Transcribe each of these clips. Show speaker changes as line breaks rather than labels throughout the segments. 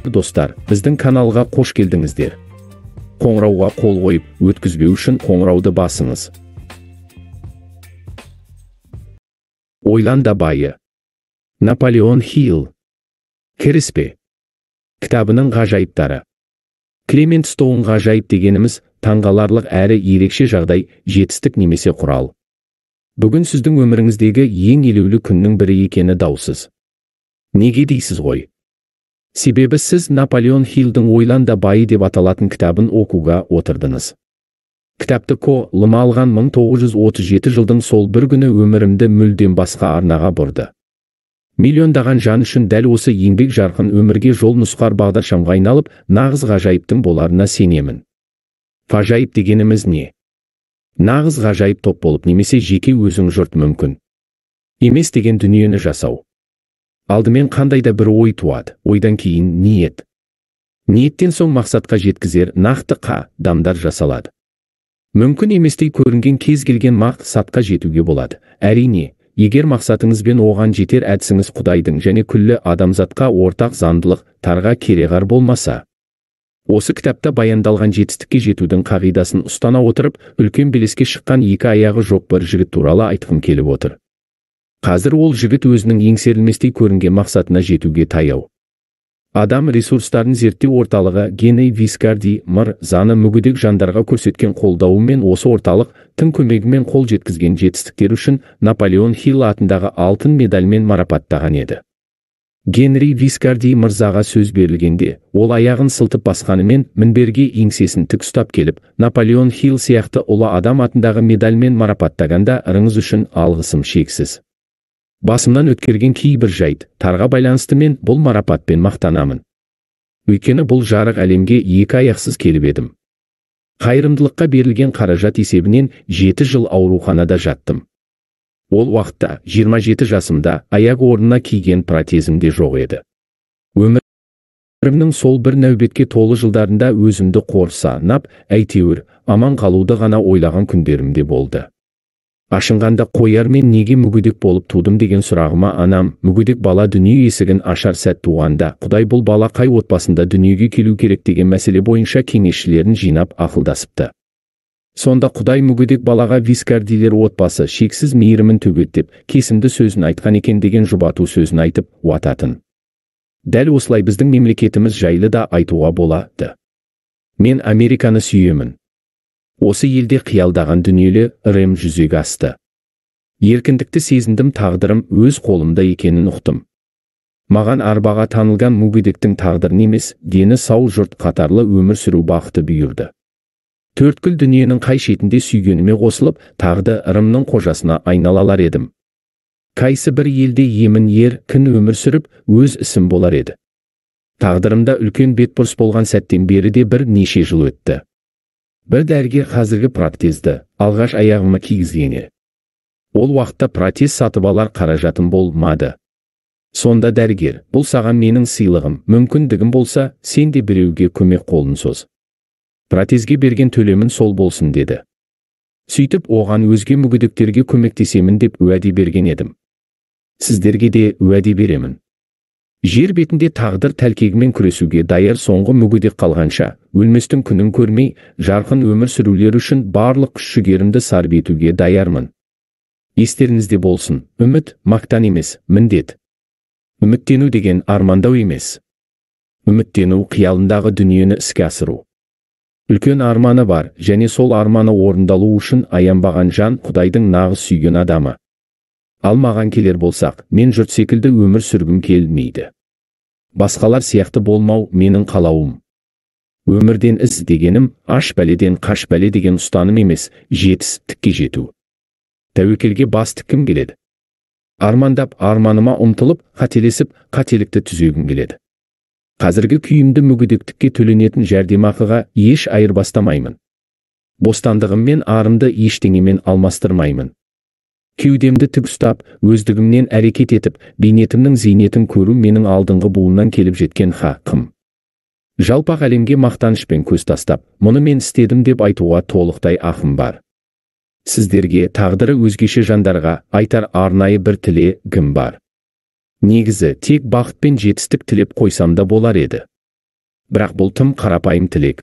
Достар, біздің каналға қош келдіңіздер. Қоңырауға қол қойып, өткізбеу үшін қоңырауды басыңыз. Ойлан да байы. Наполеон Хилл. Кіріспе. Кітабының ғажайыптары. Клемент Стоун ғажайып дегеніміз таңғаларлық әрі ерекше жағдай, жетістік немесе құрал. Бүгін сіздің өміріңіздегі ең елеулі күннің бірі екені даусыз. Неге дейсіз ғой? Себебі сіз Наполеон Хиллдің Ойлан да байы деп аталатын кітабын оқуға отырдыңыз. Кітапты қолыма алған 1937 жылдың сол бір күні өмірімді мүлдем басқа арнаға бұрды. Миллиондаған жан үшін дәл осы еңбек жарқын өмірге жол нұсқар бағдаршамға айналып, нағыз ғажайыптың боларына сенемін. Ғажайып дегеніміз не? Нағыз ғажайып топ болып немесе жеке өзің жұрт мүмкін емес деген дүниені жасау. Алдымен қандай да бір ой туады, ойдан кейін ниет. Ниеттен соң мақсатқа жеткізер нақты қадамдар жасалады. Мүмкін еместей көрінген кез келген мақсатқа жетуге болады. Әрине, егер мақсатыңыз бен оған жетер әдісіңіз Құдайдың және күллі адамзатқа ортақ заңдылық тарға кереғар болмаса. Осы кітапта баяндалған жетістікке жетудің қағидасын ұстана отырып, үлкен белеске шыққан екі аяғы жоқ бір жігіт туралы айтқым келіп отыр. Қазір ол жігіт өзінің еңсерілместей көрінген мақсатына жетуге таяу. Адам ресурстарын зерттеу орталығы Геней Вискарди мырзаны мүгедек жандарға көрсеткен қолдауымен осы орталық тың көмегімен қол жеткізген жетістіктер үшін Наполеон Хилл атындағы алтын медальмен марапаттаған еді. Генри Вискарди мырзаға сөз берілгенде, ол аяғын сылтып басқанымен мінберге еңсесін тік ұстап келіп, Наполеон Хилл сияқты ұлы адам атындағы медальмен марапаттағанда ырыңыз үшін алғысым шексіз. Басымнан өткерген кейбір жайт, тарға байланысты мен бұл марапатпен мақтанамын. Өйткені бұл жарық әлемге екі аяқсыз келіп едім. Қайырымдылыққа берілген қаражат есебінен 7 жыл ауруханада жаттым. Ол уақытта 27 жасымда аяқ орнына киген протезім де жоқ еді. Өмірімнің сол бір нәубетке толы жылдарында өзімді қорсанап, әйтеуір аман қалуды ғана ойлаған күндерім де болды. Ашынғанда қояр мен неге мүгедек болып тудым деген сұрағыма анам, мүгедек бала дүние есігін ашар сәт туғанда, Құдай бұл бала қай отбасында дүниеге келу керек деген мәселе бойынша кеңесшілерін жинап ақылдасыпты. Сонда Құдай мүгедек балаға Вискардилер отбасы шексіз мейірімін төгеді деп, кесімді сөзін айтқан екен деген жұбату сөзін айтып, уататын. Дәл осылай біздің мемлекетіміз жайлы да айтуға болады. Мен Американы сүйемін. Осы елде қиялдаған дүниелі ірім жүзеге асты. Еркіндікті сезіндім, тағдырым өз қолымда екенін ұқтым. Маған арбаға танылған мүгедектің тағдырын емес, дені сау жұрт қатарлы өмір сүру бақыты бұйырды. Төрткүл дүниенің қай шетінде сүйгеніме қосылып, тағды ырымның қожасына айналалар едім. Қайсы бір елде емін еркін өмір сүріп, өз ісім болар еді. Тағдырымда үлкен бетбұрыс болған сәттен бері де бір неше жыл өтті. Бір дәрігер қазіргі протезді алғаш аяғыма кигізгені. Ол уақытта протез сатып алар қаражатым болмады. Сонда дәрігер, бұл саған менің сыйлығым, мүмкіндігім болса, сен де біреуге көмек қолын соз. Протезге берген төлемін сол болсын деді. Сөйтіп оған өзге мүгедектерге көмектесемін деп уәде берген едім. Сіздерге де уәде беремін. Жер бетінде тағдыр тәлкегімен күресуге даяр соңғы мүгедек қалғанша, өлместің күнін көрмей, жарқын өмір сүрулер үшін барлық күш-жігерімді сарп етуге даярмын. Естеріңізде болсын, үміт мақтан емес, міндет. Үміттену деген армандау емес. Үміттену қиялындағы дүниені іске асыру. Үлкен арманы бар, және сол арманы орындалу үшін аянбаған жан Құдайдың нағыз сүйген адамы. Алмаған келер болсақ, мен жұрт секілді өмір сүргім келмейді. Басқалар сияқты болмау менің қалауым. Өмірден із дегенім, аш бәледен қаш бәле деген ұстаным емес, жетістікке жету. Тәуекелге бас тіккім келеді. Армандап, арманыма ұмтылып, қателесіп, қателікті түзегім келеді. Қазіргі күйімді мүгедектікке төленетін жәрдемақыға еш айырбастамаймын. Бостандығым мен арымды ештеңемен алмастырмаймын. Кеудемді тік ұстап, өздігімнен әрекет етіп, бейнетімнің зейнетін көру менің алдыңғы буыннан келіп жеткен хақым. Жалпақ әлемге мақтанышпен көз тастап, мұны мен істедім деп айтуға толықтай ақым бар. Сіздерге, тағдыры өзгеше жандарға айтар арнайы бір тілегім бар. Негізі тек бақыт пен жетістік тілеп қойсам да болар еді. Бірақ бұл тым қарапайым тілек.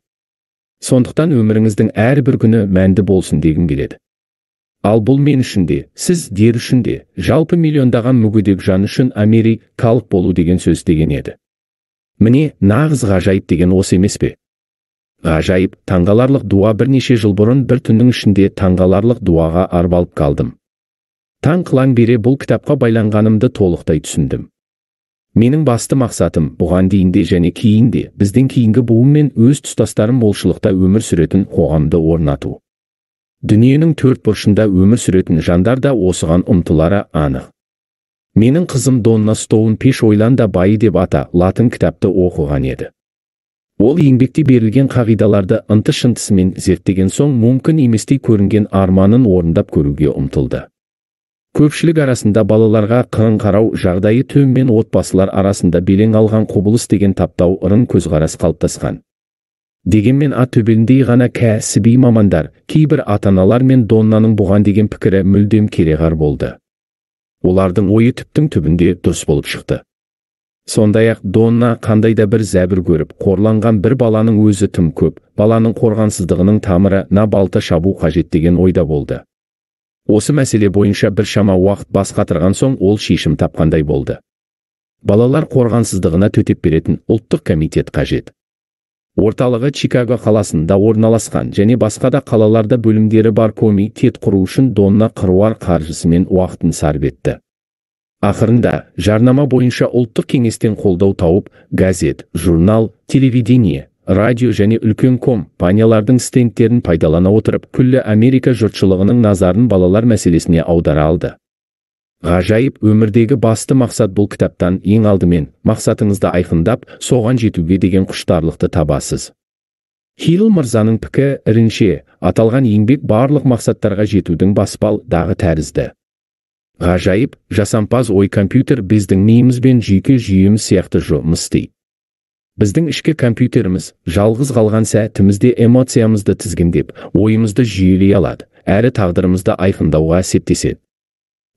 Сондықтан өміріңіздің әрбір күні мәнді болсын дегім келеді. Ал бұл мен үшін де, сіз дер үшін де, жалпы миллиондаған мүгедек жан үшін америкалық болу деген сөз деген еді. Міне, нағыз ғажайып деген осы емес пе? Ғажайып, таңғаларлық дуа. Бірнеше жыл бұрын бір түннің ішінде таңғаларлық дуаға арбалып қалдым. Таң қылаң бере бұл кітапқа байланғанымды толықтай түсіндім. Менің басты мақсатым бұған дейін де және кейін де біздің кейінгі буын мен өз тұстастарым молшылықта өмір сүретін қоғамды орнату. Дүниенің төрт бұрышында өмір сүретін жандар да осыған ұмтылары анық. Менің қызым Донна Стоун пеш ойланда байы деп ата латын кітапты оқыған еді. Ол еңбекте берілген қағидаларды ынты-шынтысымен зерттеген соң мүмкін еместей көрінген арманын орындап көруге ұмтылды. Көпшілік арасында балаларға қырын қарау, жағдайы төмен отбасылар арасында белең алған құбылыс деген таптау ырын көзқарас қалыптасқан. Дегенмен ат төбеліндей ғана кәсіби мамандар, кейбір ата-аналар мен Доннаның бұған деген пікірі мүлдем кереғар болды. Олардың ойы түптің түбінде дұрыс болып шықты. Сондай-ақ Донна қандайда бір зәбір көріп, қорланған бір баланың өзі тым көп, баланың қорғансыздығының тамырына балта шабу қажет деген ойда болды. Осы мәселе бойынша біршама уақыт бас қатырған соң ол шешім тапқандай болды. Балалар қорғансыздығына төтеп беретін ұлттық комитет қажет. Орталығы Чикаго қаласында орналасқан және басқа да қалаларда бөлімдері бар комитет құру үшін Донна қыруар қаржысы мен уақытын сарп етті. Ақырында, жарнама бойынша ұлттық кеңестен қолдау тауып, газет, журнал, телевидение, радио және үлкен компаниялардың стендтерін пайдалана отырып, күллі Америка жұртшылығының назарын балалар мәселесіне аудара алды. Ғажайып, өмірдегі басты мақсат бұл кітаптан ең алдымен мақсатыңызды айқындап, соған жетуге деген құштарлықты табасыз. Хилл мырзаның пікірінше, аталған еңбек барлық мақсаттарға жетудің баспалдағы тәрізді. Ғажайып, жасампаз ой компьютер біздің миымыз бен жүйке жүйеміз сияқты жұмыс істейді. Біздің ішкі компьютеріміз жалғыз қалған сәтімізде эмоциямызды тізгіндеп, ойымызды жүйелей алады, әрі тағдырымызды айқындауға септеседі.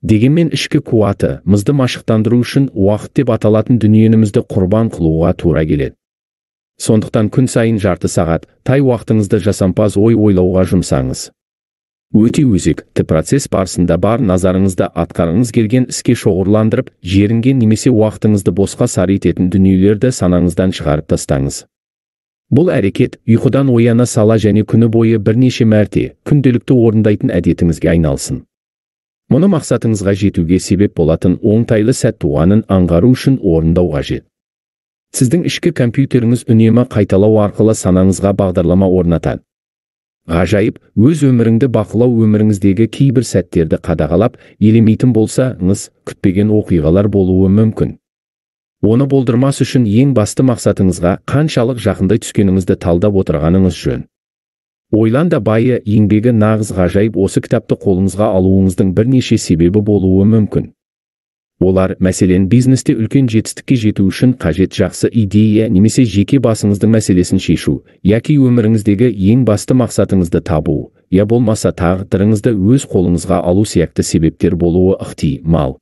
Дегенмен ішкі қуатымызды машықтандыру үшін уақыт деп аталатын дүниемізді құрбан қылуға тура келеді. Сондықтан күн сайын жарты сағат тай уақытыңызды жасампаз ой ойлауға жұмсаңыз. Өте өзекті процесс барысында бар назарыңызды атқарыңыз келген іске шоғырландырып, жерінген немесе уақытыңызды босқа сарп ететін дүниелерді санаңыздан шығарып тастаңыз. Бұл әрекет ұйқыдан ояна сала және күні бойы бірнеше мәрте күнделікті орындайтын әдетіңізге айналсын. Мұны мақсатыңызға жетуге себеп болатын оңтайлы сәт туғанын аңғару үшін орындау қажет. Сіздің ішкі компьютеріңіз үнемі қайталау арқылы санаңызға бағдарлама орнатады. Ғажайып, өз өміріңді бақылау, өміріңіздегі кейбір сәттерді қадағалап, елемейтін болсаңыз, күтпеген оқиғалар болуы мүмкін. Оны болдырмас үшін ең басты мақсатыңызға қаншалық жақындай түскеніңізді талдап отырғаныңыз жөн. Ойланда байы еңбегі нағыз ғажайып осы кітапты қолыңызға алуыңыздың бірнеше себебі болуы мүмкін. Олар, мәселен, бизнесте үлкен жетістікке жету үшін қажет жақсы идея немесе жеке басыңыздың мәселесін шешу, яки өміріңіздегі ең басты мақсатыңызды табу, я болмаса тағдырыңызды өз қолыңызға алу сияқты себептер болуы ықтимал.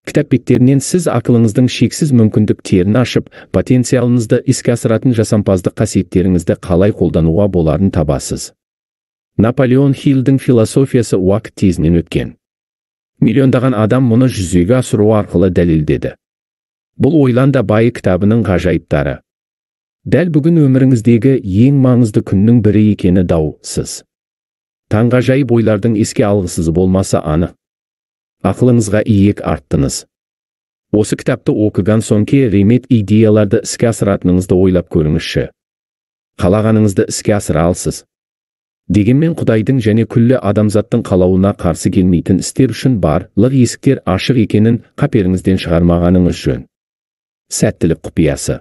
Кітап беттерінен сіз ақылыңыздың шексіз мүмкіндіктерін ашып, потенциалыңызды іске асыратын жасампаздық қасиеттеріңізді қалай қолдануға боларын табасыз. Наполеон Хиллдің философиясы уақыт тезінен өткен. Миллиондаған адам мұны жүзеге асыру арқылы дәлелдеді. Бұл ойланда байы кітабының ғажайыптары. Дәл бүгін өміріңіздегі ең маңызды күннің бірі екені даусыз. Таңғажайып ойлардың еске алғысыз болмаса анық. Ақылыңызға иек арттыңыз. Осы кітапты оқыған соң керемет идеяларды іске асыратыныңызды ойлап көріңізші. Қалағаныңызды іске асыра алсыз. Дегенмен Құдайдың және күллі адамзаттың қалауына қарсы келмейтін істер үшін барлық есіктер ашық екенін қаперіңізден шығармағаныңыз жөн. Сәттілік құпиясы.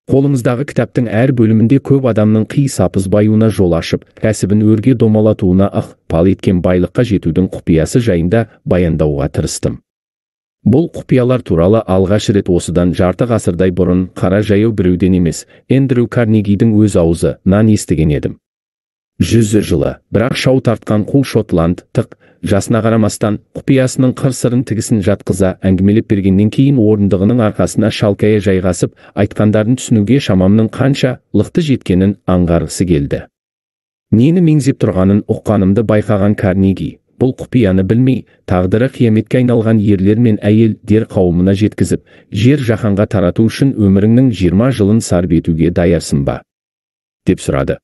Қолыңыздағы кітаптың әр бөлімінде көп адамның қи-сапыз баюына жол ашып, кәсібін өрге домалатуына ықпал еткен байлыққа жетудің құпиясы жайында баяндауға тырыстым. Бұл құпиялар туралы алғаш рет осыдан жарты ғасырдай бұрын қара жаяу біреуден емес, Эндрю Карнегидің өз аузынан естіген едім. 100 жылы, бірақ шау тартқан қу Шотланд тық, жасына қарамастан, құпиясының қыр-сырын тігісін жатқыза әңгімелеп бергеннен кейін орындығының арқасына шалқая жайғасып, айтқандарын түсінуге шамамның қанша лықты жеткенін аңғарғысы келді. Нені меңзеп тұрғанын ұққанымды байқаған Карнеги, бұл құпияны білмей, тағдыры қияметке айналған ерлер мен әйелдер қауымына жеткізіп, жер жаһанға тарату үшін өміріңнің 20 жылын сарп етуге даярсың ба? деп сұрады.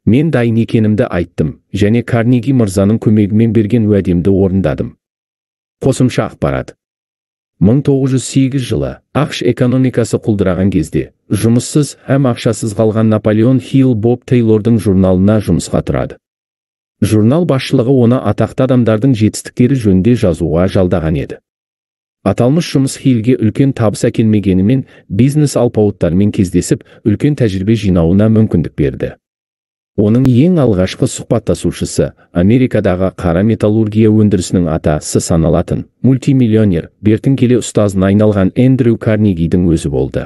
Мен дайын екенімді айттым, және Карнеги мырзаның көмегімен берген уәдемді орындадым. Қосымша ақпарат. 1908 жылы ақш экономикасы құлдыраған кезде, жұмыссыз һәм ақшасыз қалған Наполеон Хилл Боб Тейлордың журналына жұмысқа тұрады. Журнал басшылығы оны атақты адамдардың жетістіктері жөнінде жазуға жалдаған еді. Аталмыш жұмыс Хиллге үлкен табыс әкелмегенімен, бизнес алпауыттармен кездесіп, үлкен тәжірибе жинауына мүмкіндік берді. Оның ең алғашқы сұхбаттасушысы Америкадағы қара металлургия өндірісінің атасы саналатын мультимиллионер, бертін келе ұстазына айналған Эндрю Карнегидің өзі болды.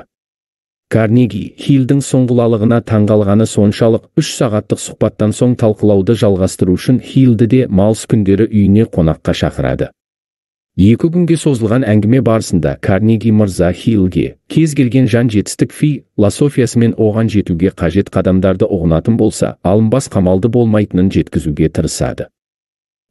Карнеги Хиллдің соңғылалығына таңғалғаны соншалық 3 сағаттық сұхбаттан соң талқылауды жалғастыру үшін Хиллді де Малс күндері үйіне қонаққа шақырады. 2 күнге созылған әңгіме барысында Карнеги мырза Хиллге кез келген жан жетістік философиясы мен оған жетуге қажет қадамдарды ұғынатын болса, алынбас қамалды болмайтынын жеткізуге тырысады.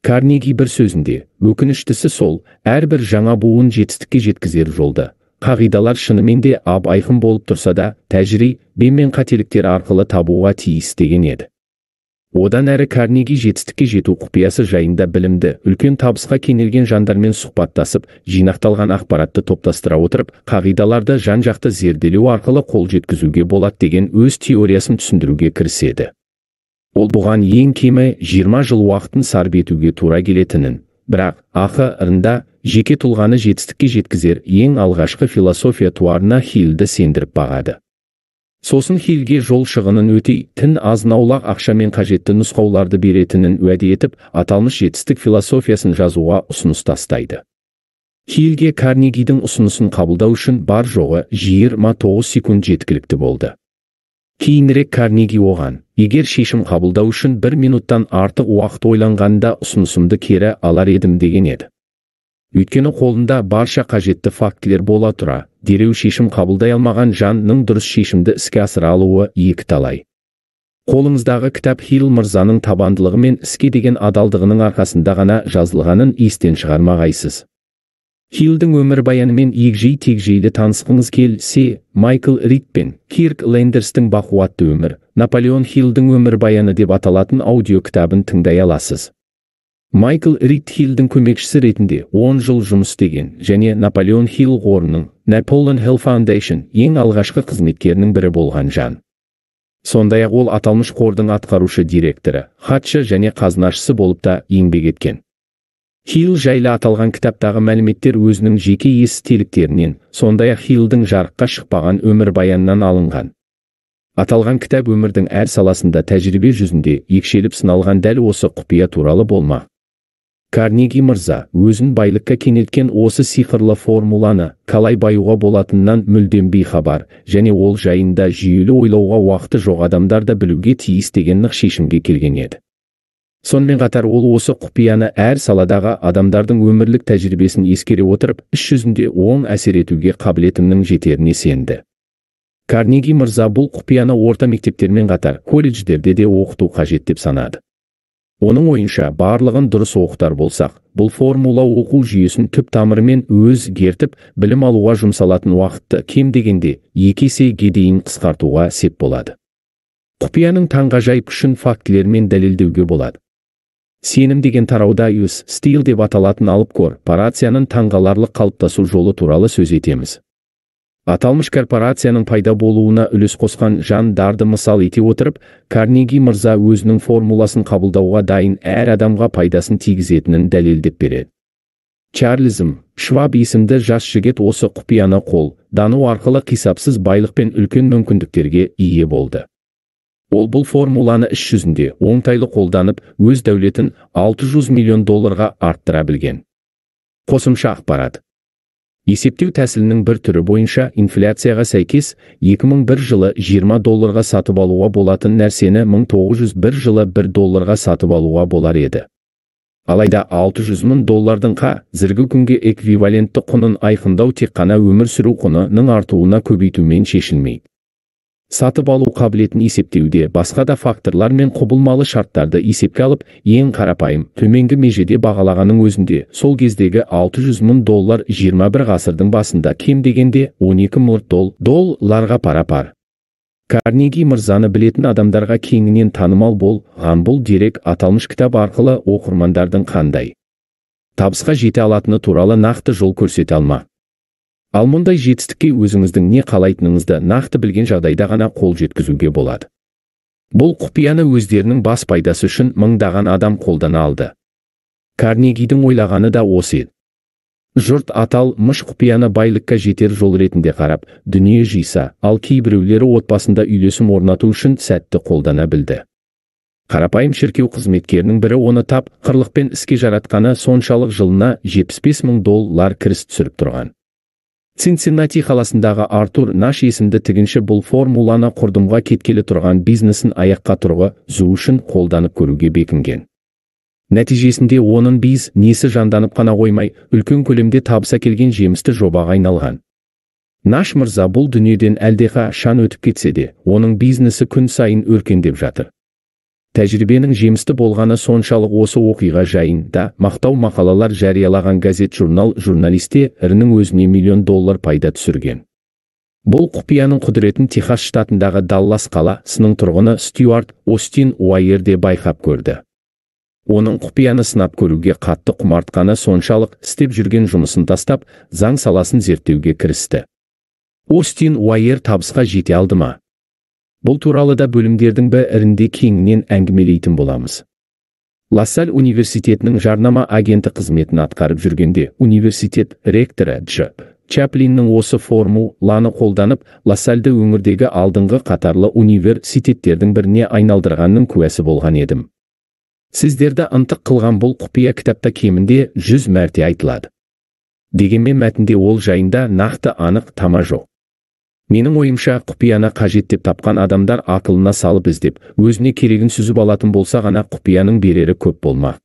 Карнеги бір сөзінде, өкініштісі сол, әрбір жаңа буын жетістікке жеткізер жолды, қағидалар шынымен де ап-айқын болып тұрса да, тәжірибе мен қателіктер арқылы табуға тиіс деген еді. Одан әрі Карнеги жетістікке жету құпиясы жайында білімді, үлкен табысқа кенелген жандармен сұхбаттасып, жинақталған ақпаратты топтастыра отырып, қағидаларды жан-жақты зерделеу арқылы қол жеткізуге болады деген өз теориясын түсіндіруге кіріседі. Ол бұған ең кемі 20 жыл уақытын сарп етуге тура келетінін, бірақ ақырында жеке тұлғаны жетістікке жеткізер ең алғашқы философия туарына Хиллді сендіріп бағады. Сосын Хиллге жол шығынын өтейтін азын-аулақ ақшамен қажетті нұсқауларды беретінін уәде етіп, аталмыш жетістік философиясын жазуға ұсыныс тастайды. Хиллге Карнегидің ұсынысын қабылдау үшін бар жоғы 29 секунд жеткілікті болды. Кейінірек Карнеги оған, егер шешім қабылдау үшін 1 минуттан артық уақыт ойланғанда ұсынысымды кері алар едім деген еді. Өйткені қолында барша қажетті фактілер бола тұра, дереу шешім қабылдай алмаған жанның дұрыс шешімді іске асыра алуы екі талай. Қолыңыздағы кітап Хилл мырзаның табандылығы мен іске деген адалдығының арқасында ғана жазылғанын естен шығармағайсыз. Хиллдің өмірбаянымен егжей-тегжейлі танысқыңыз келсе, Майкл Рид пен Кирк Лендерстің бақуатты өмір, Наполеон Хиллдің өмірбаяны деп аталатын аудио кітабын тыңдай аласыз. Майкл Рид Хиллдің көмекшісі ретінде 10 жыл жұмыс істеген және Наполеон Хилл қорының Napoleon Hill Foundation ең алғашқы қызметкерінің бірі болған жан. Сондай-ақ ол аталмыш қордың атқарушы директоры, хатшы және қазынашысы болып та еңбек еткен. Хилл жайлы аталған кітаптағы мәліметтер өзінің жеке естеліктерінен, сондай-ақ Хиллдің жарыққа шықпаған өмірбаянынан алынған. Аталған кітап өмірдің әр саласында тәжірибе жүзінде екшеліп сыналған дәл осы құпия туралы болмақ. Карнеги мырза өзін байлыққа кенелткен осы сиқырлы формуланы қалай баюға болатынынан мүлдем бейхабар, және ол жайында жүйелі ойлауға уақыты жоқ адамдар да білуге тиіс деген нық шешімге келген еді. Сонымен қатар ол осы құпияны әр саладағы адамдардың өмірлік тәжірибесін ескере отырып, іс жүзінде оң әсер етуге қабілетімнің жетеріне сенді. Карнеги мырза бұл құпияны орта мектептермен қатар колледждерде де оқыту қажет деп санады. Оның ойынша барлығын дұрыс оқытар болсақ, бұл формула оқу жүйесін түп тамырымен өзгертіп, білім алуға жұмсалатын уақытты кем дегенде 2 есеге дейін қысқартуға сеп болады. Құпияның таңғажайып күшін фактілермен дәлелдеуге болады. Сенім деген тарауда US Steel деп аталатын алып корпорацияның таңғаларлық қалыптасу жолы туралы сөз етеміз. Аталмыш корпорацияның пайда болуына үлес қосқан жандарды мысал ете отырып, Карнеги мырза өзінің формуласын қабылдауға дайын әр адамға пайдасын тигізетінін дәлелдеп береді. Чарльз Шваб есімді жас жігіт осы құпияны қолдану арқылы қисапсыз байлық пен үлкен мүмкіндіктерге ие болды. Ол бұл формуланы іс жүзінде оңтайлы қолданып, өз дәулетін $600 миллион арттыра білген. Қосымша ақпарат. Есептеу тәсілінің бір түрі бойынша инфляцияға сәйкес 2001 жылы $20 сатып алуға болатын нәрсені 1901 жылы $1 сатып алуға болар еді. Алайда $600,000 қазіргі күнге эквивалентті құнын айқындау тек қана өмір сүру құнының артуына көбейтумен шешілмейді. Сатып алу қабілетін есептеуде басқа да факторлар мен құбылмалы шарттарды есепке алып, ең қарапайым төменгі межеде бағалағаның өзінде сол кездегі $600,000 21 ғасырдың басында кем дегенде $12 миллиард пара-пар. Карнеги мырзаны білетін адамдарға кеңінен танымал болған бұл дерек аталмыш кітап арқылы оқырмандардың қандай табысқа жете алатыны туралы нақты жол көрсете алмақ. Ал мұндай жетістікке өзіңіздің не қалайтыныңызды нақты білген жағдайда ғана қол жеткізуге болады. Бұл құпияны өздерінің бас пайдасы үшін мыңдаған адам қолдана алды. Карнегидің ойлағаны да осы еді. Жұрт аталмыш құпияны байлыққа жетер жол ретінде қарап, дүние жиса, ал кейбіреулері отбасында үйлесім орнату үшін сәтті қолдана білді. Қарапайым шіркеу қызметкерінің бірі оны тап қырлықпен іске жаратқаны соншалық жылына $75,000 кіріс түсіріп тұрған. Цинциннати қаласындағы Артур Наш есімді тігінші бұл формуланы құрдымға кеткелі тұрған бизнесін аяққа тұрғызу үшін қолданып көруге бекінген. Нәтижесінде оның бизнесі жанданып қана қоймай, үлкен көлемде табыс әкелген жемісті жобаға айналған. Наш мырза бұл дүниеден әлдеқашан өтіп кетсе де, оның бизнесі күн сайын өркендеп жатыр. Тәжірибенің жемісті болғаны соншалық осы оқиға жайында мақтау мақалалар жариялаған газет-журнал журналистерінің өзіне $1 миллион пайда түсірген. Бұл құпияның құдіретін Техас штатындағы Даллас қаласының тұрғыны Стюарт Остин Уайер де байқап көрді. Оның құпияны сынап көруге қатты құмартқаны соншалық істеп жүрген жұмысын тастап, заң саласын зерттеуге кірісті. Остин Уайер табысқа жете алды ма? Бұл туралы да бөлімдердің бірінде кеңінен әңгімелейтін боламыз. Лассаль университетінің жарнама агенті қызметін атқарып жүргенде, университет ректоры Дж. Чаплиннің осы формуланы қолданып, Лассальды өңірдегі алдыңғы қатарлы университеттердің біріне айналдырғанның куәсі болған едім. Сіздерді ынтық қылған бұл құпия кітапта кемінде 100 мәрте айтылады. Дегенмен мәтінде ол жайында нақты анық тама жоқ. Менің ойымша, құпияны қажет деп тапқан адамдар ақылына салып іздеп, өзіне керегін сүзіп алатын болса ғана құпияның берері көп болмақ.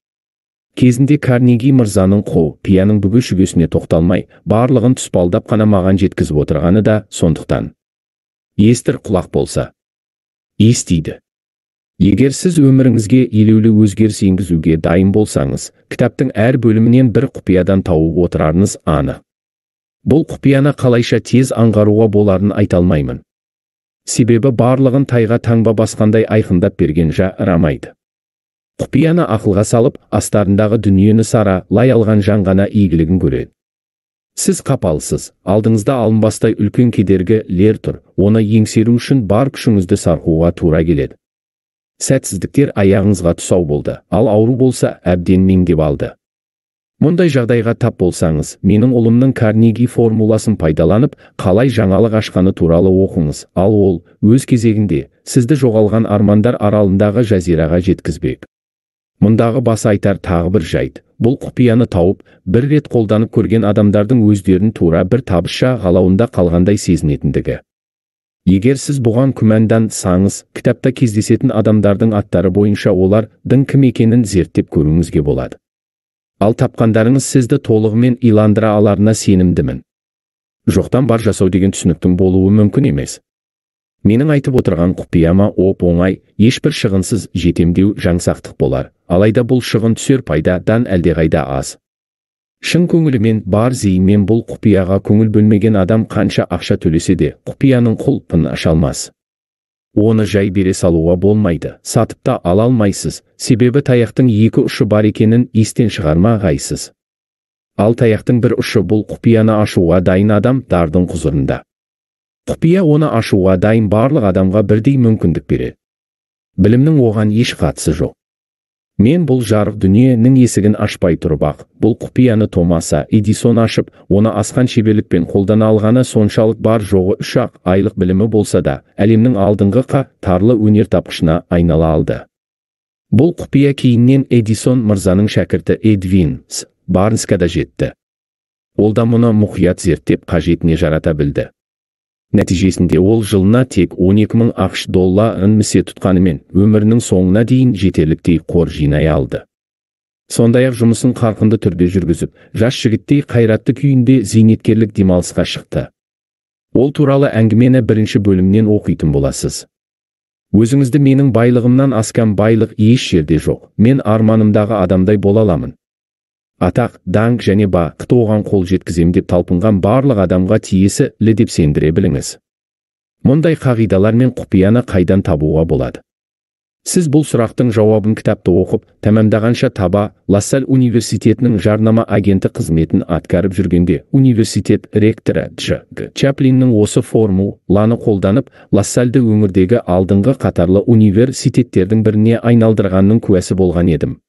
Кезінде Карнеги мырзаның құпияның бүге-шүгесіне тоқталмай, барлығын тұспалдап қана маған жеткізіп отырғаны да сондықтан. Естір құлақ болса, естиді. Егер сіз өміріңізге елеулі өзгеріс енгізуге дайын болсаңыз, кітаптың әр бөлімінен бір құпиядан тауып отырарыңыз анық. Бұл құпияны қалайша тез аңғаруға боларын айта алмаймын. Себебі барлығын тайға таңба басқандай айқындап берген жарамайды. Құпияны ақылға салып, астарындағы дүниені саралай алған жан ғана игілігін көреді. Сіз қапалысыз, алдыңызда алынбастай үлкен кедергілер тұр, оны еңсеру үшін бар күшіңізді сарқуға тура келеді. Сәтсіздіктер аяғыңызға тұсау болды, ал ауру болса әбден меңдеп алды. Мұндай жағдайға тап болсаңыз, менің ұлымның Карнеги формуласын пайдаланып, қалай жаңалық ашқаны туралы оқыңыз, ал ол, өз кезегінде, сізді жоғалған армандар аралындағы жазираға жеткізбек. Мұндағы бас айтар тағы бір жайт, бұл құпияны тауып, бір рет қолданып көрген адамдардың өздерін тура бір табысша ғалауында қалғандай сезінетіндігі. Егер сіз бұған күмәндансаңыз, кітапта кездесетін адамдардың аттары бойынша олардың кім екенін зерттеп көруіңізге болады. Ал тапқандарыңыз сізді толығымен иландыра аларына сенімдімін. Жоқтан бар жасау деген түсініктің болуы мүмкін емес. Менің айтып отырған құпияма оп-оңай, ешбір шығынсыз жетемдеу жаңсақтық болар, алайда бұл шығын түсер пайдадан әлдеқайда аз. Шын көңілімен бар зейінмен бұл құпияға көңіл бөлмеген адам қанша ақша төлесе де, құпияның құлпын аша алмас. Оны жай бере салуға болмайды, сатып та ала алмайсыз, себебі таяқтың екі ұшы бар екенін естен шығармағайсыз. Ал таяқтың бір ұшы бұл құпияны ашуға дайын адам дардың құзырында. Құпия оны ашуға дайын барлық адамға бірдей мүмкіндік береді. Білімнің оған еш қатысы жоқ. Мен бұл жарық дүниенің есігін ашпай тұрып-ақ, бұл құпияны Томаса Эдисон ашып, оны асқан шеберлікпен қолдана алғаны соншалық бар жоғы 3 айлық білімі болса да, әлемнің алдыңғы қатарлы өнертапқышына айнала алды. Бұл құпия кейіннен Эдисон мырзаның шәкірті Эдвин Барнсқа да жетті. Ол да мұны мұқият зерттеп қажетіне жарата білді. Нәтижесінде ол жылына тек 12.000 ақш долларын місе тұтқанымен өмірінің соңына дейін жетерліктей қор жинай алды. Сондай-ақ жұмысын қарқынды түрде жүргізіп, жас жігіттей қайратты күйінде зейнеткерлік демалысқа шықты. Ол туралы әңгімені бірінші бөлімнен оқитын боласыз. Өзіңізді менің байлығымнан асқан байлық еш жерде жоқ. Мен арманымдағы адамдай бола аламын. Атақ, даңқ және бақыт оған қол жеткізем деп талпынған барлық адамға тиесілі деп сендіре біліңіз. Мұндай қағидалар мен құпияны қайдан табуға болады? Сіз бұл сұрақтың жауабын кітапты оқып, тәмамдағанша таба Лассаль университетінің жарнама агенті қызметін атқарып жүргенде, университет ректоры Дж. Чаплиннің осы формуланы қолданып, Лассальды өңірдегі алдыңғы қатарлы университеттердің біріне айналдырғанның куәсі болған едім.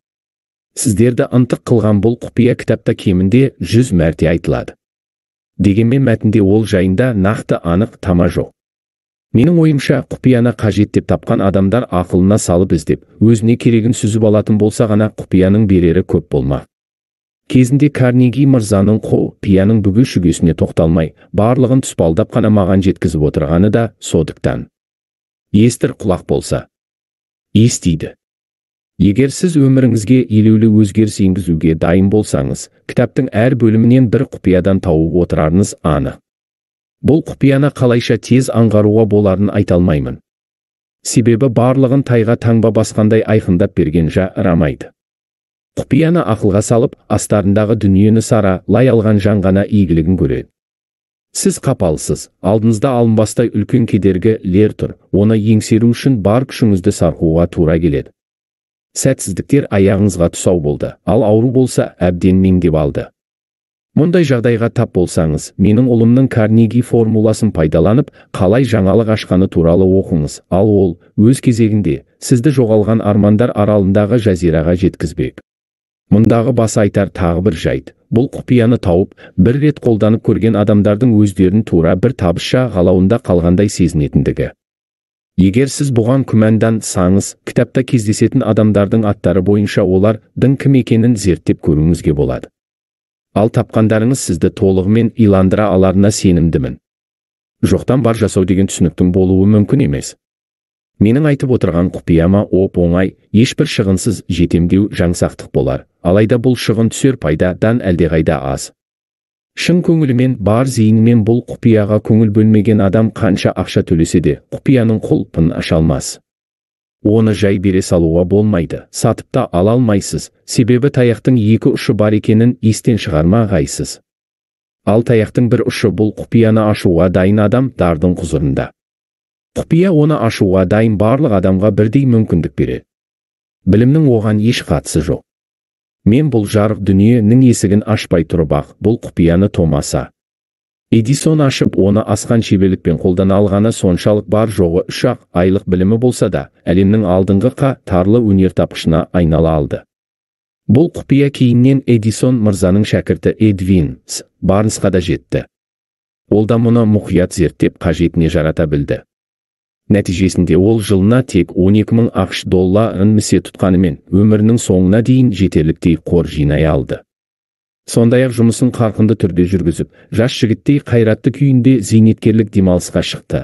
Сіздерді ынтық қылған бұл құпия кітапта кемінде 100 мәрте айтылады. Дегенмен мәтінде ол жайында нақты анық тама жоқ. Менің ойымша, құпияны қажет деп тапқан адамдар ақылына салып іздеп, өзіне керегін сүзіп алатын болса ғана құпияның берері көп болмақ. Кезінде Карнеги мырзаның құпияның бүге-шүгесіне тоқталмай, барлығын тұспалдап қана маған жеткізіп отырғаны да сондықтан. Естір құлақ болса, естиді. Егер сіз өміріңізге елеулі өзгеріс енгізуге дайын болсаңыз, кітаптың әр бөлімінен бір құпиядан тауып отырарыңыз анық. Бұл құпияны қалайша тез аңғаруға боларын айта алмаймын. Себебі барлығын тайға таңба басқандай айқындап берген жарамайды. Құпияны ақылға салып, астарындағы дүниені саралай алған жан ғана игілігін көреді. Сіз қапалысыз, алдыңызда алынбастай үлкен кедергілер тұр, оны еңсеру үшін бар күшіңізді сарқуға тура келеді. Сәтсіздіктер аяғыңызға тұсау болды, ал ауру болса әбден меңдеп алды. Мұндай жағдайға тап болсаңыз, менің ұлымның Карнеги формуласын пайдаланып, қалай жаңалық ашқаны туралы оқыңыз, ал ол, өз кезегінде, сізді жоғалған армандар аралындағы жазираға жеткізбек. Мұндағы бас айтар тағы бір жайт, бұл құпияны тауып, бір рет қолданып көрген адамдардың өздерін тура бір табысша ғалауында қалғандай сезінетіндігі. Егер сіз бұған күмәндансаңыз, кітапта кездесетін адамдардың аттары бойынша олардың кім екенін зерттеп көруіңізге болады. Ал тапқандарыңыз сізді толығымен иландыра аларына сенімдімін. Жоқтан бар жасау деген түсініктің болуы мүмкін емес. Менің айтып отырған құпияма оп-оңай, ешбір шығынсыз жетемдеу жаңсақтық болар, алайда бұл шығын түсер пайдадан әлдеқайда аз. Шын көңілімен, бар зейінімен бұл құпияға көңіл бөлмеген адам қанша ақша төлесе де, құпияның құлпын аша алмас. Оны жай бере салуға болмайды, сатып та ала алмайсыз, себебі таяқтың екі ұшы бар екенін естен шығармағайсыз. Ал таяқтың бір ұшы бұл құпияны ашуға дайын адам дардың құзырында. Құпия оны ашуға дайын барлық адамға бірдей мүмкіндік береді. Білімнің оған еш қатысы жоқ. Мен бұл жарық дүниенің есігін ашпай тұрып-ақ, бұл құпияны томаса. Эдисон ашып, оны асқан шеберлікпен қолдана алғаны соншалық бар жоғы 3 айлық білімі болса да, әлемнің алдыңғы қатарлы өнертапқышына айнала алды. Бұл құпия кейіннен Эдисон мырзаның шәкірті Эдвин Барнсқа да жетті. Ол да мұны мұқият зерттеп қажетіне жарата білді. Нәтижесінде ол жылына тек 12.000 ақш долларын місе тұтқанымен өмірінің соңына дейін жетерліктей қор жинай алды. Сондай-ақ жұмысын қарқынды түрде жүргізіп, жас жігіттей қайратты күйінде зейнеткерлік демалысқа шықты.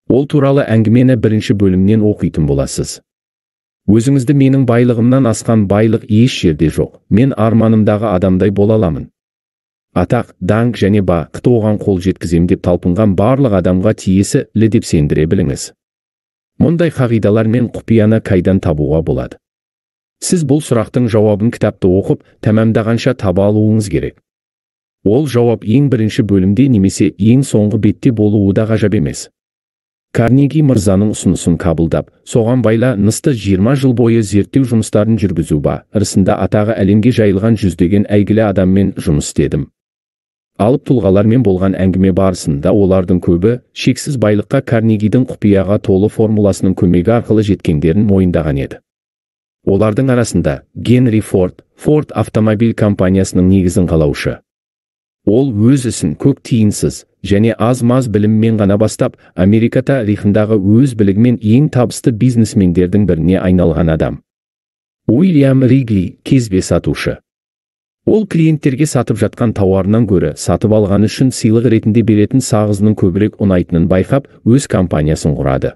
Ол туралы әңгімені бірінші бөлімнен оқитын боласыз. Өзіңізді менің байлығымнан асқан байлық еш жерде жоқ. Мен арманымдағы адамдай бола аламын. Атақ, даңқ және бақыт оған қол жеткізем деп талпынған барлық адамға тиесілі деп сендіре біліңіз. Мұндай қағидалар мен құпияны қайдан табуға болады? Сіз бұл сұрақтың жауабын кітапты оқып, тәмамдағанша таба алуыңыз керек. Ол жауап ең бірінші бөлімде немесе ең соңғы бетте болуы да ғажап емес. Карнеги мырзаның ұсынысын қабылдап, соған байланысты 20 жыл бойы зерттеу жұмыстарын жүргізу барысында атағы әлемге жайылған жүздеген әйгілі адаммен жұмыс істедім. Алып тұлғалармен болған әңгіме барысында олардың көбі шексіз байлыққа Карнегидің құпияға толы формуласының көмегі арқылы жеткендерін мойындаған еді. Олардың арасында Генри Форд автомобиль компаниясының негізін қалаушы. Ол өз ісін көк тиынсыз және аз-маз біліммен ғана бастап, Америка тарихындағы өз білігімен ең табысты бизнесмендердің біріне айналған адам. Уильям Ригли кезбе сатушы. Ол клиенттерге сатып жатқан тауарынан гөрі сатып алғаны үшін сыйлық ретінде беретін сағызының көбірек ұнайтынын байқап, өз компаниясын құрады.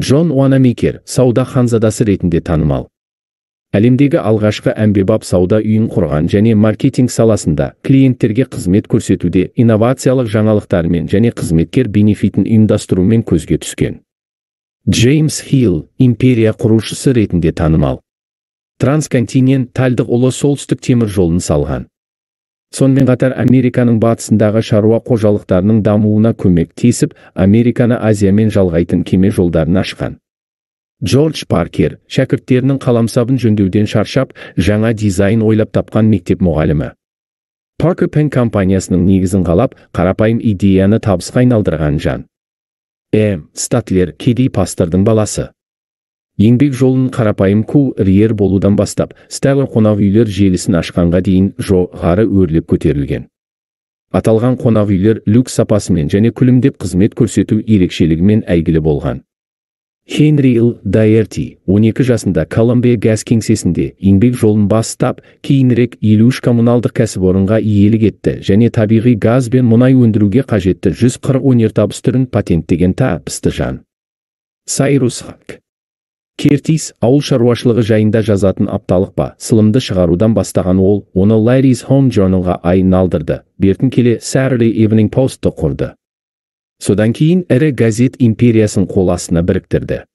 Джон Уанамекер сауда ханзадасы ретінде танымал. Әлемдегі алғашқы әмбебап сауда үйін құрған және маркетинг саласында клиенттерге қызмет көрсетуде инновациялық жаңалықтармен және қызметкер бенефитін ұйымдастырумен көзге түскен. Джеймс Хилл империя құрушысы ретінде танымал. Трансконтинентальдық ұлы солтүстік темір жолын салған. Сонымен қатар Американың батысындағы шаруа қожалықтарының дамуына көмек тесіп, Американы Азиямен жалғайтын кеме жолдарын ашқан. Джордж Паркер шәкірттерінің қаламсабын жөндеуден шаршап, жаңа дизайн ойлап тапқан мектеп мұғалімі. Parker Pen компаниясының негізін қалап, қарапайым идеяны табысқа айналдырған жан. Статлер кедей пастордың баласы. Еңбек жолын қарапайым курьер болудан бастап, Стайлер қонақ үйлер желісін ашқанға дейін жоғары өрлеп көтерілген. Аталған қонақ үйлер люкс сапасымен және күлімдеп қызмет көрсету ерекшелігімен әйгілі болған. Хенри Л. Дайерти 12 жасында Колумбия газ кеңсесінде еңбек жолын бастап, кейінірек 53 коммуналдық кәсіпорынға иелік етті және табиғи газ бен мұнай өндіруге қажетті 140 өнертабыс түрін патенттеген табысты жан. Сайрус Хак Кертис ауыл шаруашылығы жайында жазатын апталық басылымды шығарудан бастаған ол, оны Larry's Home Journalға айналдырды. Бертін келе Saturday Evening Post'ты құрды. Содан кейін ірі газет империясын қол астына біріктірді.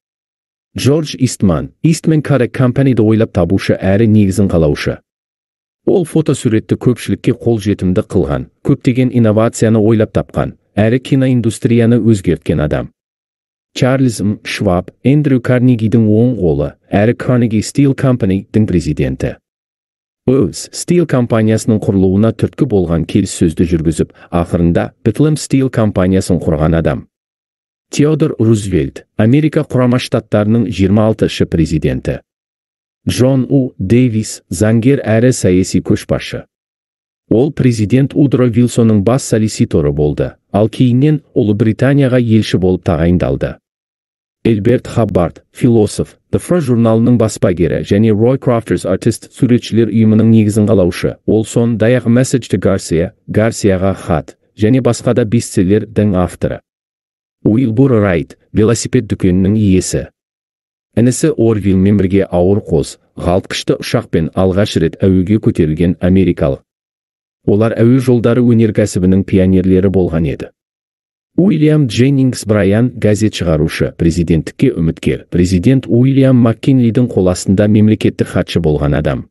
Джордж Истман Carrick Company'ді ойлап табушы әрі негізін қалаушы. Ол фотосуретті көпшілікке қолжетімді қылған, көптеген инновацияны ойлап тапқан, әрі киноиндустрияны өзгерткен адам. Чарльз М. Шваб, Эндрю Карнегидің оң қолы, әрі Carnegie Steel Company'дің президенті. Өз Steel компаниясының құрылуына түрткі болған келіссөзді жүргізіп, ақырында Bethlehem Steel компаниясын құрған адам. Теодор Рузвельт, Америка құрама штаттарының 26-шы президенті. Джон У. Дэвис, заңгер әрі саяси көшбасшы. Ол президент Удро Вилсонның бас солиситоры болды, ал кейіннен Ұлыбританияға елші болып тағайындалды. Эльберт Хаббард, философ, The Fro журналының баспагері және Roy Crofters Artist суретшілер ұйымының негізін қалаушы. Ол сондай-ақ Message to Гарсияға хат және басқа да бестселлердің авторы. Уилбур Райт, велосипед дүкенінің иесі. Інісі Орвиллмен бірге ауыр қоз, ғалтқышты ұшақпен алғаш рет әуеге көтерілген америкалық. Олар әуе жолдары өнеркәсібінің пионерлері болған еді. Уильям Дженнингс Брайан газет шығарушы, президенттікке үміткер. Президент Уильям Маккинлидің қол астында мемлекеттік хатшы болған адам.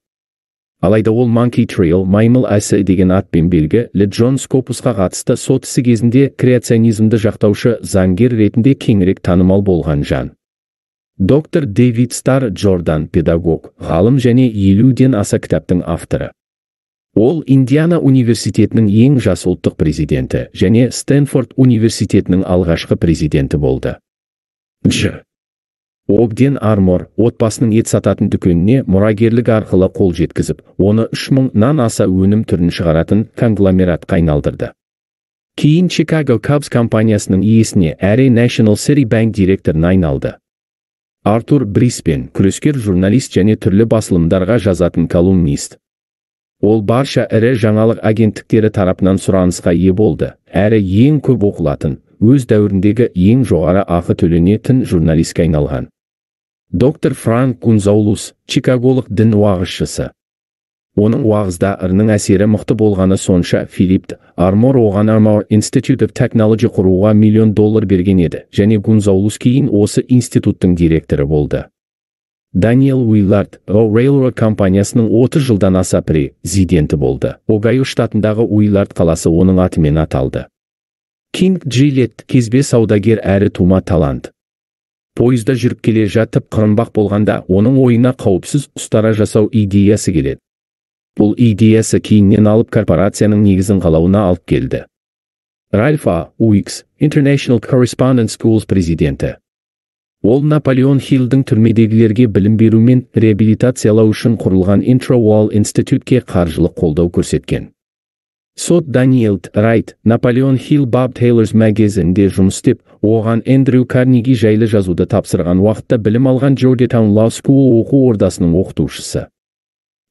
Алайда ол Monkey Trail маймыл әсі деген атпен белгілі Джон Скопусқа қатысты сот ісі кезінде креационизмді жақтаушы заңгер ретінде кеңірек танымал болған жан. Доктор Дэвид Стар Джордан педагог, ғалым және 50-ден аса кітаптың авторы. Ол Индиана университетінің ең жас ұлттық президенті және Стэнфорд университетінің алғашқы президенті болды. Дж. Огден Армор отбасының ет сататын дүкеніне мұрагерлік арқылы қол жеткізіп, оны 3000-нан аса өнім түрін шығаратын конгломератқа айналдырды. Кейін Chicago Cubs компаниясының иесіне әрі National City Bank директорына айналды. Артур Бриспен, күрескер журналист және түрлі басылымдарға жазатын колумнист. Ол барша ірі жаңалық агенттіктері тарапынан сұранысқа ие болды, әрі ең көп оқылатын, өз дәуіріндегі ең жоғары ақы төленетін журналистке айналған. Доктор Франк Гонзалес, чикаголық дін уағызшысы. Оның уағыздарының әсері мықты болғаны сонша Филипп Армор оған Armour Institute of Technology құруға $1 миллион берген еді, және Гонзалес кейін осы институттың директоры болды. Даниэл Уиллард, Railroad компаниясының 30 жылдан аса президенті болды. Огайо штатындағы Уиллард қаласы оның атымен аталды. Кинг Джилетт, кезбе саудагер әрі тума талант. Пойызда жүріп келе жатып қырынбақ болғанда, оның ойына қауіпсіз ұстара жасау идеясы келеді. Бұл идеясы кейіннен алып корпорацияның негізін қалауына алып келді. Ральф А. Уикс, International Correspondence Schools президенті. Ол Наполеон Хиллдің түрмедегілерге білім беру мен реабилитациялау үшін құрылған Intro-Wall Institute'ке қаржылық қолдау көрсеткен. Сот Даниэл Райт, Наполеон Хилл Bob Taylor's Magazine'де жұмыс істеп, оған Эндрю Карнеги жайлы жазуды тапсырған уақытта білім алған Georgetown Law School оқу ордасының оқытушысы.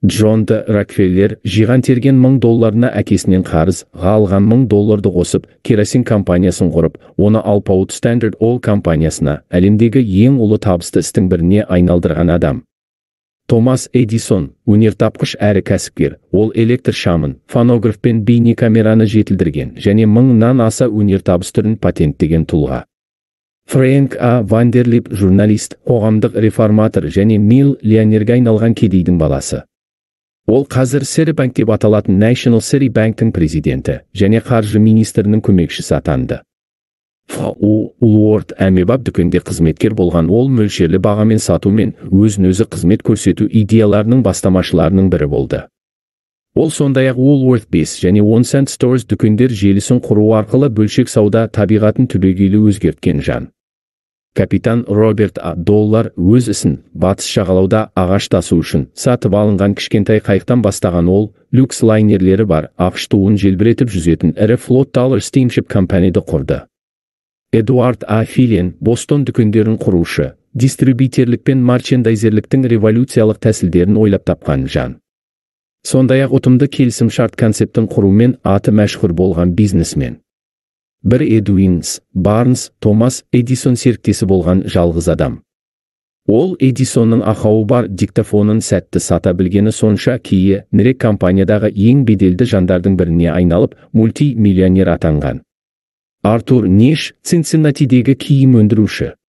Джон Д. Рокфеллер жиған терген $1000 әкесінен қарыз алған $1000 қосып, керосин компаниясын құрып, оны алпауыт Standard Oil компаниясына әлемдегі ең ұлы табысты істің біріне айналдырған адам. Томас Эдисон, өнертапқыш әрі кәсіпкер, ол электр шамын, фонограф пен бейне камераны жетілдірген және 1000-нан аса өнертабыс түрін патенттеген тұлға. Фрэнк А. Вандерлип, журналист, қоғамдық реформатор және миллионерге айналған кедейдің баласы. Ол қазір Citibank деп аталатын National City Bank'тің президенті және қаржы министрінің көмекшісі атанды. Улуорд әмбебап дүкенде қызметкер болған ол мөлшерлі бағамен сату мен өзін-өзі қызмет көрсету идеяларының бастамашыларының бірі болды. Ол сондай-ақ Woolworth 5 және 10 Cent Stores дүкендер желісін құру арқылы бөлшек сауда табиғатын түбегейлі өзгерткен жан. Капитан Роберт А. Доллар өз ісін батыс жағалауда ағаш тасу үшін сатып алынған кішкентай қайықтан бастаған ол, люкс лайнерлері бар ақш туын желбіретіп жүзетін ірі Float Dollar Steamship компанияды құрды. Эдуард А. Филен, Бостон дүкендерін құрушы, дистрибьютерлік пен марчендайзерліктің революциялық тәсілдерін ойлап тапқан жан. Сондай-ақ ұтымды келісім-шарт концептін құрумен аты мәшһүр болған бизнесмен. Бір Эдуинс, Барнс, Томас Эдисон серіктесі болған жалғыз адам. Ол Эдисонның ақауы бар диктофонын сәтті сата білгені сонша кейінірек компаниядағы ең беделді жандардың біріне айналып, мультимиллионер атанған. Артур Неш, Цинциннатидегі киім өндіруші.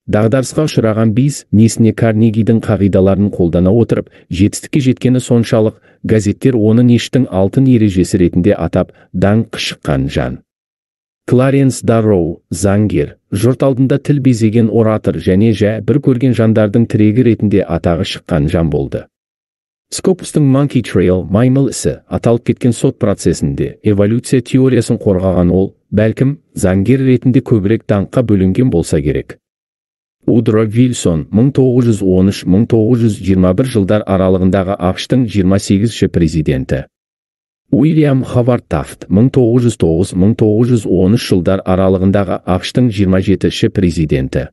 Дағдарысқа ұшыраған бизнесіне Карнегидің қағидаларын қолдана отырып, жетістікке жеткені соншалық, газеттер оны Нештің алтын ережесі ретінде атап, даңқ шыққан жан. Кларенс Дарроу, заңгер, жұрт алдында тіл безеген оратор және бір көрген жандардың тірегі ретінде атағы шыққан жан болды. Скопустың Monkey Trail, маймыл ісі, аталып кеткен сот процесінде эволюция теориясын қорғаған ол, бәлкім, заңгер ретінде көбірек даңққа бөлінген болса керек. Удро Вильсон, 1913-1921 жылдар аралығындағы ақштың 28-ші президенті. Уильям Хавард Тафт, 1909-1913 жылдар аралығындағы ақштың 27-ші президенті.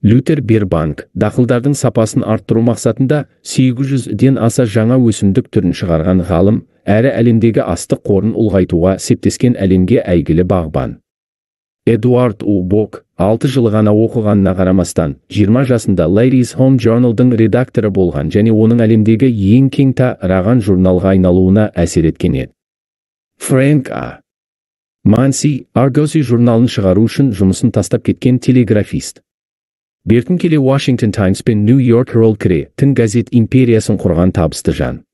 Лютер Бербанк, дақылдардың сапасын арттыру мақсатында 800-ден аса жаңа өсімдік түрін шығарған ғалым, әрі әлемдегі астық қорын ұлғайтуға септескен әлемге әйгілі бағбан. Эдуард У. Бок, 6 жыл ғана оқығанына қарамастан, 20 жасында Ladies Home Journal'дың редакторы болған және оның әлемдегі ең кең тараған журналға айналуына әсер еткен еді. Фрэнк А. Манси, Argosy журналын шығару үшін жұмысын тастап кеткен телеграфист. Бертін келе Washington Times пен New York Herald кіре, тің газет империясын құрған табысты жан.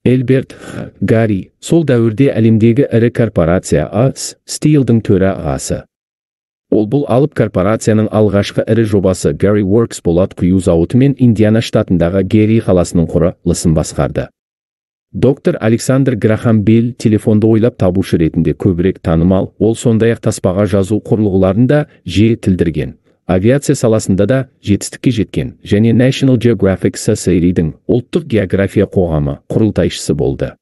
Элберт Гарри, сол дәуірде әлемдегі ірі корпорация А.С. Steel'дің төрағасы. Ол бұл алып корпорацияның алғашқы ірі жобасы Gary Works болат құю зауыты мен Индиана штатындағы Гери қаласының құрылысын басқарды. Доктор Александр Грахам Белл телефонды ойлап табушы ретінде көбірек танымал, ол сондай-ақ таспаға жазу құрылғыларында жетілдірген. Авиация саласында да жетістікке жеткен және National Geographic Society'дің ұлттық география қоғамы құрылтайшысы болды.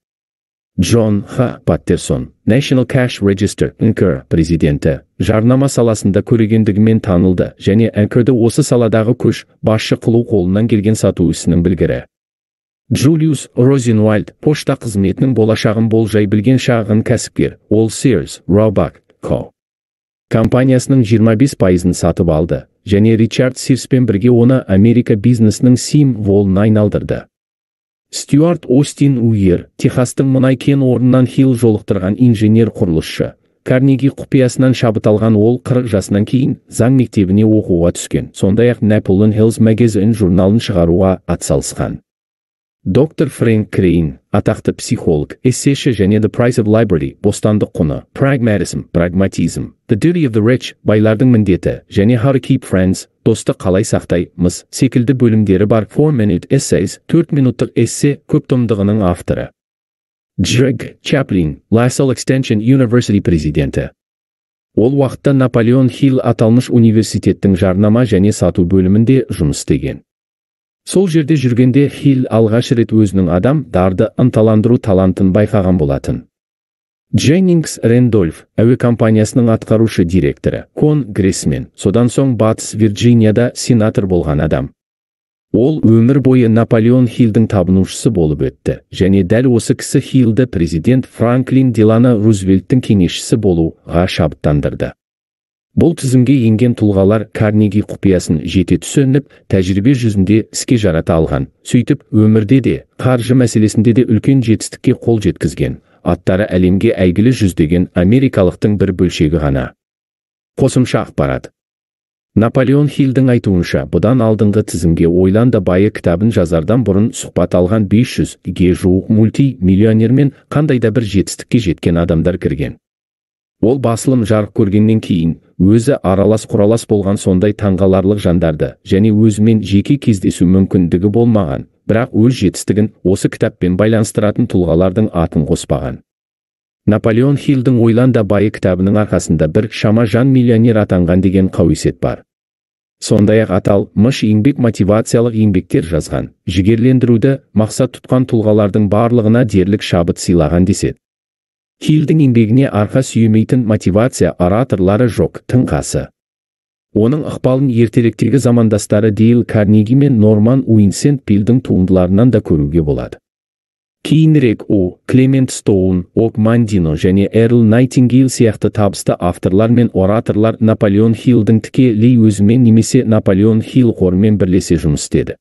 Джон Х. Паттерсон, National Cash Register, Anchor президенті, жарнама саласында көрегендігімен танылды және Anchor'ды осы саладағы көш басшы қылу қолынан келген сату ісінің білгірі. Джулиус Розенвальд, пошта қызметінің болашағын болжай білген шағын кәсіпкер, ол Sears, Roebuck Co. компаниясының 25%-ын сатып алды және Ричард Сирспен бірге оны Америка бизнесінің символына айналдырды. Стюарт Остин Уир, Техастың мұнай кен орнынан Хилл жолықтырған инженер құрылысшы. Карнеги құпиясынан шабыт алған ол 40 жасынан кейін заң мектебіне оқуға түскен. Сондай-ақ Napoleon Hills Magazine журналын шығаруға атсалысқан. Доктор Фрэнк Крейн, атақты психолог, эссеші және The Price of Liberty, бостандық құны, Pragmatism, прагматизм, The Duty of the Rich, байлардың міндеті, және How to Keep Friends, досты қалай сақтаймыз, секілді бөлімдері бар 4-minute essays, 4 минуттық эссе көптомдығының авторы. Джек Чаплин, LaSalle Extension University президенті. Ол уақытта Наполеон Хилл аталмыш университеттің жарнама және сату бөлімінде жұмыс істеген. Сол жерде жүргенде Хилл алғаш рет өзінің адамдарды ынталандыру талантын байқаған болатын. Дженнингс Рэндольф, әуе компаниясының атқарушы директоры, конгрессмен, содан соң Батыс Вирджинияда сенатор болған адам. Ол өмір бойы Наполеон Хиллдің табынушысы болып өтті, және дәл осы кісі Хиллді президент Франклин Делано Рузвельттің кеңесшісі болуға шабыттандырды. Бұл тізімге енген тұлғалар Карнеги құпиясын жете түсініп, тәжірибе жүзінде іске жарата алған, сөйтіп өмірде де, қаржы мәселесінде де үлкен жетістікке қол жеткізген, аттары әлемге әйгілі жүздеген америкалықтың бір бөлшегі ғана. Қосымша ақпарат. Наполеон Хиллдің айтуынша, бұдан алдыңғы тізімге Ойлан да байы кітабын жазардан бұрын сұхбат алған 500-ге жуық мультимиллионер мен қандай да бір жетістікке жеткен адамдар кірген. Ол басылым жарық көргеннен кейін, өзі аралас-құралас болған сондай таңғаларлық жандарды, және өзімен жеке кездесу мүмкіндігі болмаған, бірақ өз жетістігін осы кітаппен байланыстыратын тұлғалардың атын қоспаған. Наполеон Хиллдің Ойлан да байы кітабының арқасында бір шама жан миллионер атанған деген қауесет бар. Сондай-ақ аталмыш еңбек мотивациялық еңбектер жазған, жігерлендіруді мақсат тұтқан тұлғалардың барлығына дерлік шабыт сыйлаған деседі. Хиллдің еңбегіне арқа сүйемейтін мотивация ораторлары жоқ, тың қасы. Оның ықпалын ертеректегі замандастары Дейл Карнеги мен Норман Уинсент Пилдің туындыларынан да көруге болады. Кейінірек Клемент Стоун, Мандино және Эрл Найтингейл сияқты табысты авторлар мен ораторлар Наполеон Хиллдің тікелей өзімен немесе Наполеон Хилл қорымен бірлесе жұмыс істеді.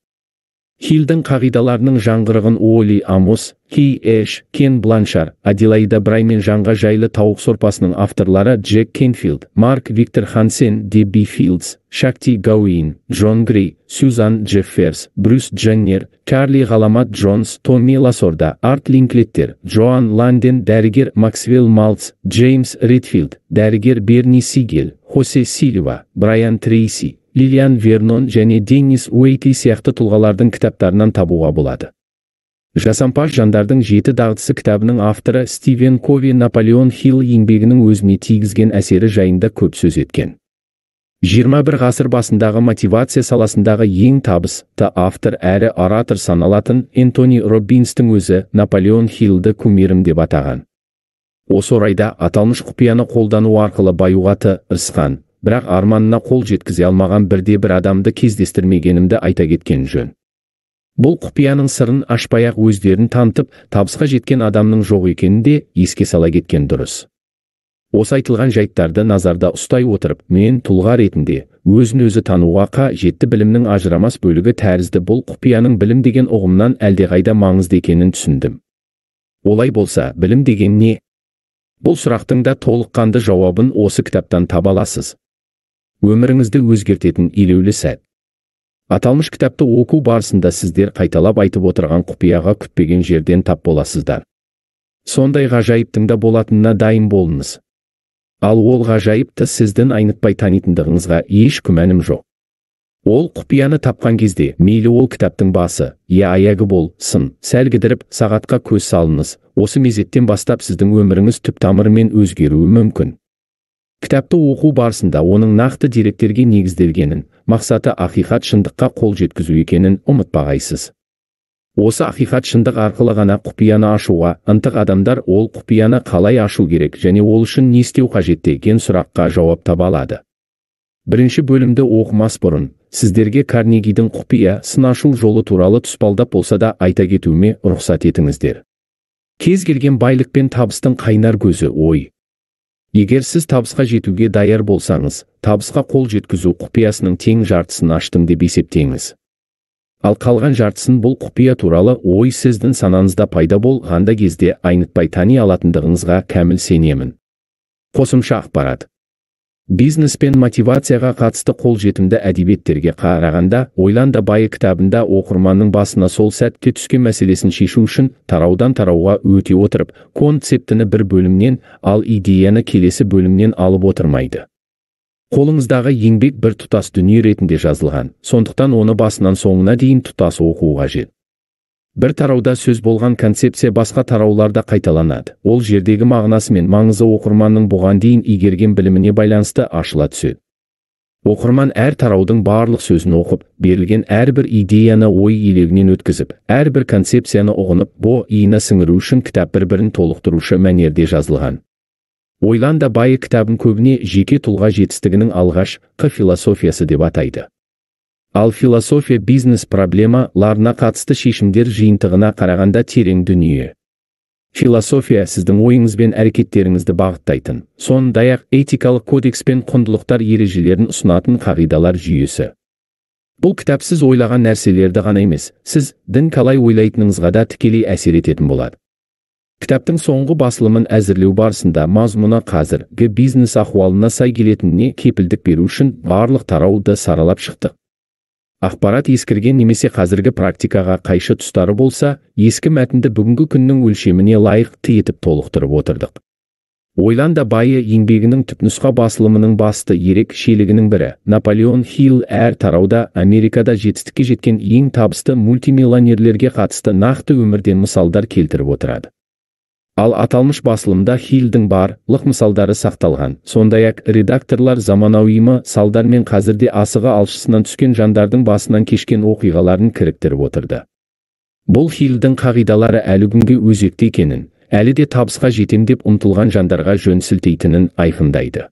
Хиллдің қағидаларының жаңғырығын Уолли Амос, Кей Эш, Кен Бланшар, Аделаида Брай мен Жанға жайлы тауық сорпасының авторлары Джек Кенфилд, Марк Виктор Хансен, Дебби Филдс, Шакти Гауин, Джон Грей, Сюзан Джефферс, Брюс Дженнер, Карли Ғаламат Джонс, Томми Ласорда, Арт Линклеттер, Джоан Ланден, дәрігер Максвелл Малтс, Джеймс Редфилд, дәрігер Берни Сигел, Хосе Сильва, Брайан Трейси, Лилиан Вернон және Деннис Уэйти сияқты тұлғалардың кітаптарынан табуға болады. Жасампаз жандардың 7 дағдысы кітабының авторы Стивен Кови Наполеон Хилл еңбегінің өзіне тигізген әсері жайында көп сөз еткен. 21 ғасыр басындағы мотивация саласындағы ең табысты автор әрі оратор саналатын Энтони Роббинстің өзі Наполеон Хиллді кумирім деп атаған. Осы орайда аталмыш құпияны қолдану арқылы баюға тырысқан, бірақ арманына қол жеткізе алмаған бірде-бір адамды кездестірмегенімді айта кеткен жөн. Бұл құпияның сырын ашпай-ақ өздерін танытып, табысқа жеткен адамның жоқ екенін де еске сала кеткен дұрыс. Осы айтылған жайттарды назарда ұстай отырып, мен тұлға ретінде өзін-өзі тануға қажетті білімнің ажырамас бөлігі тәрізді бұл құпияның білім деген ұғымнан әлдеқайда маңызды екенін түсіндім. Олай болса, білім деген не? Бұл сұрақтың да толыққанды жауабын осы кітаптан таба аласыз. Өміріңізді өзгертетін елеулі сәт. Аталмыш кітапты оқу барысында сіздер қайталап айтып отырған құпияға күтпеген жерден тап боласыздар. Сондай ғажайыптың да болатынына дайын болыңыз. Ал ол ғажайыпты сіздің айнытпай танитындығыңызға еш күмәнім жоқ. Ол құпияны тапқан кезде, мейлі ол кітаптың басы, аяғы болсын, сәл кідіріп, сағатқа көз салыңыз, осы мезеттен бастап сіздің өміріңіз түп тамырымен өзгеруі мүмкін. Кітапты оқу барысында оның нақты деректерге негізделгенін, мақсаты ақиқат шындыққа қол жеткізу екенін ұмытпағайсыз. Осы ақиқат шындық арқылы ғана құпияны ашуға ынтық адамдар ол құпияны қалай ашу керек және ол үшін не істеу қажет деген сұраққа жауап таба алады. Бірінші бөлімді оқымас бұрын, сіздерге Карнегидің құпиясын ашу жолы туралы тұспалдап болса да айта кетуіме рұқсат етіңіздер. Кез келген байлық пен табыстың қайнар көзі ой. Егер сіз табысқа жетуге даяр болсаңыз, табысқа қол жеткізу құпиясының тең жартысын аштым деп есептеңіз. Ал қалған жартысын бұл құпия туралы ой сіздің санаңызда пайда болғанда кезде айнытпай тани алатындығыңызға кәміл сенемін. Қосымша ақпарат. Бизнес пен мотивацияға қатысты қолжетімді әдебиеттерге қарағанда, Ойлан да байы кітабында оқырманның басына сол сәтте түскен мәселесін шешу үшін тараудан тарауға өте отырып, концептіні бір бөлімнен, ал идеяны келесі бөлімнен алып отырмайды. Қолыңыздағы еңбек бір тұтас дүние ретінде жазылған, сондықтан оны басынан соңына дейін тұтас оқу қажет. Бір тарауда сөз болған концепция басқа тарауларда қайталанады. Ол жердегі мағынасы мен маңызы оқырманның бұған дейін игерген біліміне байланысты ашыла түседі. Оқырман әр тараудың барлық сөзін оқып, берілген әрбір идеяны ой елегінен өткізіп, әрбір концепцияны ұғынып, бойына сіңіру үшін кітап бір-бірін толықтырушы мәнерде жазылған. Ойлан да байы кітабын көбіне жеке тұлға жетістігінің алғашқы философиясы деп атайды. Ал философия бизнес проблемаларына қатысты шешімдер жиынтығына қарағанда терең дүние. Философия сіздің ойыңыз бен әрекеттеріңізді бағыттайтын, сондай-ақ этикалық кодекс пен құндылықтар ережелерін ұсынатын қағидалар жүйесі. Бұл кітап сіз ойлаған нәрселерді ғана емес, сіз дін қалай ойлайтыныңызға да тікелей әсер ететін болады. Кітаптың соңғы басылымын әзірлеу барысында мазмұны қазіргі бизнес ахуалына сай келетініне кепілдік беру үшін барлық тарауды саралап шықтық. Ақпарат ескірген немесе қазіргі практикаға қайшы тұстары болса, ескі мәтінді бүгінгі күннің өлшеміне лайықты етіп толықтырып отырдық. Ойлан да байы еңбегінің түпнұсқа басылымының басты ерекшелігінің бірі, Наполеон Хилл әр тарауда Америкада жетістікке жеткен ең табысты мультимиллионерлерге қатысты нақты өмірден мысалдар келтіріп отырады. Ал аталмыш басылымда Хиллдің барлық мысалдары сақталған, сондай-ақ редакторлар заманауи мысалдар мен қазірде асығы алшысынан түскен жандардың басынан кешкен оқиғаларын кіріктіріп отырды. Бұл Хиллдің қағидалары әлі күнге өзекті екенін, әлі де табысқа жетем деп ұмтылған жандарға жөн сілтейтінін айқындайды.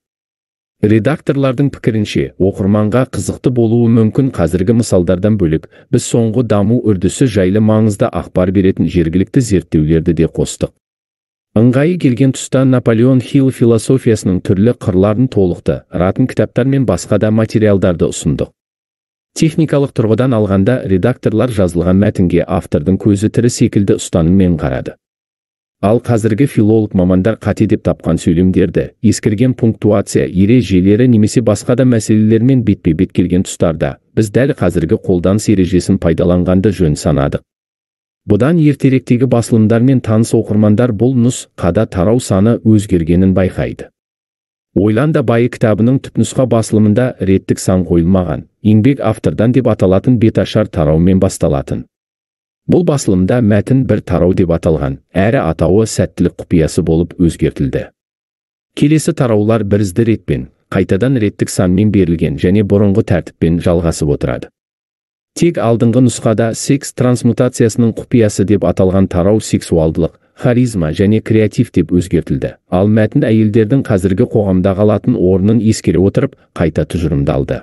Редакторлардың пікірінше, оқырманға қызықты болуы мүмкін қазіргі мысалдардан бөлек, біз соңғы даму үрдісі жайлы маңызды ақпар беретін жергілікті зерттеулерді де қостық. Ыңғайы келген тұста Наполеон Хилл философиясының түрлі қырларын толықты, ратын кітаптар мен басқа да материалдарды ұсындық. Техникалық тұрғыдан алғанда редакторлар жазылған мәтінге автордың көзі тірі секілді ұстаныммен қарады. Ал қазіргі филолог мамандар қате деп тапқан сөйлемдерді, ескірген пунктуация ережелері немесе басқа да мәселелермен бетпе-бет келген тұстарда, біз дәл қазіргі қолданыс ережесін пайдаланғанды жөн санадық. Бұдан ертеректегі басылымдармен таныс оқырмандар бұл нұсқада тарау саны өзгергенін байқайды. Ойлан да байы кітабының түпнұсқа басылымында реттік сан қойылмаған, еңбек автордан деп аталатын беташар тараумен басталатын. Бұл басылымда мәтін бір тарау деп аталған, әрі атауы сәттілік құпиясы болып өзгертілді. Келесі тараулар бірізді ретпен, қайтадан реттік санмен берілген және бұрынғы тәртіппен жалғасып отырады. Тек алдыңғы нұсқада секс трансмутациясының құпиясы деп аталған тарау сексуалдылық, харизма және креатив деп өзгертілді. Ал мәтін әйелдердің қазіргі қоғамда алатын орнын ескере отырып, қайта тұжырымдалды.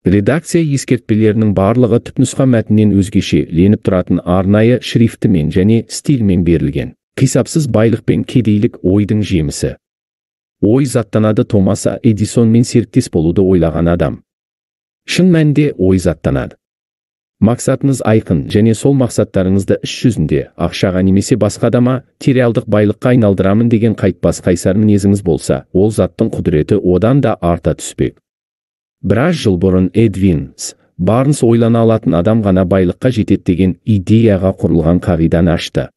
Редакция ескертпелерінің барлығы түпнұсқа мәтіннен өзгеше леніп тұратын арнайы шрифтімен және стильмен берілген. Қисапсыз байлық пен кедейлік ойдың жемісі. Ой заттанады. Томас Эдисонмен серіктес болуды ойлаған адам. Шын мәнінде ой заттанады. Мақсатыңыз айқын және сол мақсаттарыңызды іс жүзінде, ақшаға немесе басқа да материалдық байлыққа айналдырамын деген қайтпас қайсар мінезіңіз болса, ол заттың құдіреті одан да арта түспек. Біраз жыл бұрын Эдвин Барнс ойлана алатын адам ғана байлыққа жетеді деген идеяға құрылған қағиданы ашты.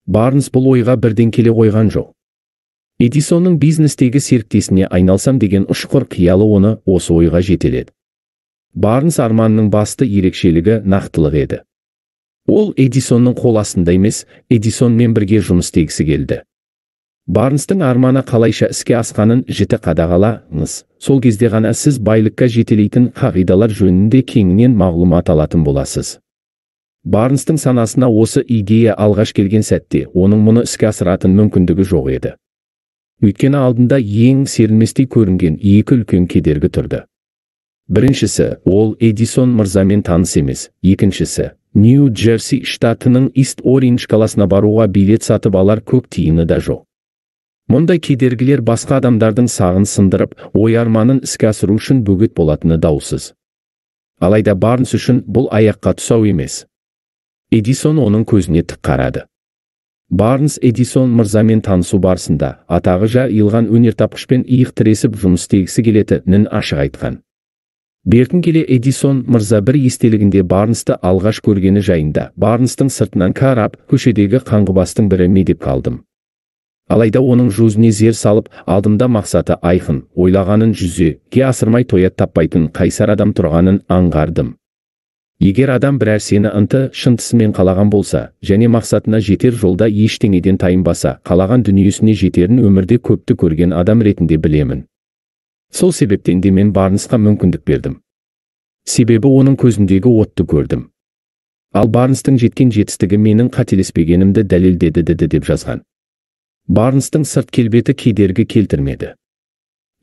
Барнс бұл ойға бірден келе қойған жоқ. Эдисонның бизнестегі серіктесіне айналсам деген ұшқыр қиялы оны осы ойға жетеледі. Барнс арманының басты ерекшелігі нақтылық еді. Ол Эдисонның қол астында емес, Эдисонмен бірге жұмыс істегісі келді. Барнстың арманы қалайша іске асқанын жіті қадағалаңыз. Сол кезде ғана сіз байлыққа жетелейтін қағидалар жөнінде кеңінен мағлұмат алатын боласыз. Барнстың санасына осы идея алғаш келген сәтте, оның мұны іске асыратын мүмкіндігі жоқ еді. Өйткені алдында ең серілместей көрінген екі үлкен кедергі тұрды. Біріншісі, ол Эдисон мырзамен таныс емес. Екіншісі, Нью-Джерси штатының Ист-Ориндж қаласына баруға билет сатып алар көк тиыны да жоқ. Мұндай кедергілер басқа адамдардың сағын сындырып, ой арманын іске асыру үшін бөгет болатыны даусыз. Алайда Барнс үшін бұл аяққа тұсау емес. Эдисон оның көзіне тік қарады. Барнс Эдисон мырзамен танысу барысында атағы жайылған өнертапқышпен иық тіресіп жұмыс істегісі келетінін ашық айтқан. Бертін келе Эдисон мырза бір естелігінде Барнсты алғаш көргені жайында, Барнстың сыртынан қарап, көшедегі қаңғыбастың бірі ме деп қалдым. Алайда оның жүзіне зер салып, алдымда мақсаты айқын, ойлағанын жүзеге асырмай тоят таппайтын қайсар адам тұрғанын аңғардым. Егер адам бірәр сені ынты шынтысымен қалаған болса, және мақсатына жетер жолда ештеңеден тайынбаса, қалаған дүниесіне жетерін өмірде көпті көрген адам ретінде білемін. Сол себептен де мен Барнсқа мүмкіндік бердім. Себебі оның көзіндегі отты көрдім. Ал Барнстың жеткен жетістігі менің қателеспегенімді дәлелдеді деп жазған. Барнстың сырт келбеті кедергі келтірмеді.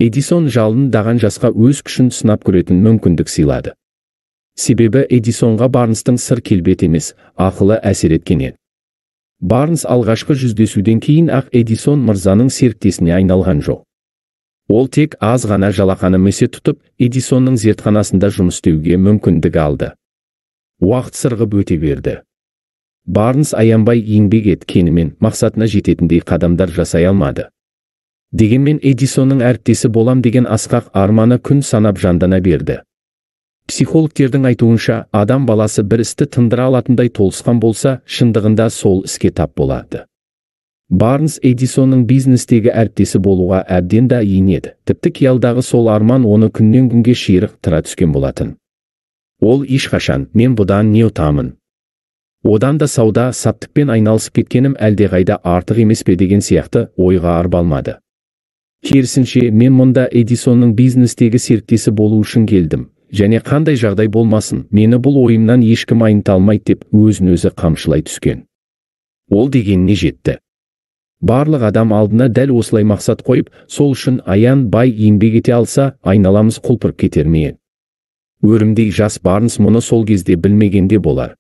Эдисон жалындаған жасқа өз күшін сынап көретін мүмкіндік сыйлады. Себебі Эдисонға Барнстың сыр келбет емес, ақылы әсер еткен еді. Барнс алғашқы жүздесуден кейін ақ Эдисон мырзаның серіктесіне айналған жоқ. Ол тек аз ғана жалақаны месе тұтып, Эдисонның зертханасында жұмыс істеуге мүмкіндік алды. Уақыт сырғып өте берді. Барнс аянбай еңбек еткенімен мақсатына жететіндей қадамдар жасай алмады. Дегенмен Эдисонның әріптесі болам деген асқақ арманы күн санап жандана берді. Психологтердің айтуынша, адам баласы бір істі тындыра алатындай толысқан болса, шындығында сол іске тап болады. Барнс Эдисонның бизнестегі әріптесі болуға әбден дайын еді. Тіпті қиялдағы сол арман оны күннен күнге ширықтыра түскен болатын. Ол ешқашан, мен бұдан не ұтамын? Одан да сауда саттықпен айналысып кеткенім әлдеқайда артық емес пе деген сияқты ойға арбалмады. Керісінше, мен мұнда Эдисонның бизнестегі серіктесі болу үшін келдім. Және қандай жағдай болмасын, мені бұл ойымнан ешкім айныта алмайды деп өзін-өзі қамшылай түскен. Ол дегеніне жетті. Барлық адам алдына дәл осылай мақсат қойып, сол үшін аян бай еңбек ете алса, айналамыз құлпырып кетер ме? Өрімдей жас Барнс мұны сол кезде білмегенде болар.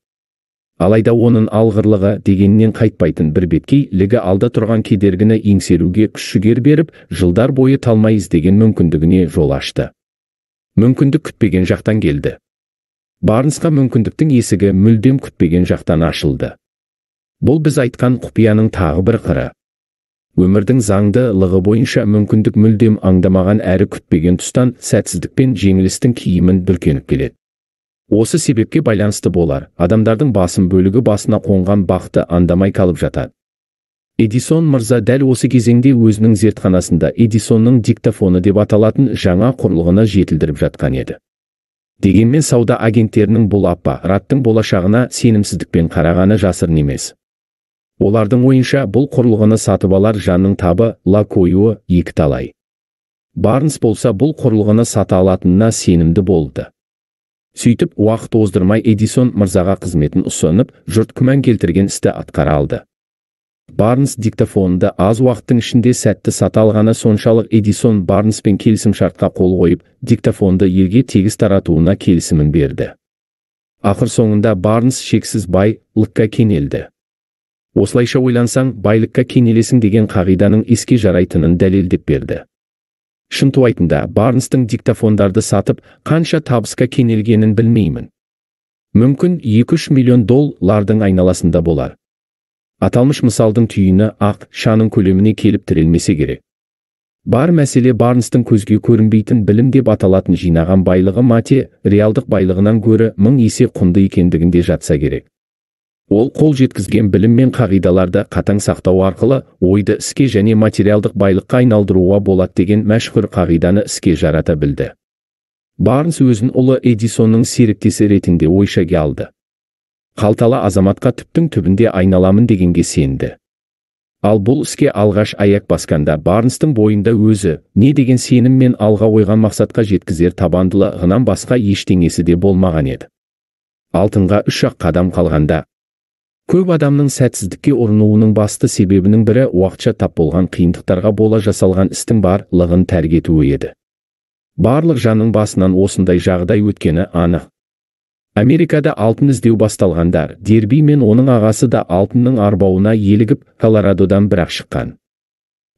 Алайда оның алғырлығы дегеннен қайтпайтын бір беткейлігі алда тұрған кедергіні еңсеруге күш-жігер беріп, жылдар бойы талмай іздеген мүмкіндігіне жол ашты. Мүмкіндік күтпеген жақтан келді. Барнсқа мүмкіндіктің есігі мүлдем күтпеген жақтан ашылды. Бұл біз айтқан құпияның тағы бір қыры. Өмірдің заңдылығы бойынша мүмкіндік мүлдем аңдамаған әрі күтпеген тұстан сәтсіздік пен жеңілістің киімін бүркеніп келеді. Осы себепке байланысты болар, адамдардың басым бөлігі басына қонған бақты аңдамай қалып жатады. Эдисон мырза дәл осы кезеңде өзінің зертханасында Эдисонның диктофоны деп аталатын жаңа құрылғыны жетілдіріп жатқан еді. Дегенмен сауда агенттерінің бұл аппараттың болашағына сенімсіздікпен қарағаны жасырын емес. Олардың ойынша бұл құрылғыны сатып алар жанның табы ла қоюы екі талай. Барнс болса бұл құрылғыны сата алатынына сенімді болды. Сөйтіп, уақыт оздырмай Эдисон мырзаға қызметін ұсынып, жұрт күмән келтірген істі атқара алды. Барнс диктофонды аз уақыттың ішінде сәтті сата алғаны соншалық Эдисон Барнспен келісімшартқа қол қойып, диктофонды елге тегіс таратуына келісімін берді. Ақыр соңында Барнс шексіз байлыққа кенелді. Осылайша ойлансаң, байлыққа кенелесің деген қағиданың еске жарайтынын дәлелдеп берді. Шынтуайтында Барнстың диктофондарды сатып, қанша табысқа кенелгенін білмеймін. Мүмкін 2-3 миллион доллардың айналасында болар. Аталмыш мысалдың түйіні ақшаның көлеміне келіп тірелмесе керек. Бар мәселе Барнстың көзге көрінбейтін білім деп аталатын жинаған байлығы материалдық байлығынан гөрі 1000 есе құнды екендігінде жатса керек. Ол қол жеткізген білім мен қағидаларды қатаң сақтау арқылы ойды іске және материалдық байлыққа айналдыруға болады деген мәшһүр қағиданы іске жарата білді. Барнс өзін ұлы Эдисонның серіктесі ретінде ойшаға алды. Қалталы азаматқа түптің түбінде айналамын дегенге сенді. Ал бұл іске алғаш аяқ басқанда Барнстың бойында өзі не деген сеніммен алға қойған мақсатқа жеткізер табандылығынан басқа ештеңесі де болмаған еді. Алтынға 3-ақ қадам қалғанда көп адамның сәтсіздікке ұрынуының басты себебінің бірі уақытша тап болған қиындықтарға бола жасалған істің барлығын тәрк етуі еді. Барлық жанның басынан осындай жағдай өткені анық. Америкада алтын іздеу басталғандар, Дерби мен оның ағасы да алтынның арбауына елігіп, Колорадодан бірақ шыққан.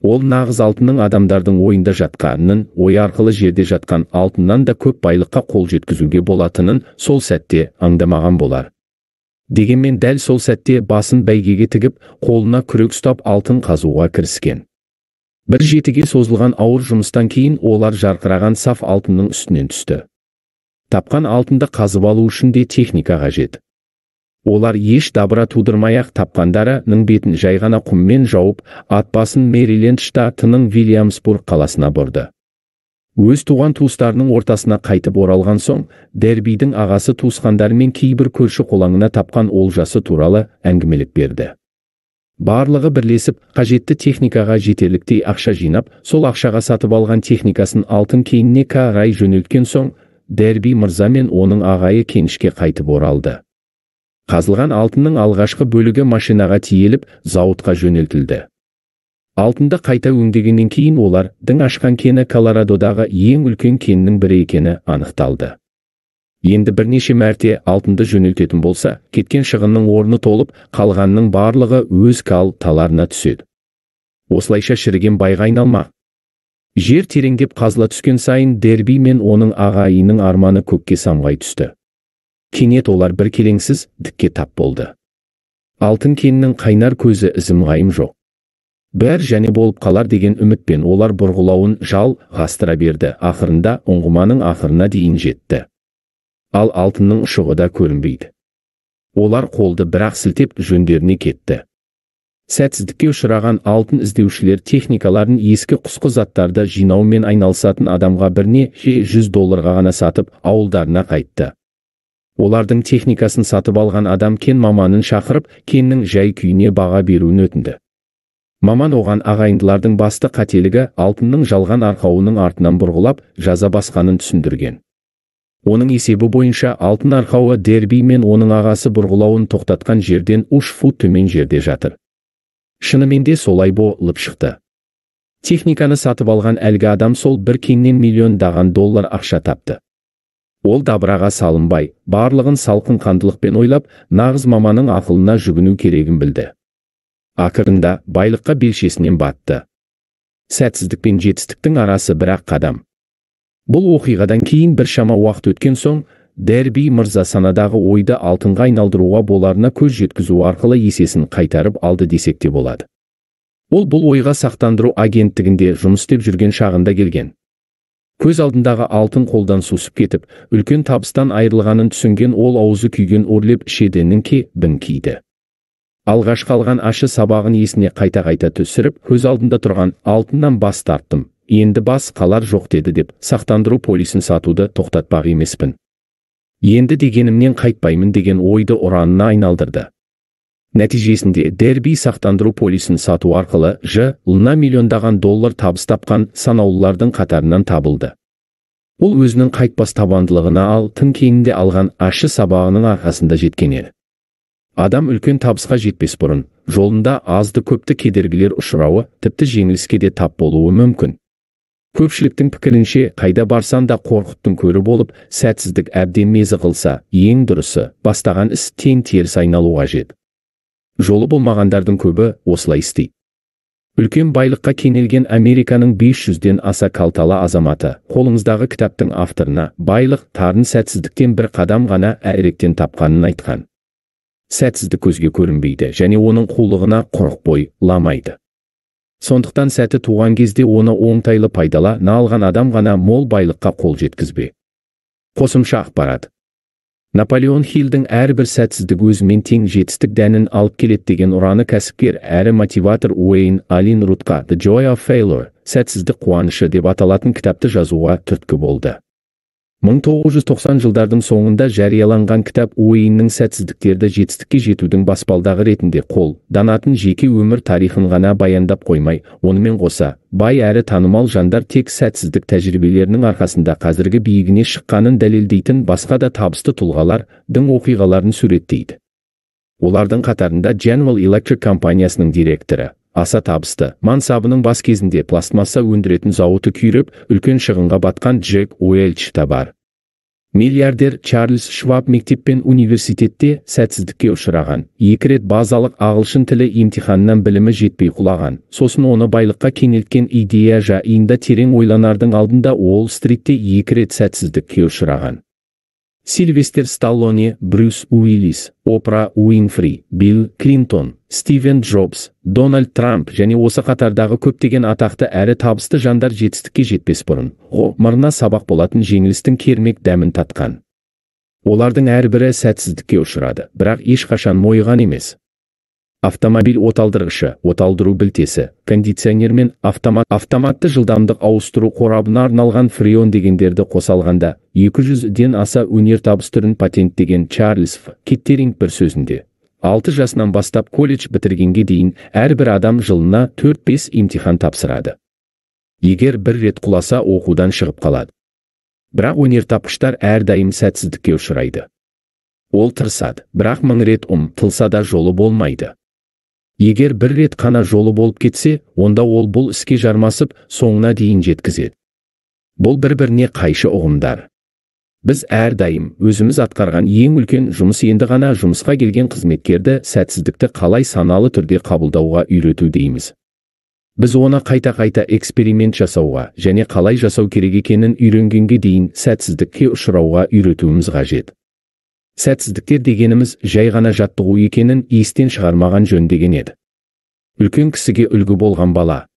Ол нағыз алтынның адамдардың ойында жатқанын, ой арқылы жерде жатқан алтыннан да көп байлыққа қол жеткізуге болатынын сол сәтте аңдамаған болар. Дегенмен дәл сол сәтте басын бәйгеге тігіп, қолына күрек ұстап алтын қазуға кіріскен. Бір жетіге созылған ауыр жұмыстан кейін олар жарқыраған саф алтынның үстінен түсті. Тапқан алтынды қазып алу үшін де техника қажет. Олар еш дабыра тудырмай-ақ тапқандарының бетін жай ғана құммен жауып, ат басын Мэриленд штатының Вильямсбург қаласына бұрды. Өз туған туыстарының ортасына қайтып оралған соң, Дербидің ағасы туысқандары мен кейбір көрші қолаңына тапқан олжасы туралы әңгімелеп берді. Барлығы бірлесіп, қажетті техникаға жетерліктей ақша жинап, сол ақшаға сатып алған техникасын алтын кеніне қарай жөнелткен соң, Дерби мырза мен оның ағайы кенішке қайтып оралды. Қазылған алтынның алғашқы бөлігі машинаға тиеліп, зауытқа жөнелтілді. Алтынды қайта өңдегеннен кейін олардың ашқан кені Колорадодағы ең үлкен кеннің бірі екені анықталды. Енді бірнеше мәрте алтынды жөнелтетін болса, кеткен шығынның орны толып, қалғанның барлығы өз қалталарына түседі. Осылайша шіріген байға айналмақ. Жер тереңдеп қазыла түскен сайын Дерби мен оның ағайынның арманы көкке самғай түсті. Кенет олар бір келеңсіз дікке тап болды. Алтын кенінің қайнар көзі ізім-ғайым жоқ. Бәр және болып қалар деген үмітпен олар бұрғылауын жалғастыра берді. Ақырында ұңғыманың ақырына дейін жетті. Ал алтынның ұшығы да көрінбейді. Олар қолды бірақ сілтеп жөндеріне кетті. Сәтсіздікке ұшыраған алтын іздеушілер техникаларын ескі құсқы заттарды жинаумен айналысатын адамға бірнеше $100 ғана сатып, ауылдарына қайтты. Олардың техникасын сатып алған адам кен маманын шақырып, кеннің жай күйіне баға беруін өтінді. Маман оған ағайындылардың басты қателігі алтынның жалған арқауының артынан бұрғылап, жаза басқанын түсіндірген. Оның есебі бойынша алтын арқауы Дерби мен оның ағасы бұрғылауын тоқтатқан жерден 3 фут төмен жерде жатыр. Шынымен де солай болып шықты. Техниканы сатып алған әлгі адам сол бір кеннен $1,000,000 ақша тапты. Ол дабыраға салынбай, барлығын салқын қандылықпен ойлап, нағыз маманың ақылына жүгіну керегін білді. Ақырында байлыққа белшесінен батты. Сәтсіздік пен жетістіктің арасы бір-ақ қадам. Бұл оқиғадан кейін біршама уақыт өткен соң, Дерби мырза санадағы ойды алтынға айналдыруға боларына көз жеткізу арқылы есесін қайтарып алды десек те болады. Ол бұл ойға сақтандыру агенттігінде жұмыс істеп жүрген шағында келген. Көз алдындағы алтын қолдан сусып кетіп, үлкен табыстан айырылғанын түсінген ол аузы күйген өрлеп ішеденің кебін киді. Алғаш қалған ашы сабағын есіне қайта-қайта түсіріп, көз алдында тұрған алтыннан бас тарттым. Енді бас қалар жоқ деді деп, сақтандыру полисін сатуды тоқтатпақ емеспін. Енді дегенімнен қайтпаймын деген ойды ұранына айналдырды. Нәтижесінде Дерби сақтандыру полисін сату арқылы жылына $1,000,000 табыс тапқан санаулылардың қатарынан табылды. Ол өзінің қайтпас табандылығына алтын кенінде алған ашы сабағының арқасында жеткен еді. Адам үлкен табысқа жетпес бұрын, жолында азды-көпті кедергілер ұшырауы, тіпті жеңіліске де тап болуы мүмкін. Көпшіліктің пікірінше, қайда барсан да қорқыттың көрі болып, сәтсіздік әбден мезі қылса, ең дұрысы, бастаған іс тең теріс айналу қажет. Жолы болмағандардың көбі осылай істейді. Үлкен байлыққа кенелген Американың 500-ден аса қалталы азаматы, қолыңыздағы кітаптың авторына байлық тарын сәтсіздіктен бір қадам ғана әріректен тапқанын айтқан. Сәтсіздік көзге көрінбейді және оның қулығына құрық бойламайды. Сондықтан сәті туған кезде оны оңтайлы пайдалана алған адам ғана мол байлыққа қол жеткізбе. Қосымша ақпарат. Наполеон Хиллдің әрбір сәтсіздік өзімен тең жетістік дәнін алып келеді деген ұраны кәсіпкер әрі мотиватор Уэйн Аллен Рудқа The Joy of Failure, сәтсіздік қуанышы деп аталатын кітапты жазуға түрткі болды. 1990 жылдардың соңында жарияланған кітап Уэйннің сәтсіздіктерді жетістікке жетудің баспалдағы ретінде қолданатын жеке өмір тарихын ғана баяндап қоймай, онымен қоса, бай әрі танымал жандар тек сәтсіздік тәжірибелерінің арқасында қазіргі биігіне шыққанын дәлелдейтін басқа да табысты тұлғалардың оқиғаларын суреттейді. Олардың қатарында General Electric компаниясының директоры, аса табысты, мансабының бас кезінде пластмасса өндіретін зауыты күйреп, үлкен шығынға батқан Джек Уэлч та бар. Миллиардер Чарльз Шваб мектеп пен университетте сәтсіздікке ұшыраған, 2 рет базалық ағылшын тілі емтиханынан білімі жетпей құлаған, сосын оны байлыққа кенелткен идея жайында терең ойланардың алдында Уолл-стритте 2 рет сәтсіздікке ұшыраған. Сильвестр Сталлоне, Брюс Уиллис, Опра Уинфри, Билл Клинтон, Стивен Джобс, Дональд Трамп және осы қатардағы көптеген атақты әрі табысты жандар жетістікке жетпес бұрын, ғұмырына сабақ болатын жеңілістің кермек дәмін татқан. Олардың әрбірі сәтсіздікке ұшырады, бірақ ешқашан мойыған емес. Автомобиль оталдырғышы, оталдыру білтесі, кондиционер мен автоматты жылдамдық ауыстыру қорабына арналған фреон дегендерді қосалғанда 200-ден аса өнертабыс түрін патенттеген Чарльз Ф. Кеттеринг бір сөзінде, 6 жасынан бастап колледж бітіргенге дейін әрбір адам жылына 4-5 емтихан тапсырады. Егер бір рет құласа оқудан шығып қалады. Бірақ өнертапқыштар әрдайым сәтсіздікке ұшырайды. Ол тырысады, бірақ 1000 рет ұмтылса да жолы болмайды. Егер бір рет қана жолы болып кетсе, онда ол бұл іске жармасып, соңына дейін жеткізеді. Бұл бір-біріне қайшы ұғымдар. Біз әрдайым өзіміз атқарған ең үлкен жұмыс енді ғана жұмысқа келген қызметкерді сәтсіздікті қалай саналы түрде қабылдауға үйрету дейміз. Біз оны қайта-қайта эксперимент жасауға және қалай жасау керек екенін үйренгенге дейін сәтсіздікке ұшырауға үйретуіміз қажет. Сәтсіздіктер дегеніміз жай ғана жаттығу екенін естен шығармаған жөн деген еді. Үлкен кісіге үлгі болған бала.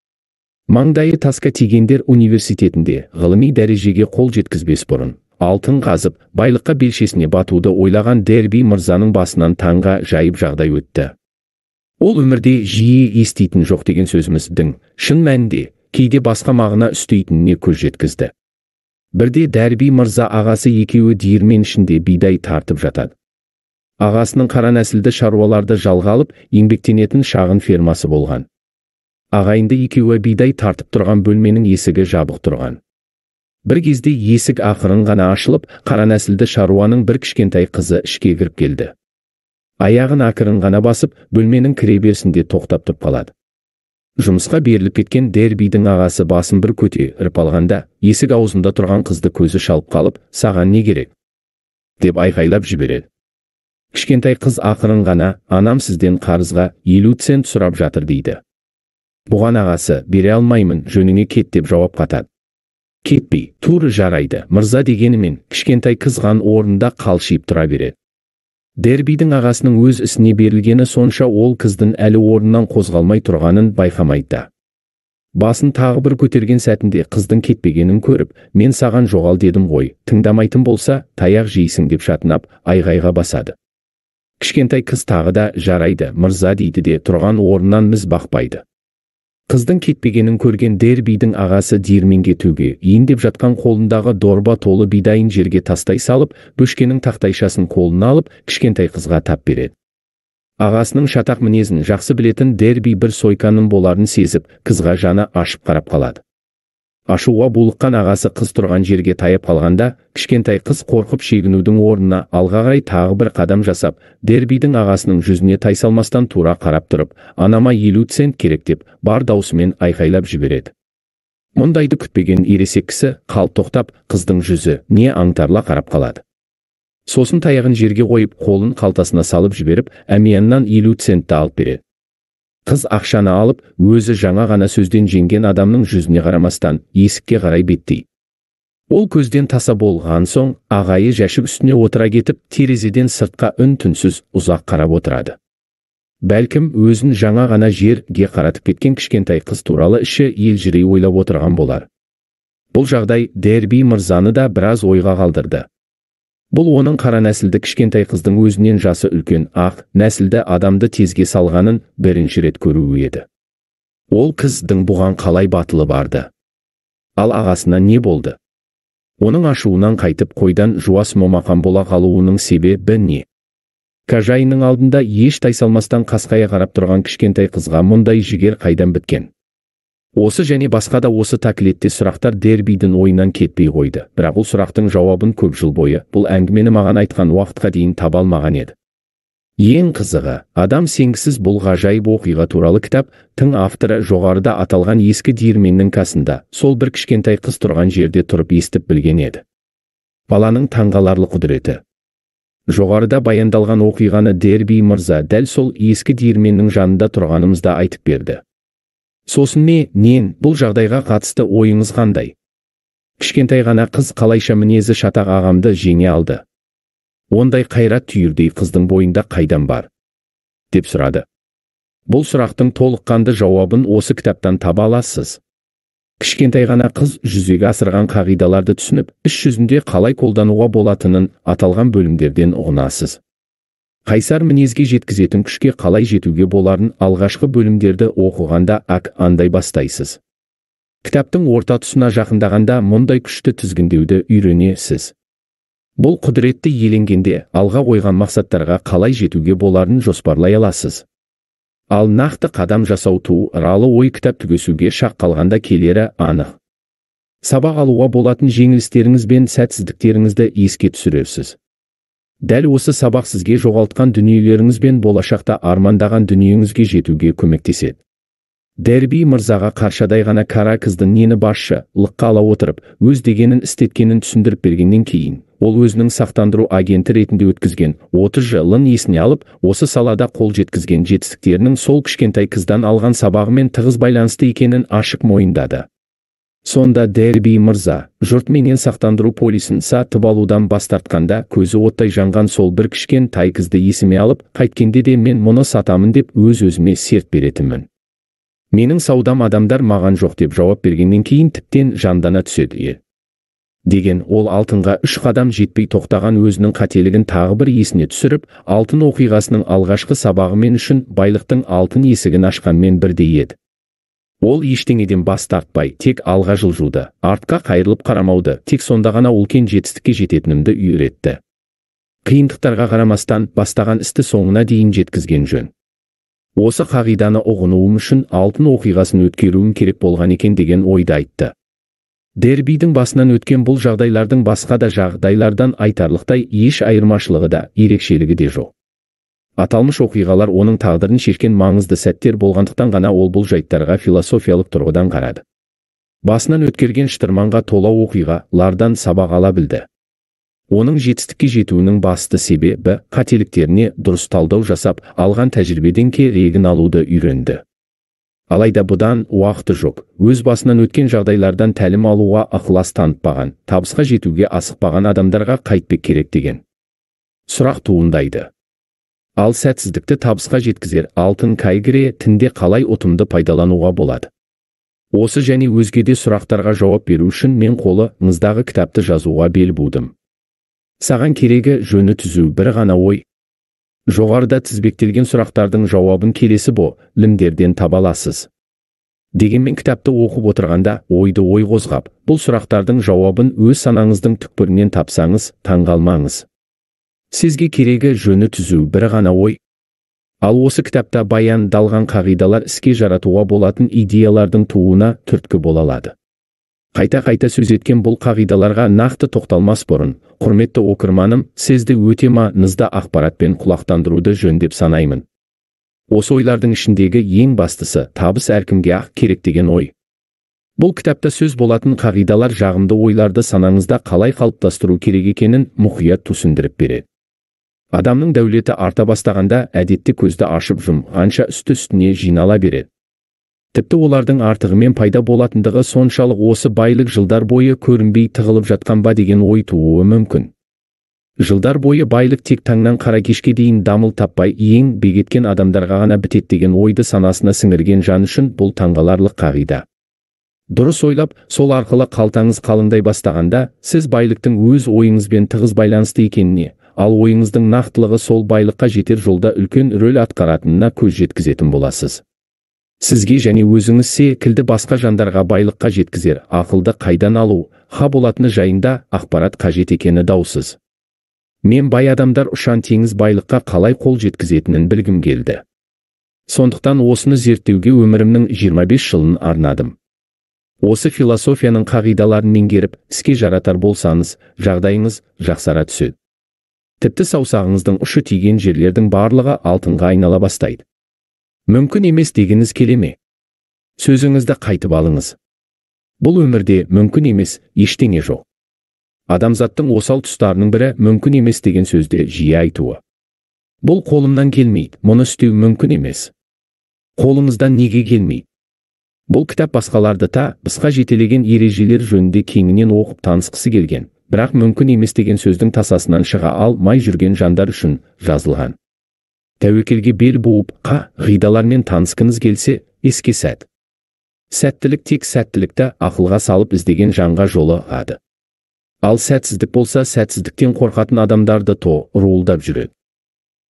Маңдайы тасқа тигендер университетінде ғылыми дәрежеге қол жеткізбес бұрын алтын қазып, байлыққа белшесіне батуды ойлаған Дерби мырзаның басынан таңға жайып жағдай өтті. Ол өмірде жиі еститін жоқ деген сөзіміздің шын мәнінде кейде басқа мағына үстейтініне көз жеткізді. Бірде Дерби мырза ағасы екеуі диірмен ішінде бидай тартып жатады. Ағасының қара нәсілді шаруаларды жалға алып еңбектенетін шағын фермасы болған. Ағайынды екеуі бидай тартып тұрған бөлменің есігі жабық тұрған. Бір кезде есік ақырын ғана ашылып, қара нәсілді шаруаның бір кішкентай қызы ішке кіріп келді. Аяғын ақырын ғана басып, бөлменің кіреберісінде тоқтап тұрып қалады. Жұмысқа беріліп кеткен Дербидің ағасы басын бір көтеріп алғанда, есік аузында тұрған қызды көзі шалып қалып, "Саған не керек?" деп айқайлап жібереді. Кішкентай қыз ақырын ғана, "Анам сізден қарызға 50 цент сұрап жатыр" дейді. Бұған ағасы, "Бере алмаймын, жөніңе кет" деп жауап қатады. Кетпей, "Туры жарайды, мырза" дегенімен, кішкентай қызған орнында қалшиып тұра береді. Дербидің ағасының өз ісіне берілгені сонша ол қыздың әлі орнынан қозғалмай тұрғанын байқамайды. Басын тағы бір көтерген сәтінде қыздың кетпегенін көріп, "Мен саған жоғал дедім ғой, тыңдамайтын болса, таяқ жейсің" деп шатынап, айғайға басады. Кішкентай қыз тағы да "Жарайды, мырза" дейді де тұрған орнынан міз бақпайды. Қыздың кетпегенін көрген Дербидің ағасы диірменге төге ендеп жатқан қолындағы дорба толы бидайын жерге тастай салып, бөшкенің тақтайшасын қолына алып, кішкентай қызға тап береді. Ағасының шатақ мінезін жақсы білетін Дерби бір сойканың боларын сезіп, қызға жаны ашып қарап қалады. Ашуға булыққан ағасы қыз тұрған жерге таяп қалғанда, кішкентай қыз қорқып шегінудің орнына алға қарай тағы бір қадам жасап, Дербидің ағасының жүзіне тайсалмастан тура қарап тұрып, "Анама 50 цент керек" деп бар даусымен айқайлап жібереді. Мұндайды күтпеген ересек кісі қалт тоқтап, қыздың жүзі не аңтарыла қарап қалады. Сосын таяғын жерге қойып, қолын қалтасына салып жіберіп, әмияннан 50 центті алып береді. Қыз ақшаны алып, өзі жаңа ғана сөзден жеңген адамның жүзіне қарамастан, есікке қарай беттейді. Ол көзден таса болған соң, ағайы жәшік үстіне отыра кетіп, терезеден сыртқа үн-түнсіз ұзақ қарап отырады. Бәлкім, өзін жаңа ғана жерге қаратып кеткен кішкентай қыз туралы іші елжірей ойлап отырған болар. Бұл жағдай Дерби мырзаны да біраз ойға қалдырды. Бұл оның қара нәсілді кішкентай қыздың өзінен жасы үлкен ақ нәсілді адамды тезге салғанын бірінші рет көруі еді. Ол қыздың бұған қалай батылы барды? Ал ағасына не болды? Оның ашуынан қайтып қойдан жуас момақан бола қалуының себебі не? Кажайының алдында еш тайсалмастан қасқая қарап тұрған кішкентай қызға мұндай жігер қайдан біткен? Осы және басқа да осы тәкілетте сұрақтар Дербидің ойынан кетпей қойды. Бірақ бұл сұрақтың жауабын көп жыл бойы бұл әңгімені маған айтқан уақытқа дейін таба алмаған еді. Ең қызығы, адам сенгісіз бұл ғажайып оқиға туралы кітап тың авторы жоғарыда аталған ескі диірменнің қасында, сол бір кішкентай қыз тұрған жерде тұрып естіп білген еді. Баланың таңғаларлық құдіреті. Жоғарыда баяндалған оқиғаны Дерби мырза дәл сол ескі диірменнің жанында тұрғанымызда айтып берді. Сосын нен бұл жағдайға қатысты ойыңыз қандай? Кішкентай ғана қыз қалайша мінезі шатақ ағамды жеңе алды? Ондай қайрат түйірдей қыздың бойында қайдан бар? деп сұрады. Бұл сұрақтың толыққанды жауабын осы кітаптан таба аласыз. Кішкентай ғана қыз жүзеге асырған қағидаларды түсініп, іс жүзінде қалай қолдануға болатынын аталған бөлімдерден ұғынасыз. Қайсар мінезге жеткізетін күшке қалай жетуге боларын алғашқы бөлімдерді оқығанда андай бастайсыз. Кітаптың орта тұсына жақындағанда мұндай күшті тізгіндеуді үйренесіз. Бұл құдіретті иеленгенде алға қойған мақсаттарға қалай жетуге боларын жоспарлай аласыз. Ал нақты қадам жасау туралы ой кітап түгесуге шақ қалғанда келері анық. Сабақ алуға болатын жеңілістеріңіз бен сәтсіздіктеріңізді еске түсірерсіз. Дәл осы сабақ сізге жоғалтқан дүниелеріңіз бен болашақта армандаған дүниеңізге жетуге көмектеседі. Дерби мырзаға қаршадай ғана кара қызды нені басшылыққа ала отырып, өз дегенін істеткенін түсіндіріп бергеннен кейін, ол өзінің сақтандыру агенті ретінде өткізген 30 жылын есіне алып, осы салада қол жеткізген жетістіктерінің сол кішкентай қыздан алған сабағымен тығыз байланысты екенін ашық мойындады. Сонда Дерби мырза, жұртменен сақтандыру полисін сатып алудан бас тартқанда, көзі оттай жанған сол бір кішкентай қызды есіме алып, қайткенде де мен мұны сатамын деп өз-өзіме серт беретінмін. Менің саудам адамдар маған жоқ деп жауап бергеннен кейін тіптен жандана түседі. Деген ол алтынға 3 қадам жетпей тоқтаған өзінің қателігін тағы бір есіне түсіріп, алтын оқиғасының алғашқы сабағы мен үшін байлықтың алтын есігін ашқанмен бірдей еді. Ол ештеңеден бас тартпай, тек алға жылжуды, артқа қайырылып қарамауды, тек сонда ғана үлкен жетістікке жететінімді үйретті. Қиындықтарға қарамастан бастаған істі соңына дейін жеткізген жөн. Осы қағиданы ұғынуым үшін алтын оқиғасын өткеруім керек болған екен деген ойды айтты. Дербидің басынан өткен бұл жағдайлардың басқа да жағдайлардан айтарлықтай еш айырмашылығы да, ерекшелігі де жоқ. Аталмыш оқиғалар оның тағдырын шешкен маңызды сәттер болғандықтан ғана ол бұл жайттарға философиялық тұрғыдан қарады. Басынан өткерген шытырманға тола оқиғалардан сабақ ала білді. Оның жетістікке жетуінің басты себебі қателіктеріне дұрыс талдау жасап, алған тәжірибеден керегін алуды үйренді. Алайда бұдан уақыты жоқ, өз басынан өткен жағдайлардан тәлім алуға ықылас танытпаған, табысқа жетуге асықпаған адамдарға қайтпек керек деген сұрақ туындайды. Ал сәтсіздікті табысқа жеткізер алтын кайгіре тінде қалай ұтымды пайдалануға болады? Осы және өзге де сұрақтарға жауап беру үшін мен қолыңыздағы кітапты жазуға бел будым. Саған керегі жөні түзу бір ғана ой. Жоғарыда тізбектелген сұрақтардың жауабын келесі бөлімдерден таба аласыз. Дегенмен кітапты оқып отырғанда ойды ой қозғап, бұл сұрақтардың жауабын өз санаңыздың түкпірінен тапсаңыз, таңғалмаңыз. Сізге керегі жөні түзу бір ғана ой. Ал осы кітапта баяндалған қағидалар іске жаратуға болатын идеялардың тууына түрткі бола алады. Қайта-қайта сөз еткен бұл қағидаларға нақты тоқталмас бұрын, құрметті оқырманым, сізді өте маңызды ақпаратпен құлақтандыруды жөн деп санаймын. Осы ойлардың ішіндегі ең бастысы табыс әркімге ақ керек деген ой. Бұл кітапта сөз болатын қағидалар жағымды ойларды санаңызда қалай қалыптастыру керек екенін мұқият түсіндіріп береді. Адамның дәулеті арта бастағанда әдетте көзді ашып жұмғанша үсті-үстіне жинала береді. Тіпті олардың артығымен пайда болатындығы соншалық осы байлық жылдар бойы көрінбей тығылып жатқан ба деген ой тууы мүмкін. Жылдар бойы байлық тек таңнан қара кешке дейін дамыл таппай еңбек еткен адамдарға ғана бітеді деген ойды санасына сіңірген жан үшін бұл таңғаларлық қағида. Дұрыс ойлап, сол арқылы қалтаңыз қалыңдай бастағанда, сіз байлықтың өз ойыңызбен тығыз байланысты екеніне, ал ойыңыздың нақтылығы сол байлыққа жетер жолда үлкен рөл атқаратынына көз жеткізетін боласыз. Сізге және өзіңіз секілді басқа жандарға байлыққа жеткізер ақылды қайдан алу, болатыны жайында ақпарат қажет екені даусыз. Мен бай адамдар ұшан теңіз байлыққа қалай қол жеткізетінін білгім келді. Сондықтан осыны зерттеуге өмірімнің 25 жылын арнадым. Осы философияның қағидаларын меңгеріп, іске жаратар болсаңыз, жағдайыңыз жақсара түседі. Тіпті саусағыңыздың ұшы тиген жерлердің барлығы алтынға айнала бастайды. Мүмкін емес дегіңіз келе ме? Сөзіңізді қайтып алыңыз. Бұл өмірде мүмкін емес ештеңе жоқ. Адамзаттың осал тұстарының бірі мүмкін емес деген сөзді жиі айтуы. Бұл қолымнан келмейді, мұны істеу мүмкін емес. Қолыңыздан неге келмейді? Бұл кітап басқаларды табысқа жетелеген ережелер жөнінде кеңінен оқып танысқысы келген, бірақ мүмкін емес деген сөздің тасасынан шыға алмай жүрген жандар үшін жазылған. Тәуекелге бел буып, қағидалармен танысқыңыз келсе, еске сәттілік тек сәттілікті ақылға салып іздеген жанға жолы ады. Ал сәтсіздік болса, сәтсіздіктен қорқатын адамдарды торуылдап жүреді.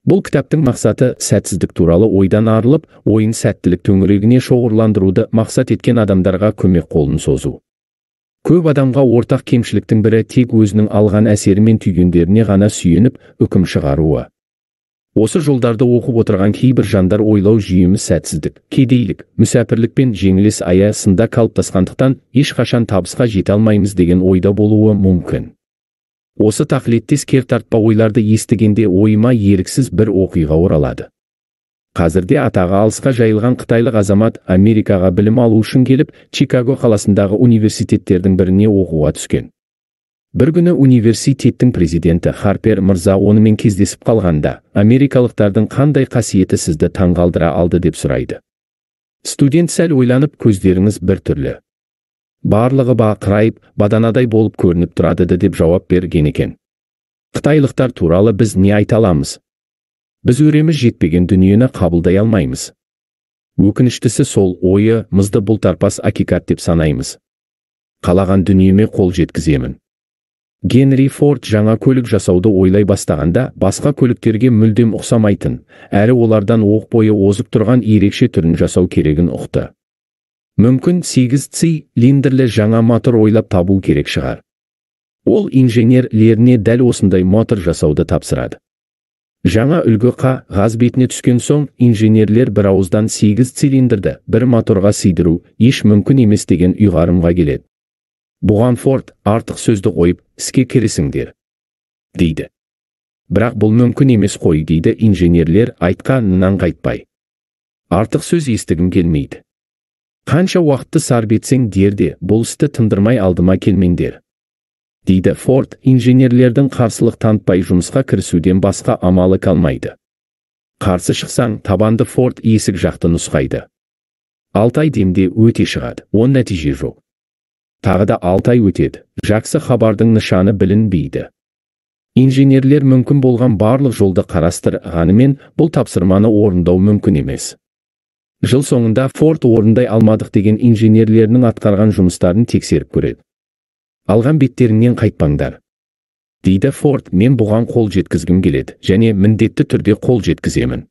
Бұл кітаптың мақсаты сәтсіздік туралы ойдан арылып, ойын сәттілік төңірегіне шоғырландыруды мақсат еткен адамдарға көмек қолын созу. Көп адамға ортақ кемшіліктің бірі тек өзінің алған әсері мен түйгендеріне ғана сүйеніп, үкім шығаруы. Осы жолдарды оқып отырған кейбір жандар ойлау жүйеміз сәтсіздік, кедейлік, мүсәпірлік пен жеңіліс аясында қалыптасқандықтан ешқашан табысқа жете алмаймыз деген ойда болуы мүмкін. Осы тақылеттес кертартпа ойларды естігенде ойыма еріксіз бір оқиға оралады. Қазірде атағы алысқа жайылған қытайлық азамат Америкаға білім алу үшін келіп, Чикаго қаласындағы университеттердің біріне оқуға түскен. Бір күні университеттің президенті Харпер мырза онымен кездесіп қалғанда, америкалықтардың қандай қасиеті сізді таңғалдыра алды деп сұрайды. Студент сәл ойланып, көздеріңіз бір түрлі. Барлығы бақырайып, баданадай болып көрініп тұрады деп жауап берген екен. Қытайлықтар туралы біз не айта аламыз? Біз өреміз жетпеген дүниені қабылдай алмаймыз. Өкініштісі сол ойы мызды бұлтарпас акикат деп санаймыз. Қалаған дүниеме қол жеткіземін. Генри Форд жаңа көлік жасауды ойлай бастағанда, басқа көліктерге мүлдем ұқсамайтын, әрі олардан оқ бойы озып тұрған ерекше түрін жасау керегін ұқты. Мүмкін 8 цилиндрлі жаңа мотор ойлап табу керек шығар. Ол инженерлеріне дәл осындай мотор жасауды тапсырады. Жаңа үлгі қағаз бетіне түскен соң, инженерлер бір ауыздан 8 цилиндрді бір моторға сыйдыру еш мүмкін емес деген ұйғарымға келеді. Бұған Форд артық сөзді қойып, іске кірісіңдер, дейді. Бірақ бұл мүмкін емес қой, дейді инженерлер айтқанынан қайтпай. Артық сөз естігім келмейді. Қанша уақытты сарп етсең дерде, бұл істі тындырмай алдыма келмеңдер, дейді Форд. Инженерлердің қарсылық танытпай жұмысқа кірісуден басқа амалы қалмайды. Қарсы шықсаң, табанды Форд есік жақты нұсқайды. 6 ай демде өте шығады, он нәтиже жоқ. Тағы да 6 ай өтеді, жақсы хабардың нышаны білінбейді. Инженерлер мүмкін болған барлық жолды қарастырғанымен, бұл тапсырманы орындау мүмкін емес. Жыл соңында Форд орындай алмадық деген инженерлерінің атқарған жұмыстарын тексеріп көреді. Алған беттеріңнен қайтпаңдар, дейді Форд. Мен бұған қол жеткізгім келеді, және міндетті түрде қол жеткіземін.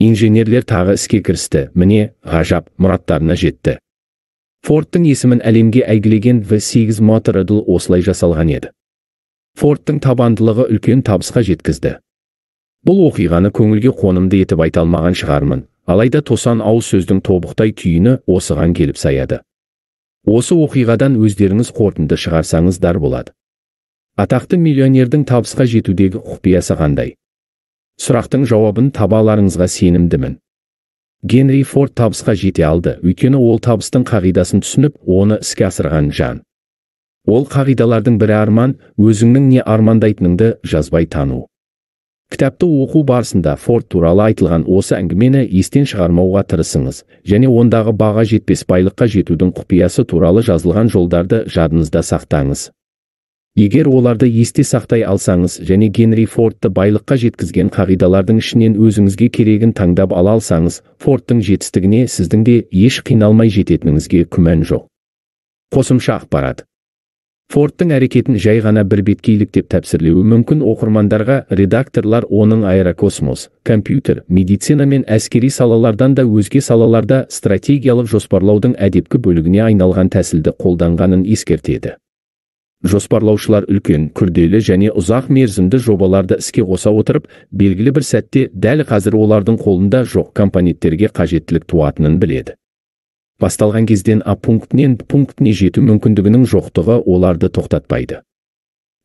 Инженерлер тағы іске кірісті, міне, ғажап мұраттарына жетті. Фордтың есімін әлемге әйгілеген V8 моторы осылай жасалған еді. Фордтың табандылығы үлкен табысқа жеткізді. Бұл оқиғаны көңілге қонымды етіп айта алмаған шығармын, алайда тосан ауыз сөздің тобықтай түйіні осыған келіп саяды. Осы оқиғадан өздеріңіз қорытынды шығарсаңыздар болады. Атақты миллионердің табысқа жетудегі құпиясы қандай? Сұрақтың жауабын таба аларыңызға сенімдімін. Генри Форд табысқа жете алды, өйткені ол табыстың қағидасын түсініп, оны іске асырған жан. Ол қағидалардың бірі арман, өзіңнің не армандайтыныңды жазбай тану. Кітапты оқу барысында Форд туралы айтылған осы әңгімені естен шығармауға тырысыңыз, және ондағы баға жетпес байлыққа жетудің құпиясы туралы жазылған жолдарды жадыңызда сақтаңыз. Егер оларды есте сақтай алсаңыз және Генри Фордты байлыққа жеткізген қағидалардың ішінен өзіңізге керегін таңдап ала алсаңыз, Фордтың жетістігіне сіздің де еш қиналмай жететініңізге күмән жоқ. Қосымша ақпарат. Фордтың әрекетін жай ғана бір беткейлік деп тәпсірлеуі мүмкін. Оқырмандарға редакторлар оның аэрокосмос, компьютер, медицина мен әскери салалардан да өзге салаларда стратегиялық жоспарлаудың әдепкі бөлігіне айналған тәсілді қолданғанын ескертеді. Жоспарлаушылар үлкен, күрделі және ұзақ мерзімді жобаларды іске қоса отырып, белгілі бір сәтте дәл қазір олардың қолында жоқ компоненттерге қажеттілік туатынын біледі. Басталған кезден А пунктінен Б пунктіне жету мүмкіндігінің жоқтығы оларды тоқтатпайды.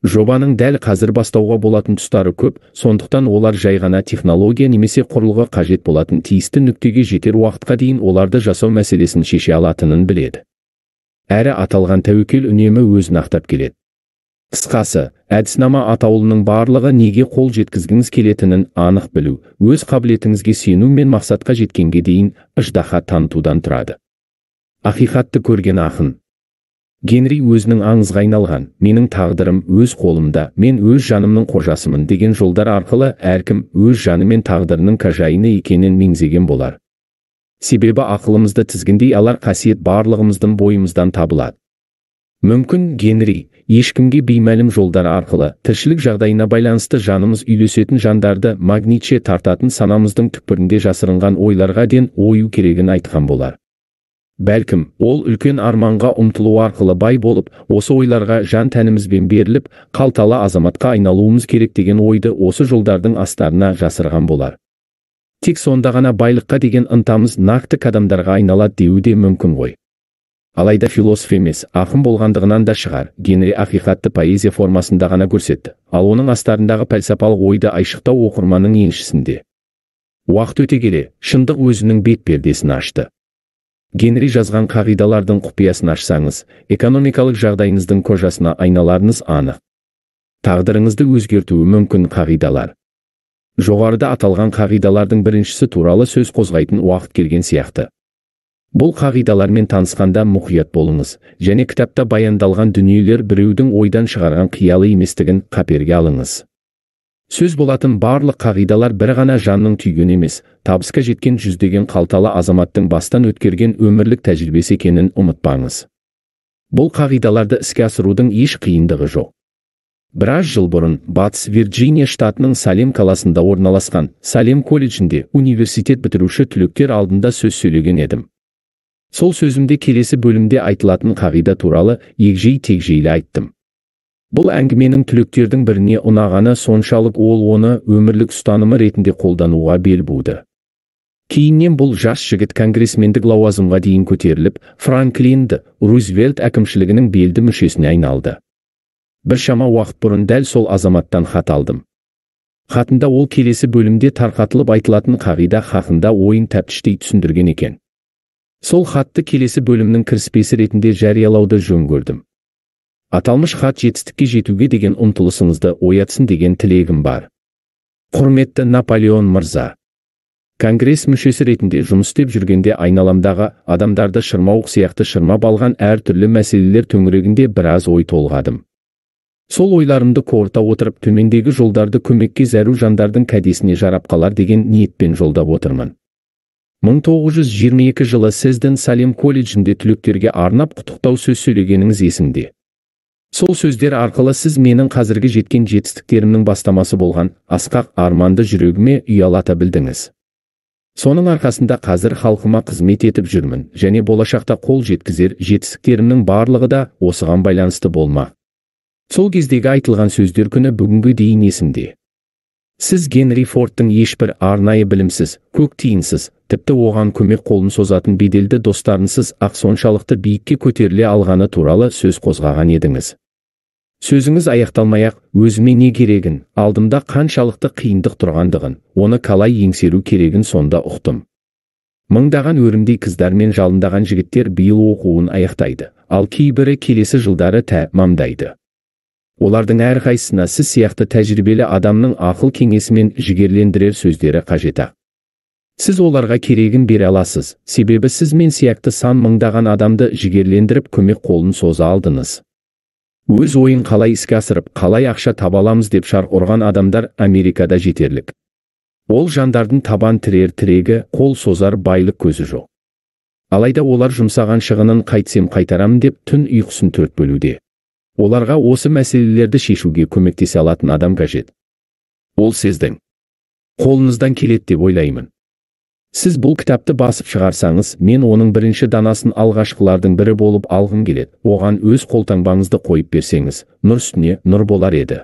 Жобаның дәл қазір бастауға болатын тұстары көп, сондықтан олар жай ғана технология немесе құрылғы қажет болатын тиісті нүктеге жетер уақытқа дейін оларды жасау мәселесін шеше алатынын біледі. Әрі аталған тәуекел үнемі өзін ақтап келеді. Қысқасы, әдіснама атаулының барлығы неге қол жеткізгіңіз келетінін анық білу, өз қабілетіңізге сену мен мақсатқа жеткенге дейін ыждаһа танытудан тұрады. Ақиқатты көрген ақын. Генри өзінің аңызға айналған «Менің тағдырым өз қолымда, мен өз жанымның қожасымын» деген жолдар арқылы әркім өз жаны мен тағдырының қожайыны екенін меңзеген болар. Себебі ақылымызды тізгіндей алар қасиет барлығымыздың бойымыздан табылады. Мүмкін Генри ешкімге беймәлім жолдар арқылы тіршілік жағдайына байланысты жанымыз үйлесетін жандарды магнитше тартатын санамыздың түкпірінде жасырынған ойларға ден ою керегін айтқан болар. Бәлкім, ол үлкен арманға ұмтылу арқылы бай болып, осы ойларға жан тәнімізбен беріліп, қалталы азаматқа айналуымыз керек деген ойды осы жолдардың астарына жасырған болар. Тек сонда ғана байлыққа деген ынтамыз нақты қадамдарға айналады деуі де мүмкін ғой. Алайда философ емес, ақын болғандығынан да шығар, Генри ақиқатты поэзия формасында ғана көрсетті, ал оның астарындағы пәлсапалық ойды айшықтау оқырманның еншісінде. Уақыт өте келе, шындық өзінің бет-пердесін ашты. Генри жазған қағидалардың құпиясын ашсаңыз, экономикалық жағдайыңыздың кожасына айналарыңыз анық. Тағдырыңызды өзгертуі мүмкін қағидалар. Жоғарыда аталған қағидалардың біріншісі туралы сөз қозғайтын уақыт келген сияқты. Бұл қағидалармен танысқанда мұқият болыңыз, және кітапта баяндалған дүниелер біреудің ойдан шығарған қиялы еместігін қаперге алыңыз. Сөз болатын барлық қағидалар бір ғана жанның түйгені емес, табысқа жеткен жүздеген қалталы азаматтың бастан өткерген өмірлік тәжірибесі екенін ұмытпаңыз. Бұл қағидаларды іске асырудың еш қиындығы жоқ. Біраз жыл бұрын Батыс Вирджиния штатының Салем қаласында орналасқан Салем колледжінде университет бітіруші түлектер алдында сөз сөйлеген едім. Сол сөзімде келесі бөлімде айтылатын қағида туралы егжей-тегжейлі айттым. Бұл әңгіменің түлектердің біріне ұнағаны соншалық ол оны өмірлік ұстанымы ретінде қолдануға бел буды. Кейіннен бұл жас жігіт конгрессмендік лауазымға дейін көтеріліп, Франклин Д. Рузвельт әкімшілігінің белді мүшесіне айналды. Біршама уақыт бұрын дәл сол азаматтан хат алдым. Хатында ол келесі бөлімде тарқатылып айтылатын қағида хақында ойын тәптіштей түсіндірген екен. Сол хатты келесі бөлімнің кіріспесі ретінде жариялауды жөн көрдім. Аталмыш хат жетістікке жетуге деген ұмтылысыңызды оятсын деген тілегім бар. Құрметті Наполеон мырза. Конгресс мүшесі ретінде жұмыс істеп жүргенде айналамдағы адамдарды шырмауық сияқты шырмап алған әртүрлі мәселелер төңірегінде біраз ой толғадым. Сол ойларымды қорыта отырып төмендегі жолдарды көмекке зәру жандардың кәдесіне жарап қалар деген ниетпен жолдап отырмын. 1922 жылы сіздің Салем колледжінде түлектерге арнап құттықтау сөз сөйлегеніңіз есімде. Сол сөздер арқылы сіз менің қазіргі жеткен жетістіктерімнің бастамасы болған асқақ арманды жүрегіме ұялата білдіңіз. Соның арқасында қазір халқыма қызмет етіп жүрмін, және болашақта қол жеткізер жетістіктерімнің барлығы да осыған байланысты болмақ. Сол кездегі айтылған сөздер күні бүгінгі дейін есімде. Сіз Генри Фордтың ешбір арнайы білімсіз, көк тиынсыз, тіпті оған көмек қолын созатын беделді достарынсыз ақ соншалықты биікке көтеріле алғаны туралы сөз қозғаған едіңіз. Сөзіңіз аяқталмай-ақ өзіме не керегін, алдымда қаншалықты қиындық тұрғандығын, оны қалай еңсеру керегін сонда ұқтым. Мыңдаған өрімдей қыздар мен жалындаған жігіттер биыл оқуын аяқтайды, ал кейбірі келесі жылдары тәмамдайды. Олардың әрқайсысына сіз сияқты тәжірибелі адамның ақыл кеңесімен жігерлендірер сөздері қажет. Сіз оларға керегін бере аласыз, себебі сіз мен сияқты сан мыңдаған адамды жігерлендіріп көмек қолын соза алдыңыз. Өз ойын қалай іске асырып, қалай ақша таба аламыз деп шарқ ұрған адамдар Америкада жетерлік. Ол жандардың табан тірер тірегі, қол созар байлық көзі жоқ. Алайда олар жұмсаған шығынын қайтсем қайтарамын деп түн ұйқысын төрт бөлуде. Оларға осы мәселелерді шешуге көмектесе алатын адам қажет. Ол сіздің қолыңыздан келеді деп ойлаймын. Сіз бұл кітапты басып шығарсаңыз, мен оның бірінші данасын алғашқылардың бірі болып алғым келеді. Оған өз қолтаңбаңызды қойып берсеңіз, нұр үстіне нұр болар еді.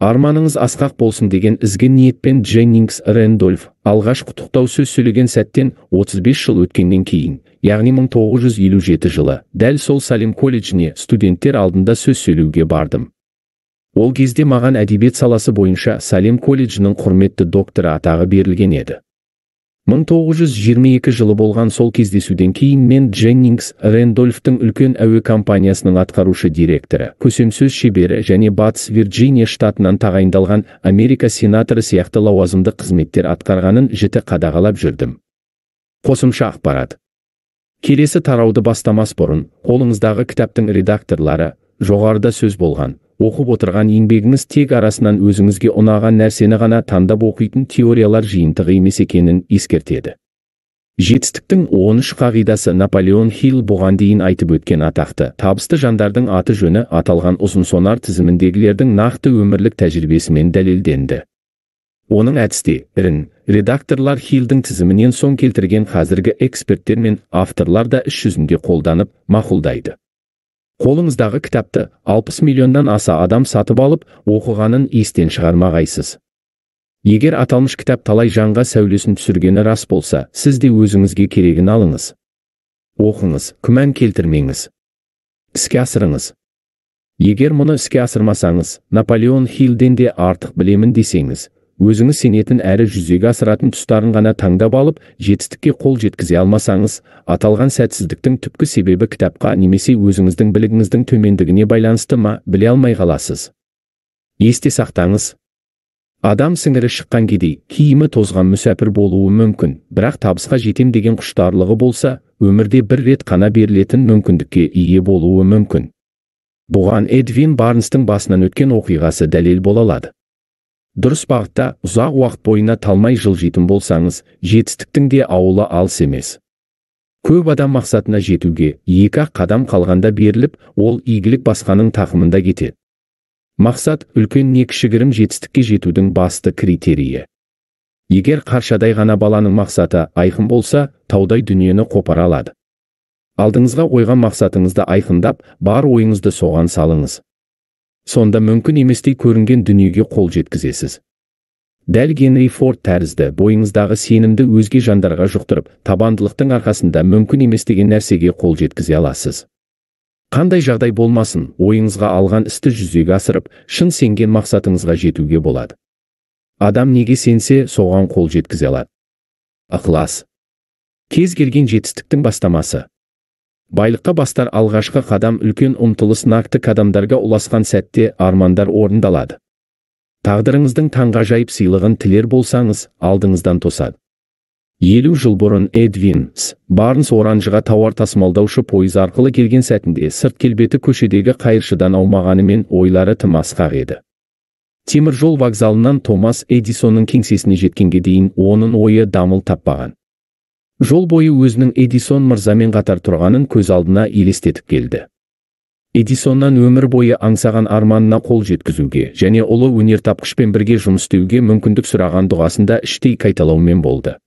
Арманыңыз асқақ болсын деген ізгі ниетпен Дженнингс Рэндольф алғаш құттықтау сөз сөйлеген сәттен 35 жыл өткеннен кейін, яғни 1957 жылы, дәл сол Салем колледжіне студенттер алдында сөз сөйлеуге бардым. Ол кезде маған әдебиет саласы бойынша Салем колледжінің құрметті докторы атағы берілген еді. 1922 жылы болған сол кездесуден кейін мен Дженнингс Рэндольфтың үлкен әуе компаниясының атқарушы директоры, көсемсөз шебері және Батыс Вирджиния штатынан тағайындалған Америка сенаторы сияқты лауазымды қызметтер атқарғанын жіті қадағалап жүрдім. Қосымша ақпарат. Келесі тарауды бастамас бұрын, қолыңыздағы кітаптың редакторлары, жоғарыда сөз болған, оқып отырған еңбегіңіз тек арасынан өзіңізге ұнаған нәрсені ғана таңдап оқитын теориялар жиынтығы емес екенін ескертеді. Жетістіктің 13 қағидасы Наполеон Хилл бұған дейін айтып өткен атақты, табысты жандардың аты жөні аталған ұзынсонар тізіміндегілердің нақты өмірлік тәжірибесімен дәлелденді. Оның әдістерін редакторлар Хиллдің тізімінен соң келтірген қазіргі эксперттер мен авторлар да іс жүзінде қолданып, мақұлдайды. Қолыңыздағы кітапты 60 миллионнан аса адам сатып алып, оқығанын естен шығармағайсыз. Егер аталмыш кітап талай жанға сәулесін түсіргені рас болса, сіз де өзіңізге керегін алыңыз. Оқыңыз, күмән келтірмеңіз. Іске асырыңыз. Егер мұны іске асырмасаңыз, Наполеон Хиллден де артық білемін десеңіз, өзіңіз сенетін әрі жүзеге асыратын тұстарын ғана таңдап алып, жетістікке қол жеткізе алмасаңыз, аталған сәтсіздіктің түпкі себебі кітапқа немесе өзіңіздің білігіңіздің төмендігіне байланысты ма, біле алмай қаласыз. Есте сақтаңыз. Адам сіңірі шыққан кедей, киімі тозған мүсәпір болуы мүмкін, бірақ табысқа жетем деген құштарлығы болса, өмірде бір рет қана берілетін мүмкіндікке ие болуы мүмкін. Бұған Эдвин Барнстың басынан өткен оқиғасы дәлел бола алады. Дұрыс бағытта ұзақ уақыт бойына талмай жылжитын болсаңыз, жетістіктің де ауылы алыс емес. Көп адам мақсатына жетуге 2-ақ қадам қалғанда беріліп, ол игілік басқаның тақымында кетеді. Мақсат үлкен не кішігірім жетістікке жетудің басты критерийі. Егер қаршадай ғана баланың мақсаты айқын болса, таудай дүниені қопара алады. Алдыңызға қойған мақсатыңызды айқындап, бар ойыңызды соған салыңыз. Сонда мүмкін еместей көрінген дүниеге қол жеткізесіз. Дәл Генри Форд тәрізді бойыңыздағы сенімді өзге жандарға жұқтырып, табандылықтың арқасында мүмкін емес деген нәрсеге қол жеткізе аласыз. Қандай жағдай болмасын, ойыңызға алған істі жүзеге асырып, шын сенген мақсатыңызға жетуге болады. Адам неге сенсе, соған қол жеткізе алады. Ықылас. Кез келген жетістіктің бастамасы. Байлыққа бастар алғашқы қадам үлкен ұмтылыс нақты қадамдарға ұласқан сәтте армандар орындалады. Тағдырыңыздың таңғажайып сыйлығын тілер болсаңыз, алдыңыздан тосады. 50 жыл бұрын Эдвин Барнс оранжыға тауар тасымалдаушы пойыз арқылы келген сәтінде сырт келбеті көшедегі қайыршыдан аумағанымен ойлары тым асқақ еді. Темір жол вокзалынан Томас Эдисонның кеңсесіне жеткенге дейін оның ойы дамыл таппаған. Жол бойы өзінің Эдисон мырзамен қатар тұрғанын көз алдына елестетіп келді. Эдисоннан өмір бойы аңсаған арманына қол жеткізуге және ұлы өнертапқышпен бірге жұмыс істеуге мүмкіндік сұраған дұғасында іштей қайталаумен болды.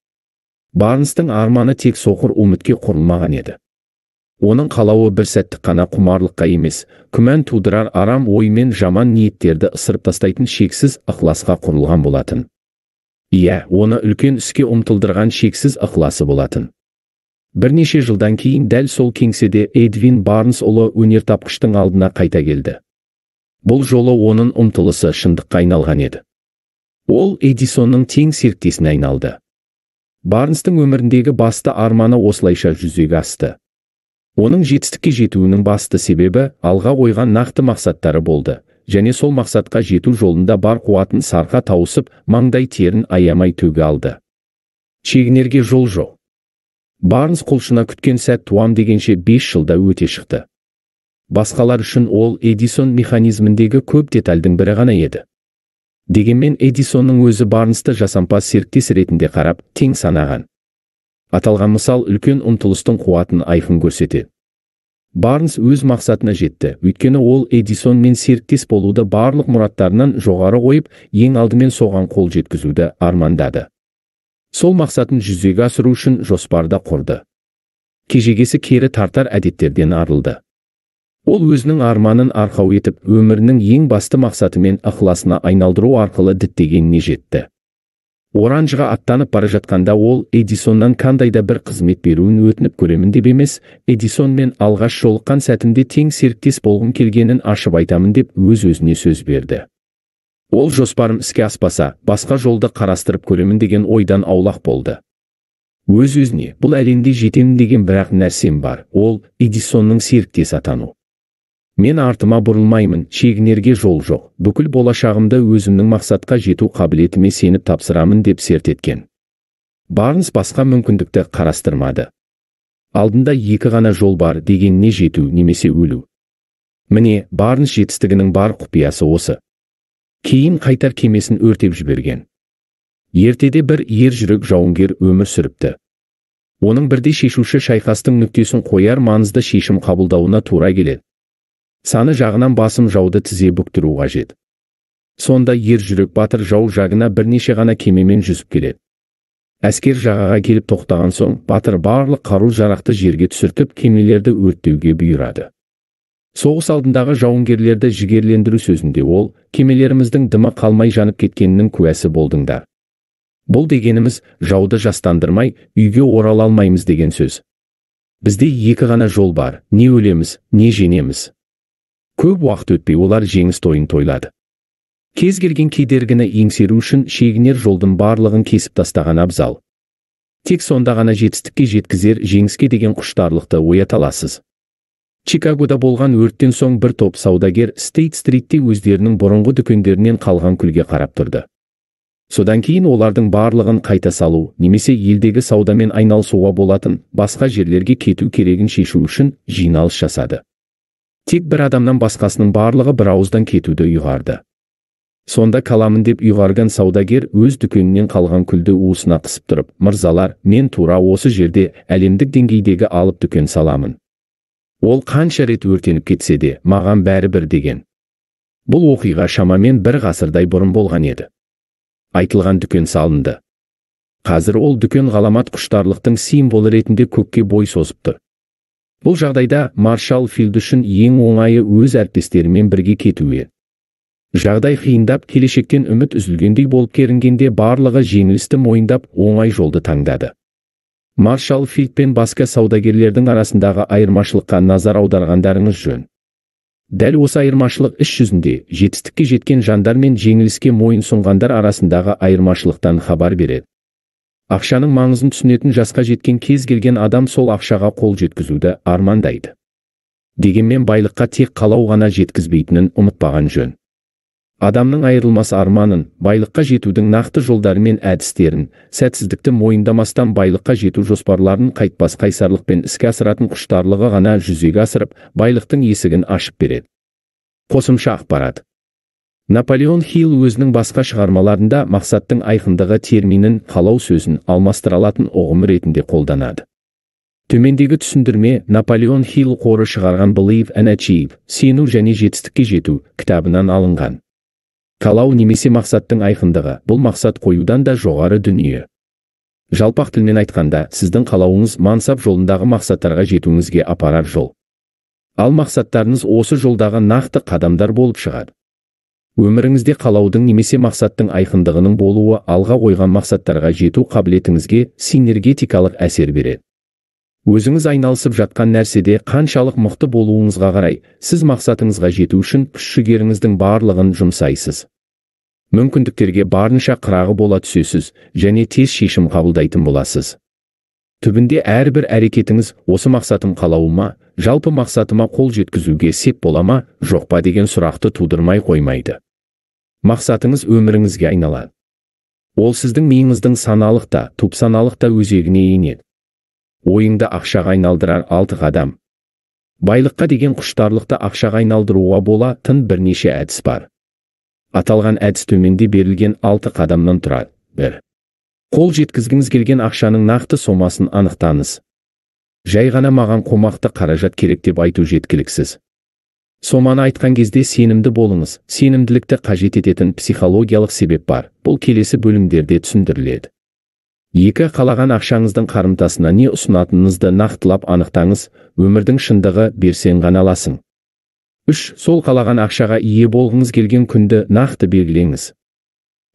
Барнстың арманы тек соқыр үмітке құрылмаған еді. Оның қалауы бір сәттік қана құмарлыққа емес, күмән тудырар арам ой мен жаман ниеттерді ысырып тастайтын шексіз ықыласқа құрылған болатын. Иә, оны үлкен іске ұмтылдырған шексіз ықыласы болатын. Бірнеше жылдан кейін дәл сол кеңседе Эдвин Барнс ұлы өнертапқыштың алдына қайта келді. Бұл жолы оның ұмтылысы шындыққа айналған еді. Ол Эдисонның тең серіктесіне айналды. Барнстың өміріндегі басты арманы осылайша жүзеге асты. Оның жетістікке жетуінің басты себебі алға қойған нақты мақсаттары болды, және сол мақсатқа жету жолында бар қуатын сарқа тауысып, маңдай терін аямай төге алды. Шегінерге жол жоқ. Барнс құлшына күткен сәт туам дегенше 5 жылда өте шықты. Басқалар үшін ол Эдисон механизміндегі көп детальдің бірі ғана еді. Дегенмен Эдисонның өзі Барнсты жасампаз серіктес ретінде қарап, тең санаған. Аталған мысал үлкен ұмтылыстың қуатын айқын көрсетеді. Барнс өз мақсатына жетті, өйткені ол Эдисонмен серіктес болуды барлық мұраттарынан жоғары қойып, ең алдымен соған қол жеткізуді армандады. Сол мақсатын жүзеге асыру үшін жоспарда құрды. Кежегесі кері тартар әдеттерден арылды. Ол өзінің арманын арқау етіп, өмірінің ең басты мақсаты мен ықыласына айналдыру арқылы діттегеніне жетті. Оранжыға аттанып бара жатқанда ол Эдисоннан қандай да бір қызмет беруін өтініп көремін деп емес, Эдисонмен алғаш жолыққан сәтінде тең серіктес болғым келгенін ашып айтамын деп өз-өзіне сөз берді. Ол жоспарым іске аспаса, басқа жолды қарастырып көремін деген ойдан аулақ болды. Өз-өзіне бұл әлемде жетемін деген бірақ нәрсем бар, ол Эдисонның серіктесі атану. Мен артыма бұрылмаймын, шегінерге жол жоқ, бүкіл болашағымды өзімнің мақсатқа жету қабілетіме сеніп тапсырамын деп серт еткен. Барнс басқа мүмкіндікті қарастырмады. Алдында 2 ғана жол бар, дегеніне жету немесе өлу. Міне, Барнс жетістігінің бар құпиясы осы. Кейін қайтар кемесін өртеп жіберген. Ертеде бір ер жүрек жауынгер өмір сүріпті. Оның бірде шешуші шайқастың нүктесін қояр маңызды шешім қабылдауына тура келеді. Саны жағынан басым жауды тізе бүктіру қажет. Сонда ер жүрек батыр жау жағына бірнеше ғана кемемен жүзіп келеді. Әскер жағаға келіп тоқтаған соң, батыр барлық қару-жарақты жерге түсіртіп, кемелерді өрттеуге бұйырады. Соғыс алдындағы жауынгерлерді жігерлендіру сөзінде ол, кемелеріміздің дымы қалмай жанып кеткенінің куәсі болдыңдар. Бұл дегеніміз, жауды жастандырмай, үйге орала алмаймыз деген сөз. Бізде 2 ғана жол бар, не өлеміз, не женеміз. Көп уақыт өтпей олар жеңіс тойын тойлады. Кез келген кедергіні еңсеру үшін шегінер жолдың барлығын кесіп тастаған абзал. Тек сонда ғана жетістікке жеткізер жеңіске деген құштарлықты оята аласыз. Чикагода болған өрттен соң бір топ саудагер Стейт-стритте өздерінің бұрынғы дүкендерінен қалған күлге қарап тұрды. Содан кейін олардың барлығын қайта салу, немесе елдегі саудамен айналысуға болатын басқа жерлерге кету керегін шешу үшін жиналыс жасады. Тек бір адамнан басқасының барлығы бір ауыздан кетуді ұйғарды. Сонда қаламын деп ұйғарған саудагер өз дүкенінен қалған күлді уысына қысып тұрып, «Мырзалар, мен тура осы жерде әлемдік деңгейдегі алып дүкен саламын. Ол қанша рет өртеніп кетсе де, маған бәрібір» деген. Бұл оқиға шамамен бір ғасырдай бұрын болған еді. Айтылған дүкен салынды. Қазір ол дүкен ғаламат құштарлықтың символы ретінде көкке бой созып тұр. Бұл жағдайда Маршалл Филд үшін ең оңайы өз әріптестерімен бірге кетуі. Жағдай қиындап, келешектен үміт үзілгендей болып керінгенде барлығы жеңілісті мойындап, оңай жолды таңдады. Маршалл Филд пен басқа саудагерлердің арасындағы айырмашылыққа назар аударғандарыңыз жөн. Дәл осы айырмашылық іс жүзінде жетістікке жеткен жандар мен жеңіліске мойын сұнғандар арасындағы айырмашылықтан хабар береді. Ақшаның маңызын түсінетін жасқа жеткен кез келген адам сол ақшаға қол жеткізуді армандайды. Дегенмен байлыққа тек қалау ғана жеткізбейтінін ұмытпаған жөн. Адамның айырылмас арманын, байлыққа жетудің нақты жолдары мен әдістерін, сәтсіздікті мойындамастан байлыққа жету жоспарларын қайтпас қайсарлықпен іске асыратын құштарлығы ғана жүзеге асырып, байлықтың есігін ашып береді. Қосымша ақпарат. Наполеон Хилл өзінің басқа шығармаларында мақсаттың айқындығы терминін қалау сөзін алмастыра алатын ұғым ретінде қолданады. Төмендегі түсіндірме Наполеон Хилл қоры шығарған Believe and Achieve, сену және жетістікке жету кітабынан алынған. Қалау немесе мақсаттың айқындығы, бұл мақсат қоюдан да жоғары дүние. Жалпақ тілмен айтқанда, сіздің қалауыңыз мансап жолындағы мақсаттарға жетуіңізге апарар жол. Ал мақсаттарыңыз осы жолдағы нақты қадамдар болып шығады. Өміріңізде қалаудың немесе мақсаттың айқындығының болуы алға қойған мақсаттарға жету қабілетіңізге синергетикалық әсер береді. Өзіңіз айналысып жатқан нәрседе қаншалық мықты болуыңызға қарай, сіз мақсатыңызға жету үшін күш-жігеріңіздің барлығын жұмсайсыз. Мүмкіндіктерге барынша қырағы бола түсесіз және тез шешім қабылдайтын боласыз. Түбінде әрбір әрекетіңіз осы мақсатым қалауыма, жалпы мақсатыма қол жеткізуге сеп бола ма, жоқ па деген сұрақты тудырмай қоймайды. Мақсатыңыз өміріңізге айналады. Ол сіздің миыңыздың саналық та, түпсаналық та өзегіне енеді. Ойыңды ақшаға айналдырар 6 қадам. Байлыққа деген құштарлықты ақшаға айналдыруға болатын бірнеше әдіс бар. Аталған әдіс төменде берілген 6 қадамнан тұрады. 1. Қол жеткізгіңіз келген ақшаның нақты сомасын анықтаңыз. Жай ғана маған қомақты қаражат керек деп айту жеткіліксіз. Соманы айтқан кезде сенімді болыңыз. Сенімділікті қажет ететін психологиялық себеп бар. Бұл келесі бөлімдерде түсіндіріледі. 2. Қалаған ақшаңыздың қарымтасына не ұсынатыныңызды нақтылап анықтаңыз. Өмірдің шындығы берсең ғана аласың. 3. Сол қалаған ақшаға ие болғыңыз келген күнді нақты белгілеңіз.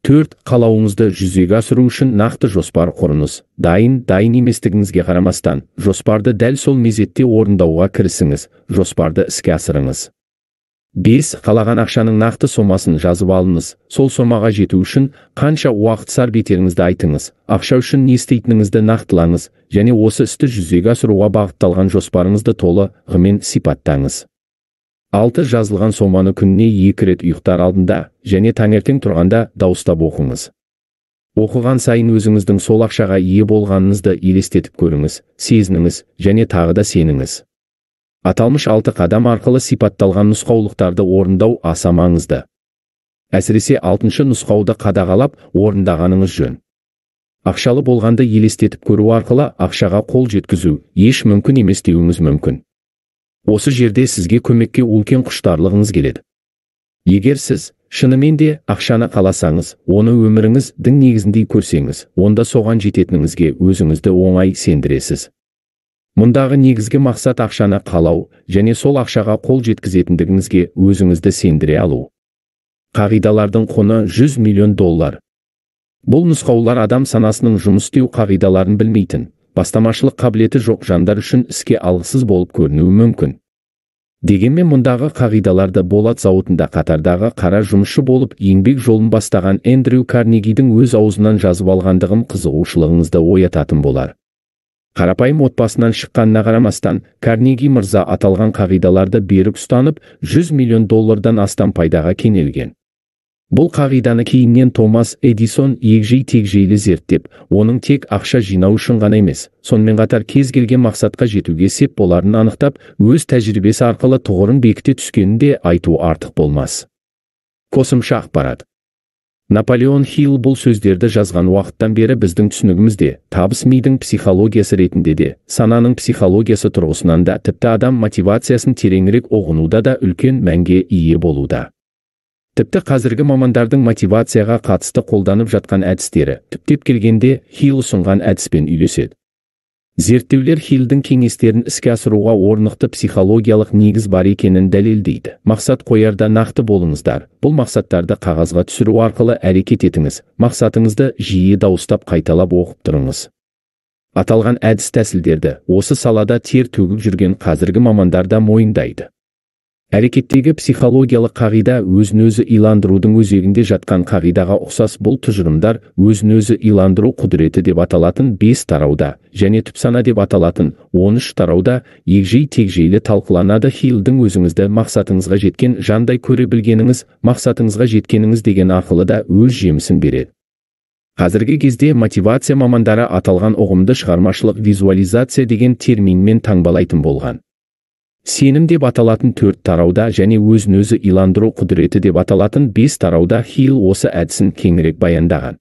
4. Қалауыңызды жүзеге асыру үшін нақты жоспар құрыңыз. Дайын еместігіңізге қарамастан, жоспарды дәл сол мезетте орындауға кірісіңіз, жоспарды іске асырыңыз. 5. Қалаған ақшаның нақты сомасын жазып алыңыз. Сол сомаға жету үшін қанша уақыт сарп етеріңізді айтыңыз. Ақша үшін не істейтініңізді нақтылаңыз және осы істі жүзеге асыруға бағытталған жоспарыңызды толығымен сипаттаңыз. 6. Жазылған соманы күніне 2 рет ұйықтар алдында және таңертең тұрғанда дауыстап оқыңыз. Оқыған сайын өзіңіздің сол ақшаға ие болғаныңызды елестетіп көріңіз, сезініңіз және тағы да сеніңіз. Аталмыш 6 қадам арқылы сипатталған нұсқаулықтарды орындау аса маңызды. Әсіресе 6-шы нұсқауды қадағалап орындағаныңыз жөн. Ақшалы болғанды елестетіп көру арқылы ақшаға қол жеткізу еш мүмкін емес деуіңіз мүмкін. Осы жерде сізге көмекке үлкен құштарлығыңыз келеді. Егер сіз шынымен де ақшаны қаласаңыз, оны өміріңіздің негізіндей көрсеңіз, онда соған жететініңізге өзіңізді оңай сендіресіз. Мұндағы негізгі мақсат ақшаны қалау және сол ақшаға қол жеткізетіндігіңізге өзіңізді сендіре алу. Қағидалардың құны $100 миллион. Бұл нұсқаулар адам санасының жұмыс істеу қағидаларын білмейтін, бастамашылық қабілеті жоқ жандар үшін іске алғысыз болып көрінуі мүмкін. Дегенмен мұндағы қағидаларды болат зауытында қатардағы қара жұмысшы болып еңбек жолын бастаған Эндрю Карнегидің өз аузынан жазып алғандығым қызығушылығыңызды оятатын болар. Қарапайым отбасынан шыққанына қарамастан, Карнеги мырза аталған қағидаларды берік ұстанып, $100 миллион астам пайдаға кенелген. Бұл қағиданы кейіннен Томас Эдисон егжей-тегжейлі зерттеп, оның тек ақша жинау үшін ғана емес, сонымен қатар кез келген мақсатқа жетуге сеп боларын анықтап, өз тәжірибесі арқылы тұғырын бекіте түскенін де айту артық болмас. Қосымша ақпарат. Наполеон Хилл бұл сөздерді жазған уақыттан бері біздің түсінігімізде, табыс мидың психологиясы ретінде де, сананың психологиясы тұрғысынан да, тіпті адам мотивациясын тереңірек ұғынуда да үлкен мәнге ие болуда. Тіпті қазіргі мамандардың мотивацияға қатысты қолданып жатқан әдістері, түптеп келгенде Хилл ұсынған әдіспен үйлеседі. Зерттеулер Хиллдің кеңестерін іске асыруға орнықты психологиялық негіз бар екенін дәлелдейді. Мақсат қоярда нақты болыңыздар. Бұл мақсаттарды қағазға түсіру арқылы әрекет етіңіз. Мақсатыңызды жиі дауыстап қайталап оқып тұрыңыз. Аталған әдіс тәсілдерді осы салада тер төгіп жүрген қазіргі мамандар да мойындайды. Әрекеттегі психологиялық қағида өзін-өзі иландырудың өзегінде жатқан қағидаға ұқсас. Бұл тұжырымдар өзін-өзі иландыру құдіреті деп аталатын 5 тарауда және түпсана деп аталатын 13 тарауда егжей-тегжейлі талқыланады. Хиллдің өзіңізді мақсатыңызға жеткен жандай көре білгеніңіз, мақсатыңызға жеткеніңіз деген арқылы да өз жемісін береді. Қазіргі кезде мотивация мамандары аталған ұғымды шығармашылық визуализация деген терминмен таңбалайтын болған. Сенім деп аталатын 4 тарауда және өзін-өзі иландыру құдіреті деп аталатын 5 тарауда Хилл осы әдісін кеңірек баяндаған.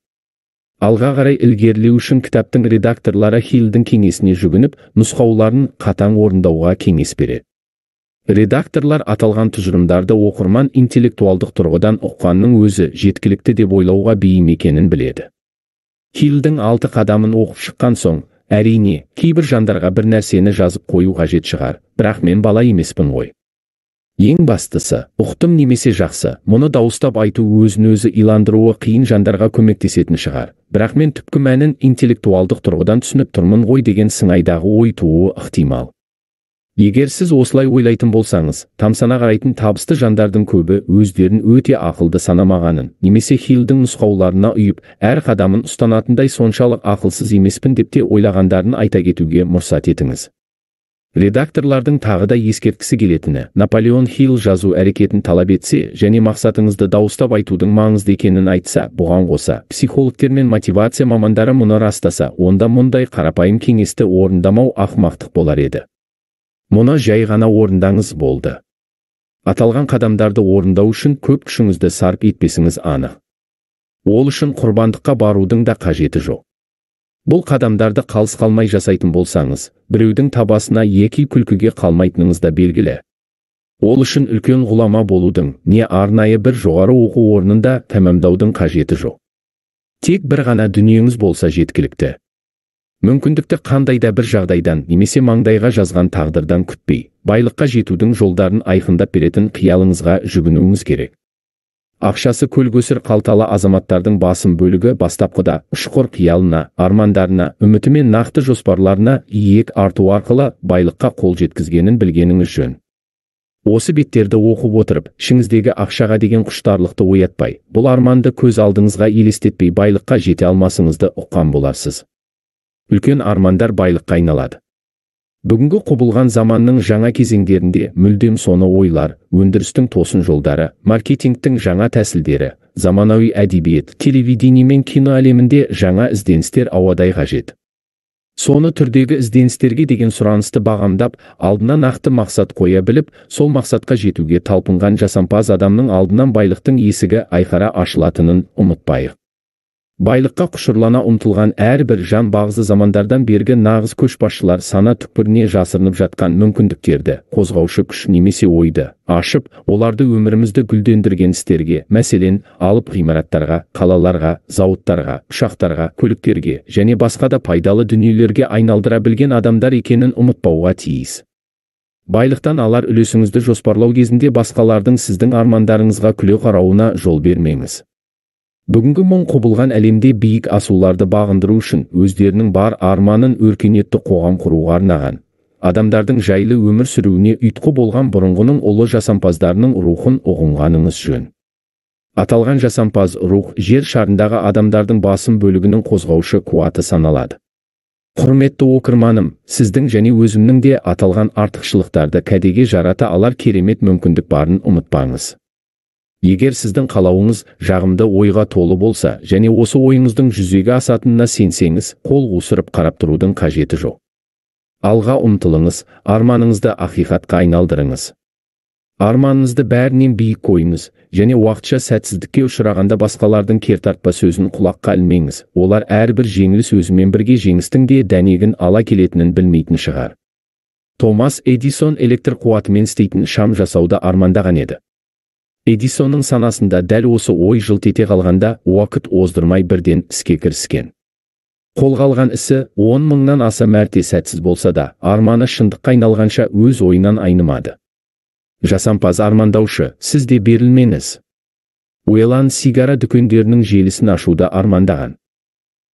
Алға қарай ілгерілеу үшін кітаптың редакторлары Хиллдің кеңесіне жүгініп, нұсқауларын қатаң орындауға кеңес береді. Редакторлар аталған тұжырымдарды оқырман интеллектуалдық тұрғыдан ұққанның өзі жеткілікті деп ойлауға бейім екенін біледі. Хиллдің 6 қадамын оқып шыққан соң, әрине, кейбір жандарға бір нәрсені жазып қою қажет шығар, бірақ мен бала емеспін ғой. Ең бастысы, ұқтым немесе жақсы, мұны дауыстап айту өзін-өзі иландыруы қиын жандарға көмектесетін шығар, бірақ мен түпкі мәнін интеллектуалдық тұрғыдан түсініп тұрмын ғой деген сыңайдағы ой тууы ықтимал. Егер сіз осылай ойлайтын болсаңыз, тамсана қарайтын табысты жандардың көбі өздерін өте ақылды санамағанын, немесе Хиллдің нұсқауларына ұйып, әр қадамын ұстанатындай соншалық ақылсыз емеспін деп те ойлағандарын айта кетуге мұрсат етіңіз. Редакторлардың тағы да ескерткісі келетіні, Наполеон Хилл жазу әрекетін талап етсе және мақсатыңызды дауыстап айтудың маңызды екенін айтса, бұған қоса, психологтер мен мотивация мамандары мұны растаса, онда мұндай қарапайым кеңесті орындамау ақымақтық болар еді. Мұны жай ғана орындаңыз болды. Аталған қадамдарды орындау үшін көп күшіңізді сарп етпесіңіз анық. Ол үшін құрбандыққа барудың да қажеті жоқ. Бұл қадамдарды қалыс қалмай жасайтын болсаңыз, біреудің табасына екі күлкіге қалмайтыныңыз да белгілі. Ол үшін үлкен ғұлама болудың, не арнайы бір жоғары оқу орнында тәмамдаудың қажеті жоқ. Тек бір ғана дүниеңіз болса жеткілікті. Мүмкіндікті қандай да бір жағдайдан немесе маңдайға жазған тағдырдан күтпей, байлыққа жетудің жолдарын айқындап беретін қиялыңызға жүгінуіңіз керек. Ақшасы көлгөсір қалталы азаматтардың басым бөлігі бастапқыда ұшқыр қиялына, армандарына, үміті мен нақты жоспарларына иек арту арқылы байлыққа қол жеткізгенін білгеніңіз жөн. Осы беттерді оқып отырып, ішіңіздегі ақшаға деген құштарлықты оятпай, бұл арманды көз алдыңызға елестетпей байлыққа жете алмасыңызды ұққан боларсыз. Үлкен армандар байлыққа айналады. Бүгінгі құбылған заманның жаңа кезеңдерінде мүлдем соны ойлар, өндірістің тосын жолдары, маркетингтің жаңа тәсілдері, заманауи әдебиет, телевидение мен кино әлемінде жаңа ізденістер ауадай қажет. Соны түрдегі ізденістерге деген сұранысты бағамдап, алдына нақты мақсат қоя біліп, сол мақсатқа жетуге талпынған жасампаз адамның алдынан байлықтың есігі айқара ашылатынын ұмытпайық. Байлыққа құшырлана ұмтылған әрбір жан бағзы замандардан бергі нағыз көшбасшылар сана түкпіріне жасырынып жатқан мүмкіндіктерді, қозғаушы күш немесе ойды ашып, оларды өмірімізді гүлдендірген істерге, мәселен, алып ғимараттарға, қалаларға, зауыттарға, ұшақтарға, көліктерге және басқа да пайдалы дүниелерге айналдыра білген адамдар екенін ұмытпауға тиіс. Байлықтан алар үлесіңізді жоспарлау кезінде басқалардың сіздің армандарыңызға күле қарауына жол бермеңіз. Бүгінгі мұң құбылған әлемде биік асуларды бағындыру үшін өздерінің бар арманын өркениетті қоғам құруға арнаған, адамдардың жайлы өмір сүруіне ұйытқы болған бұрынғының ұлы жасампаздарының рухын ұғынғаныңыз жөн. Аталған жасампаз рух жер шарындағы адамдардың басым бөлігінің қозғаушы қуаты саналады. Құрметті оқырманым, сіздің және өзімнің де аталған артықшылықтарды кәдеге жарата алар керемет мүмкіндік барын ұмытпаңыз. Егер сіздің қалауыңыз жағымды ойға толы болса, және осы ойыңыздың жүзеге асатынына сенсеңіз, қол қусырып қарап тұрудың қажеті жоқ. Алға ұмтылыңыз, арманыңызды ақиқатқа айналдырыңыз. Арманыңызды бәрінен биік қойыңыз, және уақытша сәтсіздікке ұшырағанда басқалардың кертартпа сөзін құлаққа ілмеңіз. Олар әрбір жеңіліс өзімен бірге жеңістің де дәнегін ала келетінін білмейтін шығар. Томас Эдисон электр қуатымен істейтін шам жасауды армандаған еді. Эдисонның санасында дәл осы ой жылт ете қалғанда, уақыт оздырмай бірден іске кіріскен. Қолға алған ісі 10 мыңнан аса мәрте сәтсіз болса да, арманы шындыққа айналғанша өз ойынан айнымады. Жасампаз армандаушы, сіз де берілмеңіз. Уэлан сигара дүкендерінің желісін ашуды армандаған.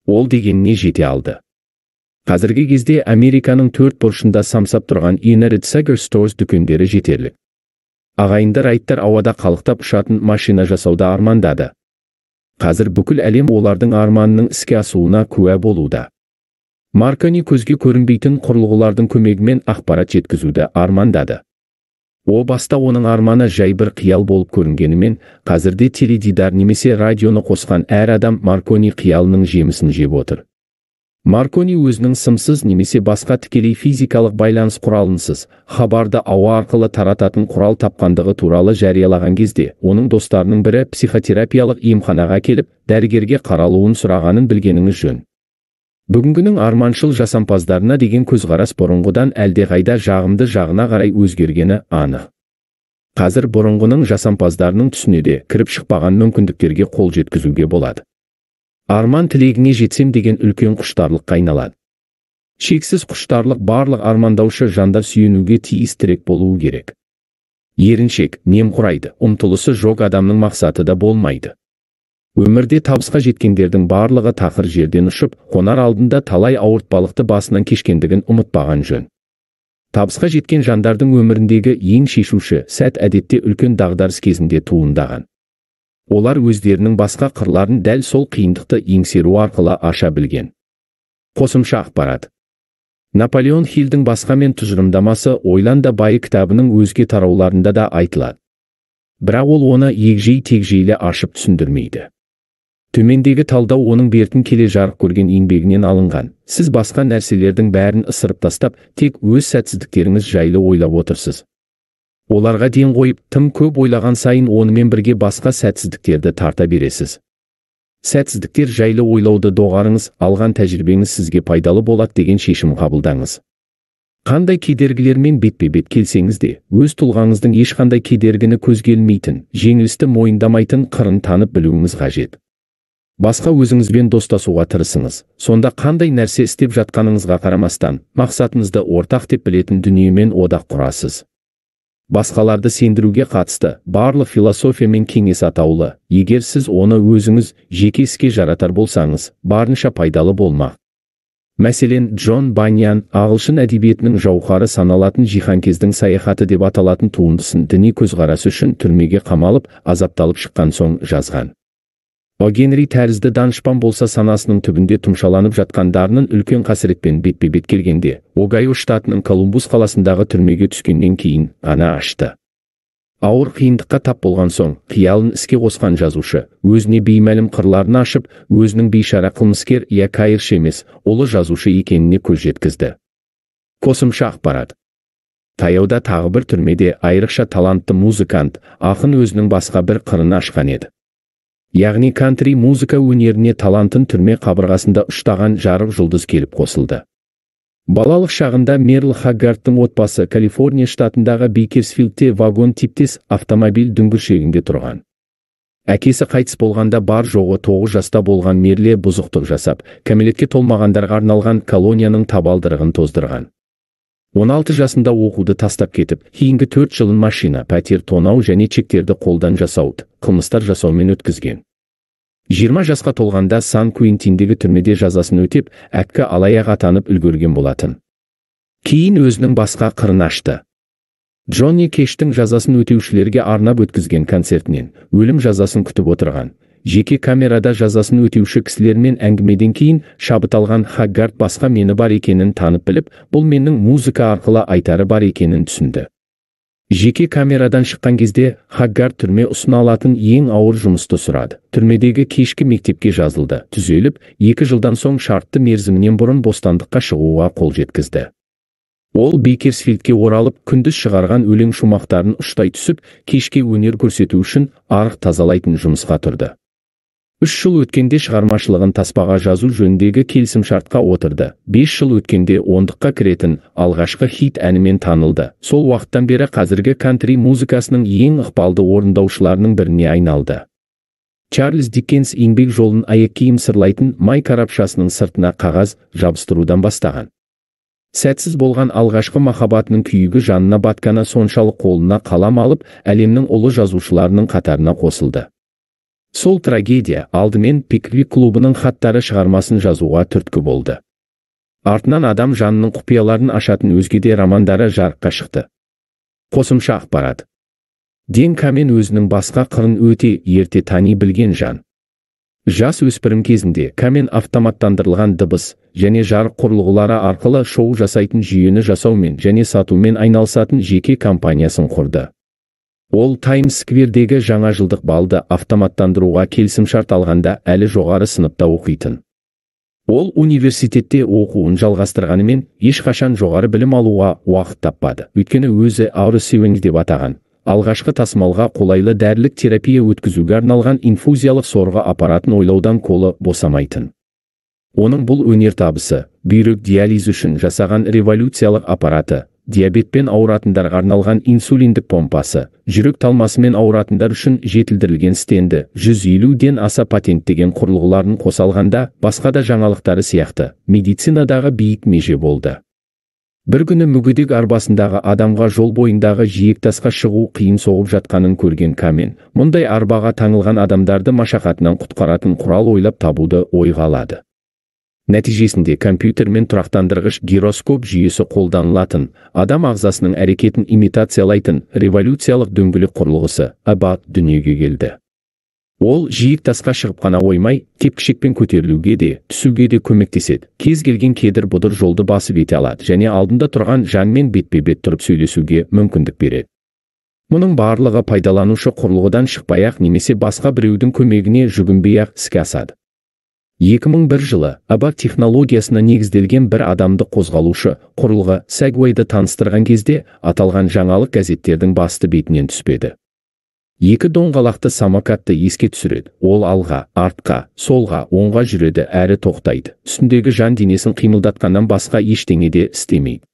Ол дегеніне жете алды. Қазіргі кезде Американың төрт бұрышында самсап тұрған United Cigar Stores дүкендері жетерлік. Ағайынды Райттар ауада қалықтап ұшатын машина жасауды армандады. Қазір бүкіл әлем олардың арманының іске асуына куә болуда. Маркони көзге көрінбейтін құрылғылардың көмегімен ақпарат жеткізуді армандады. О баста оның арманы жай бір қиял болып көрінгенімен, қазірде теледидар немесе радионы қосқан әр адам Маркони қиялының жемісін жеп отыр. Маркони өзінің сымсыз немесе басқа тікелей физикалық байланыс құралынсыз хабарды ауа арқылы тарататын құрал тапқандығы туралы жариялаған кезде, оның достарының бірі психотерапиялық емханаға келіп, дәрігерге қаралуын сұрағанын білгеніңіз жөн. Бүгінгінің арманшыл жасампаздарына деген көзқарас бұрынғыдан әлдеқайда жағымды жағына қарай өзгергені анық. Қазір бұрынғының жасампаздарының түсіне де кіріп шықпаған мүмкіндіктерге қол жеткізуге болады. Арман тілегіңе жетсем деген үлкен құштарлыққа айналады. Шексіз құштарлық барлық армандаушы жандар сүйенуге тиіс тірек болуы керек. Еріншек, немқұрайды, ұмтылысы жоқ адамның мақсаты да болмайды. Өмірде табысқа жеткендердің барлығы тақыр жерден ұшып, қонар алдында талай ауыртпалықты басынан кешкендігін ұмытпаған жөн. Табысқа жеткен жандардың өміріндегі ең шешуші сәт әдетте үлкен дағдарыс кезінде туындаған. Олар өздерінің басқа қырларын дәл сол қиындықты еңсеру арқылы аша білген. Қосымша ақпарат. Наполеон Хиллдің басқамен тұжырымдамасы Ойлан да байы кітабының өзге тарауларында да айтылады. Бірақ ол оны егжей-тегжейлі ашып түсіндірмейді. Төмендегі талдау оның бертін келе жарық көрген еңбегінен алынған. Сіз басқа нәрселердің бәрін ысырып тастап, тек өз сәтсіздіктеріңіз жайлы ойлап отырсыз. Оларға ден қойып, тым көп ойлаған сайын онымен бірге басқа сәтсіздіктерді тарта бересіз. Сәтсіздіктер жайлы ойлауды доғарыңыз, алған тәжірибеңіз сізге пайдалы болады деген шешім қабылдаңыз. Қандай кедергілермен бетпе-бет келсеңіз де, өз тұлғаңыздың ешқандай кедергіні көзге ілмейтін, жеңілісті мойындамайтын қырын танып білуіңіз қажет. Басқа өзіңізбен достасуға тырысыңыз. Сонда қандай нәрсе істеп жатқаныңызға қарамастан, мақсатыңызды ортақ деп білетін дүниемен одақ құрасыз. Басқаларды сендіруге қатысты барлық философия мен кеңес атаулы. Егер сіз оны өзіңіз жеке іске жаратар болсаңыз, барынша пайдалы болмақ. Мәселен, Джон Баньян ағылшын әдебиетінің жауһары саналатын Жиһанкездің саяхаты деп аталатын туындысын діни көзқарасы үшін түрмеге қамалып, азапталып шыққан соң жазған. О Генри тәрізді данышпан болса санасының түбінде тұмшаланып жатқан дарынын үлкен қасіретпен бетпе-бет келгенде, Огайо штатының Колумбус қаласындағы түрмеге түскеннен кейін ғана ашты. Ауыр қиындыққа тап болған соң, қиялын іске қосқан жазушы, өзіне беймәлім қырларын ашып, өзінің бейшара қылмыскер я қайыршы емес, ұлы жазушы екеніне көз жеткізді. Қосымша ақпарат. Таяуда тағы бір түрмеде айрықша талантты музыкант, ақын өзінің басқа бір қырын ашқан еді. Яғни кантри музыка өнеріне талантын түрме қабырғасында ұштаған жарық жұлдыз келіп қосылды. Балалық шағында Мерл Хаггардтың отбасы Калифорния штатындағы Бейкерсфилдте вагон типтес автомобиль дүңгіршегінде тұрған. Әкесі қайтыс болғанда бар жоғы 9 жаста болған Мерле бұзықтық жасап, кәмелетке толмағандарға арналған колонияның табалдырығын тоздырған. 16 жасында оқуды тастап кетіп, кейінгі 4 жылын машина, пәтер тонау және чектерді қолдан жасауды, қылмыстар жасаумен өткізген. 20 жасқа толғанда Сан-Куинтиндегі түрмеде жазасын өтеп, әккі алаяқ атанып үлгерген болатын. Кейін өзінің басқа қырын ашты. Джонни Кэштің жазасын өтеушілерге арнап өткізген концертінен өлім жазасын күтіп отырған. Жеке камерада жазасын өтеуші кісілермен әңгімеден кейін шабыт алған Хаггард басқа мені бар екенін танып біліп, бұл менің музыка арқылы айтары бар екенін түсінді. Жеке камерадан шыққан кезде Хаггард түрме ұсына алатын ең ауыр жұмысты сұрады. Түрмедегі кешкі мектепке жазылды, түзеліп, 2 жылдан соң шартты мерзімінен бұрын бостандыққа шығуға қол жеткізді. Ол Бейкерсфилдке оралып, күндіз шығарған өлең шумақтарын ұштай түсіп, кешке өнер көрсету үшін арық тазалайтын жұмысқа тұрды. 3 жыл өткенде шығармашылығын таспаға жазу жөніндегі келісімшартқа отырды. 5 жыл өткенде ондыққа кіретін алғашқы хит әнімен танылды. Сол уақыттан бері қазіргі кантри музыкасының ең ықпалды орындаушыларының біріне айналды. Чарльз Диккенс еңбек жолын аяқ-киім сырлайтын май карапшасының сыртына қағаз жабыстырудан бастаған. Сәтсіз болған алғашқы махаббатының күйігі жанына батқаны соншалық қолына қалам алып, әлемнің ұлы жазушыларының қатарына қосылды. Сол трагедия алдымен Пиквик клубының хаттары шығармасын жазуға түрткі болды. Артынан адам жанының құпияларын ашатын өзге де романдары жарыққа шықты. Қосымша ақпарат. Дэн Камен өзінің басқа қырын өте ерте тани білген жан. Жас өспірім кезінде Камен автоматтандырылған дыбыс және жарық құрылғылары арқылы шоу жасайтын жүйені жасаумен және сатумен айналысатын жеке компаниясын құрды. Ол Таймс-сквердегі жаңа жылдық балды автоматтандыруға келісімшарт алғанда әлі жоғары сыныпта оқитын. Ол университетте оқуын жалғастырғанымен ешқашан жоғары білім алуға уақыт таппады. Өйткені өзі ауросевинг деп атаған, алғашқы тасымалға қолайлы дәрілік терапия өткізуге арналған инфузиялық сорғы аппаратын ойлаудан қолы босамайтын. Оның бұл өнертабысы бүйрек диализ үшін жасаған революциялық аппараты, диабетпен ауыратындарға арналған инсулиндік помпасы, жүрек талмасымен ауыратындар үшін жетілдірілген стенді, 150-ден аса патенттеген құрылғыларын қоса алғанда, басқа да жаңалықтары сияқты, медицинадағы биік меже болды. Бір күні мүгедек арбасындағы адамға жол бойындағы жиектасқа шығу қиын соғып жатқанын көрген Камен, мұндай арбаға таңылған адамдарды машақатынан құтқаратын құрал ойлап табуды ойға алады. Нәтижесінде компьютер мен тұрақтандырғыш гироскоп жүйесі қолданылатын, адам ағзасының әрекетін имитациялайтын революциялық дөңгелек құрылғысы Аббат дүниеге келді. Ол жиектасқа шығып қана қоймай, тепкішекпен көтерілуге де, түсуге де көмектеседі. Кез келген кедір бұдыр жолды басып ете алады және алдында тұрған жанмен бетпе-бет тұрып сөйлесуге мүмкіндік береді. Мұның барлығы пайдаланушы құрылғыдан шықпай-ақ немесе басқа біреудің көмегіне жүгінбей-ақ іске асады. 2001 жылы Аббат технологиясына негізделген бір адамды қозғалушы құрылғы Segway'ді таныстырған кезде аталған жаңалық газеттердің басты бетінен түспеді. 2 доңғалақты самокатты еске түсіреді. Ол алға, артқа, солға, оңға жүреді әрі тоқтайды. Үстіндегі жан денесін қимылдатқаннан басқа ештеңе де істемейді.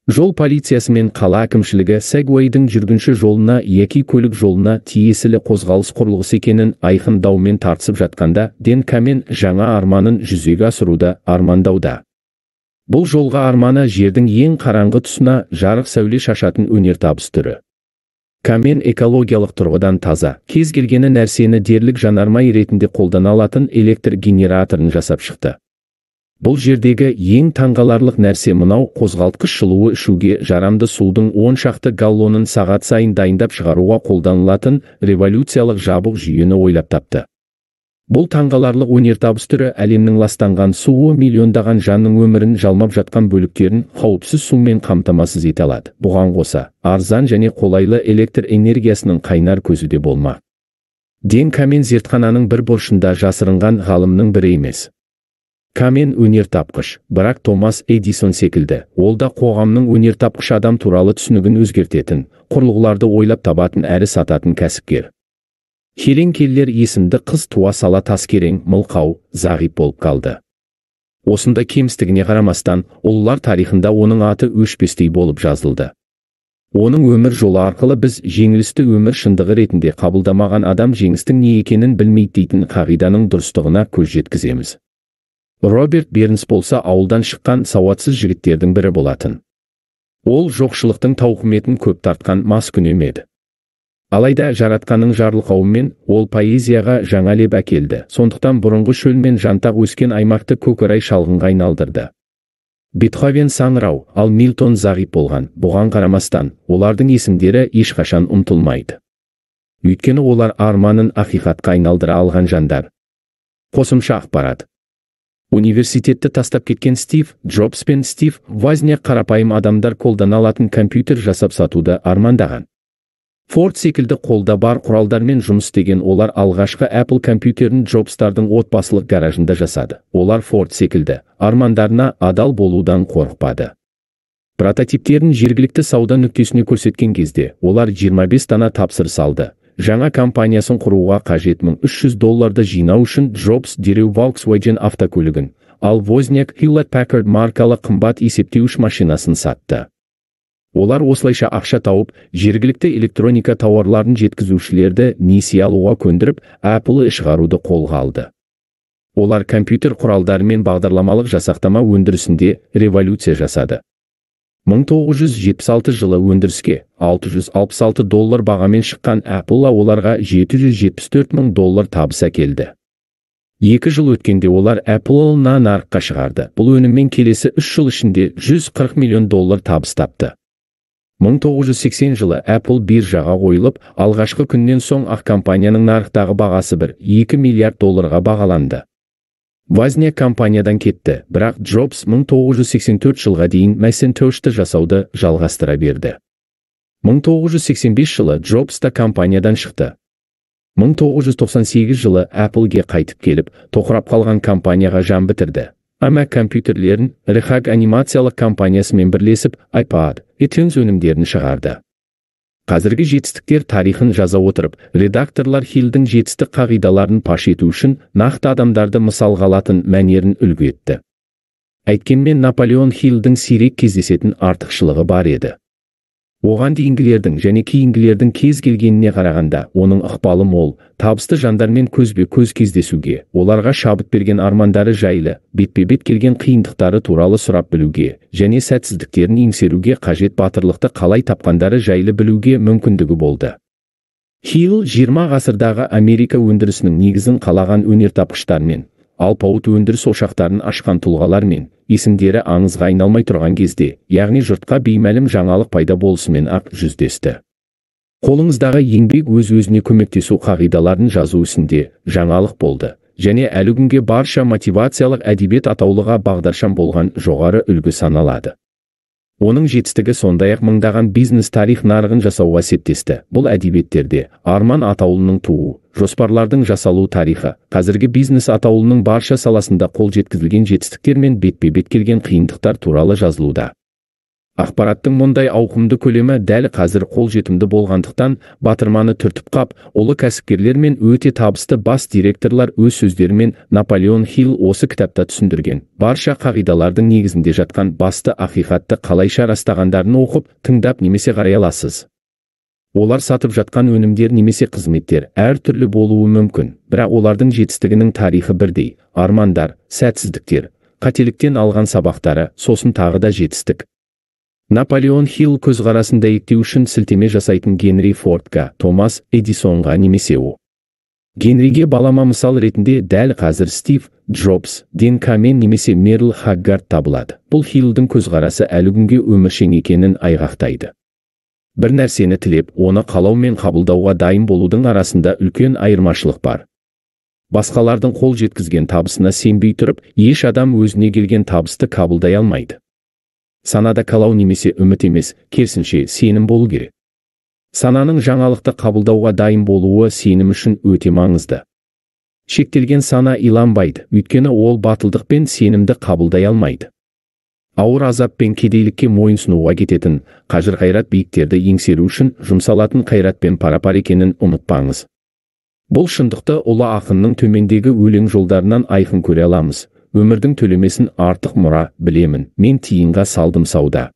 Жол полициясы мен қала әкімшілігі Segway'дің жүргінші жолына яки көлік жолына тиесілі қозғалыс құрылғысы екенін айқындаумен тартысып жатқанда, Дэн Камен жаңа арманын жүзеге асыруда армандауда. Бұл жолға арманы жердің ең қараңғы тұсына жарық сәуле шашатын өнертабыс түрі. Камен экологиялық тұрғыдан таза, кез келгені нәрсені дерлік жанармай ретінде қолдана алатын электр генераторын жасап шықты. Бұл жердегі ең таңғаларлық нәрсе мынау қозғалтқыш жылуы ішуге жарамды судың 10 шақты галлонын сағат сайын дайындап шығаруға қолданылатын революциялық жабық жүйені ойлап тапты. Бұл таңғаларлық өнертабыс түрі әлемнің ластанған суы миллиондаған жанның өмірін жалмап жатқан бөліктерін қауіпсіз сумен қамтамасыз ете алады. Бұған қоса, арзан және қолайлы электр энергиясының қайнар көзі де болмақ. Дэн Камен зертхананың бір бұрышында жасырынған ғалымның бірі емес. Камен өнертапқыш, бірақ Томас Эдисон секілді, ол да қоғамның өнертапқыш адам туралы түсінігін өзгертетін, құрылғыларды ойлап табатын әрі сататын кәсіпкер. Хелен Келлер есімді қыз туа сала таскерең, мылқау, зағип болып қалды. Осында кемістігіне қарамастан, ұлылар тарихында оның аты өшпестей болып жазылды. Оның өмір жолы арқылы біз жеңілісті өмір шындығы ретінде қабылдамаған адам жеңістің не екенін білмейді дейтін қағиданың дұрыстығына көз жеткіземіз. Роберт Бернс болса ауылдан шыққан сауатсыз жігіттердің бірі болатын. Ол жоқшылықтың тауқыметін көп тартқан маскүнем еді. Алайда жаратқанның жарлықауымен ол поэзияға жаңа леп әкелді. Сондықтан бұрынғы шөл мен жантақ өскен аймақты көкорай шалғынға айналдырды. Бетховен саңырау, ал Милтон зағип болған. Бұған қарамастан, олардың есімдері ешқашан ұмытылмайды. Өйткені олар арманын ақиқатқа айналдыра алған жандар. Қосымша ақпарат. Университетті тастап кеткен Стив Джобс пен Стив Возняк қарапайым адамдар қолдана алатын компьютер жасап сатуды армандаған. Форд секілді қолда бар құралдармен жұмыс істеген олар алғашқы Apple компьютерін Джобстардың отбасылық гаражында жасады. Олар Форд секілді армандарына адал болудан қорықпады. Прототиптерін жергілікті сауда нүктесіне көрсеткен кезде олар 25 дана тапсырыс алды. Жаңа компаниясын құруға қажет $1300 жинау үшін Джобс дереу Volkswagen автокөлігін, ал Возняк Hewlett-Packard маркалы қымбат есептеуіш машинасын сатты. Олар осылайша ақша тауып, жергілікті электроника тауарларын жеткізушілерді несие алуға көндіріп, Apple шығаруды қолға алды. Олар компьютер құралдары мен бағдарламалық жасақтама өндірісінде революция жасады. 1976 жылы өндіріске $666 бағамен шыққан Apple оларға $774,000 табыс әкелді. 2 жыл өткенде олар Apple-ны нарыққа шығарды. Бұл өніммен келесі 3 жыл ішінде $140 миллион табыс тапты. 1980 жылы Apple биржаға қойылып, алғашқы күннен соң ақ компанияның нарықтағы бағасы $1-2 миллиард бағаланды. Возняк компаниядан кетті, бірақ Джобс 1984 жылға дейін Macintошты жасауды жалғастыра берді. 1985 жылы Джобс та компаниядан шықты. 1998 жылы Apple-ге қайтып келіп, тоқырап қалған компанияға жан бітірді. Mac компьютерлерін Rehag анимациялық компаниясымен бірлесіп iPad, iTunes өнімдерін шығарды. Қазіргі жетістіктер тарихын жаза отырып, редакторлар Хиллдің жетістік қағидаларын паш ету үшін нақты адамдарды мысалға алатын мәнерін үлгі етті. Әйткенмен Наполеон Хиллдің сирек кездесетін артықшылығы бар еді. Оған дейінгілердің және кейінгілердің кез келгеніне қарағанда, оның ықпалы мол, табысты жандармен көзбе-көз кездесуге, оларға шабыт берген армандары жайлы, бетпе-бет келген қиындықтары туралы сұрап білуге, және сәтсіздіктерін еңсеруге қажет батырлықты қалай тапқандары жайлы білуге мүмкіндігі болды. Хилл 20 ғасырдағы Америка өндірісінің негізін қалаған өнертапқыштармен, алпауыт өндіріс ошақтарын ашқан тұлғалармен, есімдері аңызға айналмай тұрған кезде, яғни жұртқа беймәлім жаңалық пайда болысымен ақ жүздесті. Қолыңыздағы еңбек өз-өзіне көмектесу қағидаларын жазу ісінде жаңалық болды, және әлі күнге барша мотивациялық әдебиет атаулыға бағдаршам болған жоғары үлгі саналады. Оның жетістігі сондай-ақ мыңдаған бизнес тарих нарығын жасауға септесті. Бұл әдебиеттерде арман атаулының туу, жоспарлардың жасалу тарихы, қазіргі бизнес атаулының барша саласында қол жеткізілген жетістіктер мен бетпе-бет келген қиындықтар туралы жазылуда. Ақпараттың мұндай ауқымды көлемі дәл қазір қолжетімді болғандықтан, батырманы түртіп қап, ұлы кәсіпкерлер мен өте табысты бас директорлар өз сөздерімен Наполеон Хилл осы кітапта түсіндірген барша қағидалардың негізінде жатқан басты ақиқатты қалайша растағандарын оқып, тыңдап немесе қарай аласыз. Олар сатып жатқан өнімдер немесе қызметтер әртүрлі болуы мүмкін, бірақ олардың жетістігінің тарихы бірдей: армандар, сәтсіздіктер, қателіктен алған сабақтары, сосын тағы да жетістік. Наполеон Хилл көзқарасын дәйектеу үшін сілтеме жасайтын Генри Фордқа, Томас Эдисонға немесе Генриге балама мысал ретінде дәл қазір Стив Джобс, Дэн Камен немесе Мерл Хаггард табылады. Бұл Хиллдің көзқарасы әлі күнге өміршең екенін айғақтайды. Бір нәрсені тілеп, оны қалау мен қабылдауға дайын болудың арасында үлкен айырмашылық бар. Басқалардың қол жеткізген табысына сенбей тұрып, еш адам өзіне келген табысты қабылдай алмайды. Санада қалау немесе үміт емес, керісінше сенім болу керек. Сананың жаңалықты қабылдауға дайын болуы сенім үшін өте маңызды. Шектелген сана иланбайды, өйткені ол батылдық пен сенімді қабылдай алмайды. Ауыр азап пен кедейлікке мойынсынуға кететін, қажыр-қайрат биіктерді еңсеру үшін жұмсалатын қайратпен пара-пар екенін ұмытпаңыз. Бұл шындықты ұлы ақынның төмендегі өлең жолдарынан айқын көре аламыз. Өмірдің төлемесін артық мұра білемін, мен тиынға салдым сауда.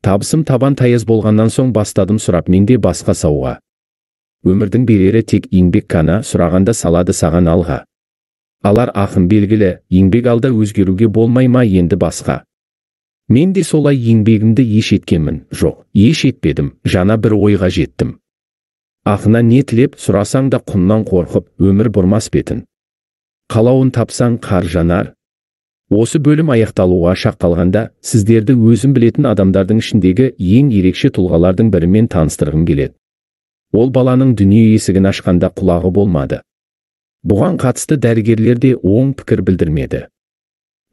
Табысым табан таяз болғаннан соң бастадым сұрап менде басқа сауға. Өмірдің берері тек еңбек қана, сұрағанда салады саған алға. Алар ақын белгілі, еңбек алда өзгеруге болмай ма енді басқа. Мен де солай еңбегімді еш еткенмін, жоқ, еш етпедім, жана бір ойға жеттім. Ақына не тілеп сұрасаң да құннан қорқып, өмір бұрмас бетін. Қалауын тапсаң қар жанар. Осы бөлім аяқталуға шақ қалғанда, сіздерді өзім білетін адамдардың ішіндегі ең ерекше тұлғалардың бірімен таныстырғым келеді. Ол баланың дүние есігін ашқанда құлағы болмады. Бұған қатысты дәрігерлер де оң пікір білдірмеді.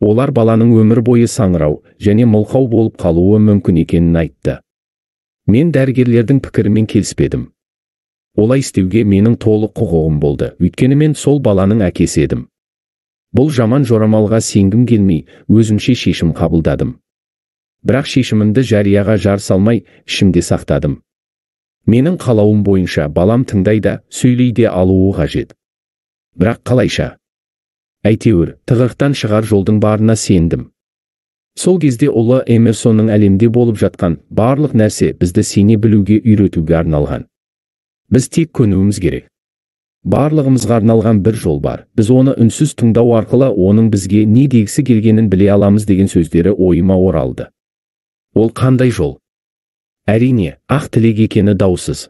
Олар баланың өмір бойы саңырау және мылқау болып қалуы мүмкін екенін айтты. Мен дәрігерлердің пікірімен келіспедім. Олай істеуге менің толық құқығым болды, өйткені мен сол баланың әкесі едім. Бұл жаман жорамалға сенгім келмей, өзімше шешім қабылдадым. Бірақ шешімімді жарияға жар салмай, ішімде сақтадым. Менің қалауым бойынша балам тыңдайда, сөйлейде алуы қажет. Бірақ қалайша? Әйтеуір, тығырықтан шығар жолдың барына сендім. Сол кезде ұлы Эмерсонның әлемде болып жатқан барлық нәрсе бізді сене білуге үйретуге арналған. Біз тек көнуіміз керек. Барлығымызға арналған бір жол бар. Біз оны үнсіз тыңдау арқылы оның бізге не дегісі келгенін біле аламыз деген сөздері ойыма оралды. Ол қандай жол? Әрине, ақ тілек екені даусыз.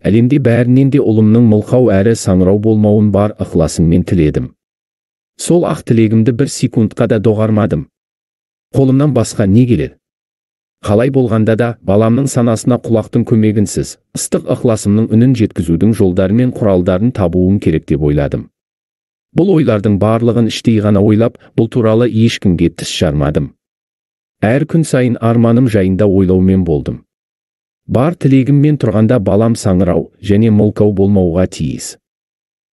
Әлемде бәрінен де ұлымның мылқау әрі саңырау болмауын бар ықыласыммен тіледім. Сол ақ тілегімді бір секундқа да доғармадым. Қолымнан басқа не келеді? Қалай болғанда да, баламның санасына құлақтың көмегінсіз, ыстық ықыласымның үнін жеткізудің жолдары мен құралдарын табуым керек деп ойладым. Бұл ойлардың барлығын іштей ғана ойлап, бұл туралы ешкімге тіс жармадым. Әр күн сайын арманым жайында ойлаумен болдым. Бар тілегіммен тұрғанда балам саңырау және мылқау болмауға тиіс.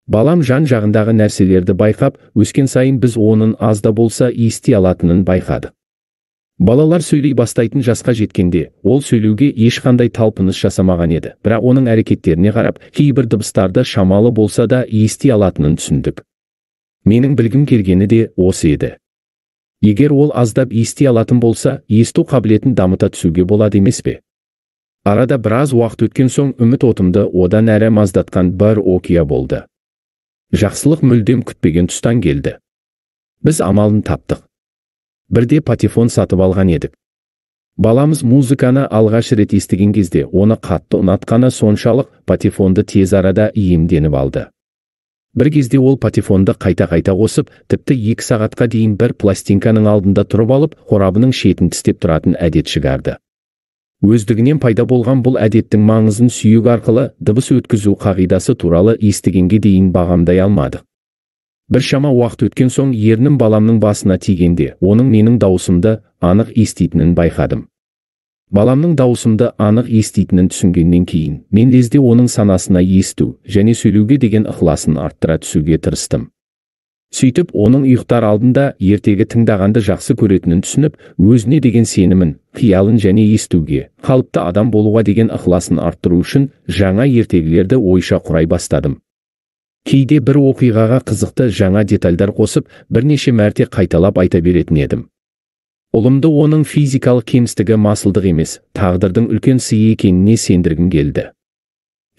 Балам жан жағындағы нәрселерді байқап, өскен сайын біз оның аз да болса ести алатынын байқадық. Балалар сөйлей бастайтын жасқа жеткенде, ол сөйлеуге ешқандай талпыныс жасамаған еді, бірақ оның әрекеттеріне қарап, кейбір дыбыстарды шамалы болса да ести алатынын түсіндік. Менің білгім келгені де осы еді. Егер ол аздап ести алатын болса, есту қабілетін дамыта түсуге болады емес пе? Арада біраз уақыт өткен соң үміт отымды одан әрі маздатқан бір оқиға болды. Жақсылық мүлдем күтпеген тұстан келді. Біз амалын таптық. Бірде патефон сатып алған едік. Баламыз музыканы алғаш рет естіген кезде оны қатты ұнатқаны соншалық патефонды тез арада иемденіп алды. Бір кезде ол патефонды қайта-қайта қосып, тіпті 2 сағатқа дейін бір пластинканың алдында тұрып алып, қорабының шетін тістеп тұратын әдет шығарды. Өздігінен пайда болған бұл әдеттің маңызын сүйек арқылы дыбыс өткізу қағидасы туралы естігенге дейін бағамдай алмадық. Біршама уақыт өткен соң ернім баламның басына тигенде, оның менің дауысымды анық еститінін байқадым. Баламның дауысымды анық еститінін түсінгеннен кейін, мен лезде оның санасына есту және сөйлеуге деген ықыласын арттыра түсуге тырыстым. Сөйтіп, оның ұйықтар алдында ертегі тыңдағанды жақсы көретінін түсініп, өзіне деген сенімін, қиялын және естуге, қалыпты адам болуға деген ықыласын арттыру үшін жаңа ертегілерді ойша құрай бастадым. Кейде бір оқиғаға қызықты жаңа детальдар қосып, бірнеше мәрте қайталап айта беретін едім. Ұлымды оның физикалық кемістігі масылдық емес, тағдырдың үлкен сыйы екеніне сендіргім келді.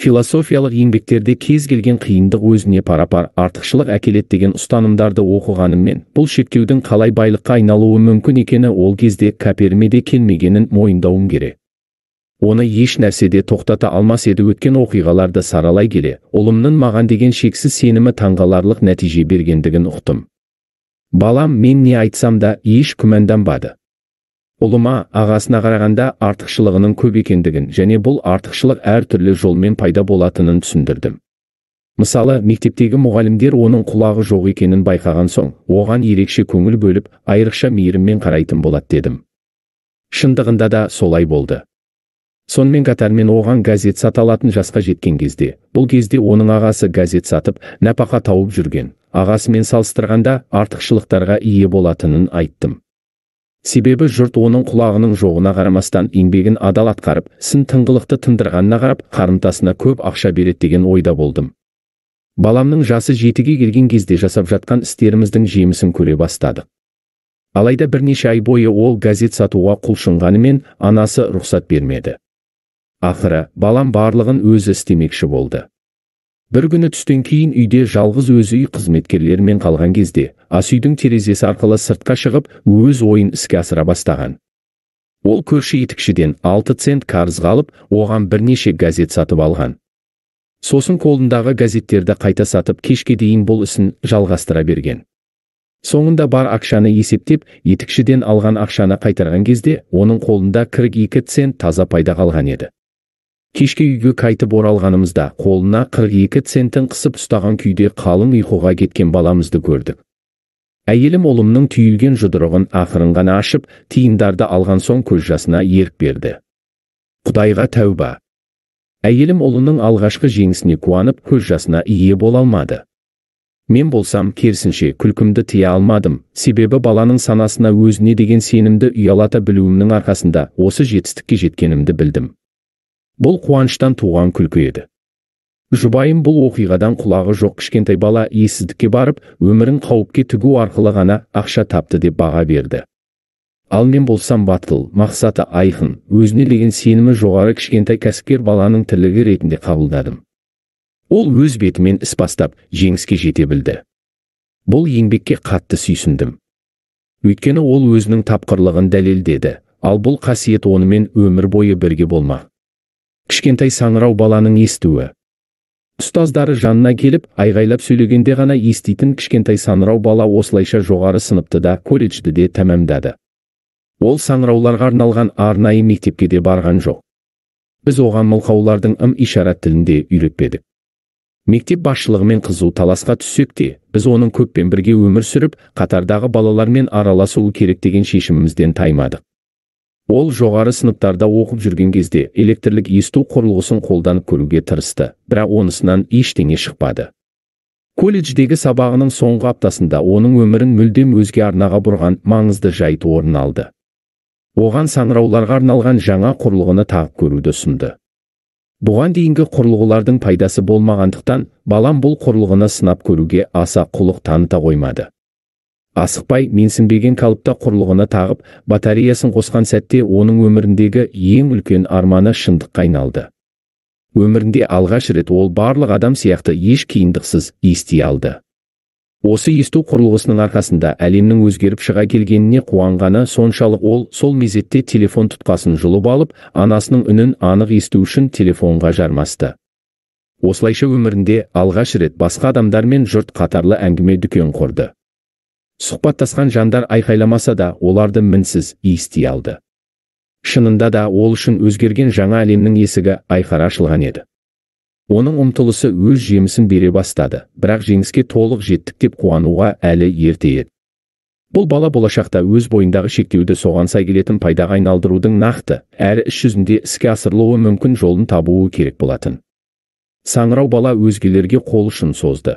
Философиялық еңбектерде кез келген қиындық өзіне пара-пар артықшылық әкеледі деген ұстанымдарды оқығаныммен, бұл шектеудің қалай байлыққа айналуы мүмкін екені ол кезде қаперіме де келмегенін мойындауым керек. Оны еш нәрседе тоқтата алмас еді. Өткен оқиғаларды саралай келе, ұлымның маған деген шексіз сенімі таңғаларлық нәтиже бергендігін ұқтым. Балам мен не айтсам да еш күмәнданбады. Ұлыма ағасына қарағанда артықшылығының көп екендігін және бұл артықшылық әр түрлі жолмен пайда болатынын түсіндірдім. Мысалы, мектептегі мұғалімдер оның құлағы жоқ екенін байқаған соң, оған ерекше көңіл бөліп, айрықша мейіріммен қарайтын болады дедім. Шындығында да солай болды. Сонымен қатар мен оған газет сата алатын жасқа жеткен кезде, бұл кезде оның ағасы газет сатып, нәпақа тауып жүрген, ағасымен салыстырғанда артықшылықтарға ие болатынын айттым. Себебі жұрт оның құлағының жоғына қарамастан еңбегін адал атқарып, сын тыңғылықты тындырғанына қарап, қарымтасына көп ақша береді деген ойда болдым. Баламның жасы 7-ге келген кезде жасап жатқан істеріміздің жемісін көре бастадық. Алайда бірнеше ай бойы ол газет сатуға құлшынғанымен, анасы рұқсат бермеді. Ақыры, балам барлығын өзі істемекші болды. Бір күні түстен кейін үйде жалғыз өзі үй қызметкерлерімен қалған кезде, ас үйдің терезесі арқылы сыртқа шығып, өз ойын іске асыра бастаған. Ол көрші етікшіден 6 цент қарыз алып, оған бірнеше газет сатып алған. Сосын қолындағы газеттерді қайта сатып, кешке дейін бұл ісін жалғастыра берген. Соңында бар ақшаны есептеп, етікшіден алған ақшаны қайтарған кезде, оның қолында 42 цент таза пайда қалған еді. Кешке үйге қайтып оралғанымызда, қолына 42 центін қысып ұстаған күйде қалың ұйқыға кеткен баламызды көрдік. Әйелім ұлымның түйілген жұдырығын ақырын ғана ашып, тиындарды алған соң көз жасына ерік берді. Құдайға тәуба. Әйелім ұлының алғашқы жеңісіне қуанып, көз жасына ие бола алмады. Мен болсам, керісінше, күлкімді тыя алмадым, себебі баланың санасына өзіне деген сенімді ұялата білуімнің арқасында осы жетістікке жеткенімді білдім. Бұл қуаныштан туған күлкі еді. Жұбайым бұл оқиғадан құлағы жоқ кішкентай бала ессіздікке барып, өмірін қауіпке тігу арқылы ғана ақша тапты деп баға берді. Ал мен болсам батыл, мақсаты айқын, өзіне деген сенімі жоғары кішкентай кәсіпкер баланың тірлігі ретінде қабылдадым. Ол өз бетімен іс бастап, жеңіске жете білді. Бұл еңбекке қатты сүйсіндім. Өйткені ол өзінің тапқырлығын дәлелдеді, ал бұл қасиет онымен өмір бойы бірге болмақ. Кішкентай саңырау баланың естуі. Ұстаздары жанына келіп, айғайлап сөйлегенде ғана еститін кішкентай саңырау бала осылайша жоғары сыныпты да, колледжді де тәмамдады. Ол саңырауларға арналған арнайы мектепке де барған жоқ. Біз оған мылқаулардың ым-ишарат тілінде үйретпедік. Мектеп басшылығымен қызу таласқа түссек те, біз оның көппен бірге өмір сүріп, қатардағы балалармен араласуы керек деген шешімімізден таймадық. Ол жоғары сыныптарда оқып жүрген кезде электрлік есту құрылғысын қолданып көруге тырысты, бірақ онысынан ештеңе шықпады. Колледждегі сабағының соңғы аптасында оның өмірін мүлдем өзге арнаға бұрған маңызды жайт орын алды. Оған саңырауларға арналған жаңа құрылғыны тағып көруді ұсынды. Бұған дейінгі құрылғылардың пайдасы болмағандықтан, балам бұл құрылғыны сынап көруге аса құлық таныта қоймады. Асықпай, менсінбеген қалыпта құрылғыны тағып, батареясын қосқан сәтте оның өміріндегі ең үлкен арманы шындыққа айналды. Өмірінде алғаш рет ол барлық адам сияқты еш қиындықсыз ести алды. Осы есту құрылғысының арқасында әлемнің өзгеріп шыға келгеніне қуанғаны соншалық ол сол мезетте телефон тұтқасын жұлып алып, анасының үнін анық есту үшін телефонға жармасты. Осылайша өмірінде алғаш рет басқа адамдармен жұрт қатарлы әңгіме дүкен құрды. Сұхбаттасқан жандар айқайламаса да, оларды мінсіз ести алды. Шынында да ол үшін өзгерген жаңа әлемнің есігі айқара ашылған еді. Оның ұмтылысы өз жемісін бере бастады, бірақ жеңіске толық жеттік деп қуануға әлі ерте еді. Бұл бала болашақта өз бойындағы шектеуді соған сай келетін пайдаға айналдырудың нақты, әрі іс жүзінде іске асырылуы мүмкін жолын табуы керек болатын. Саңырау бала өзгелерге қол ұшын созды.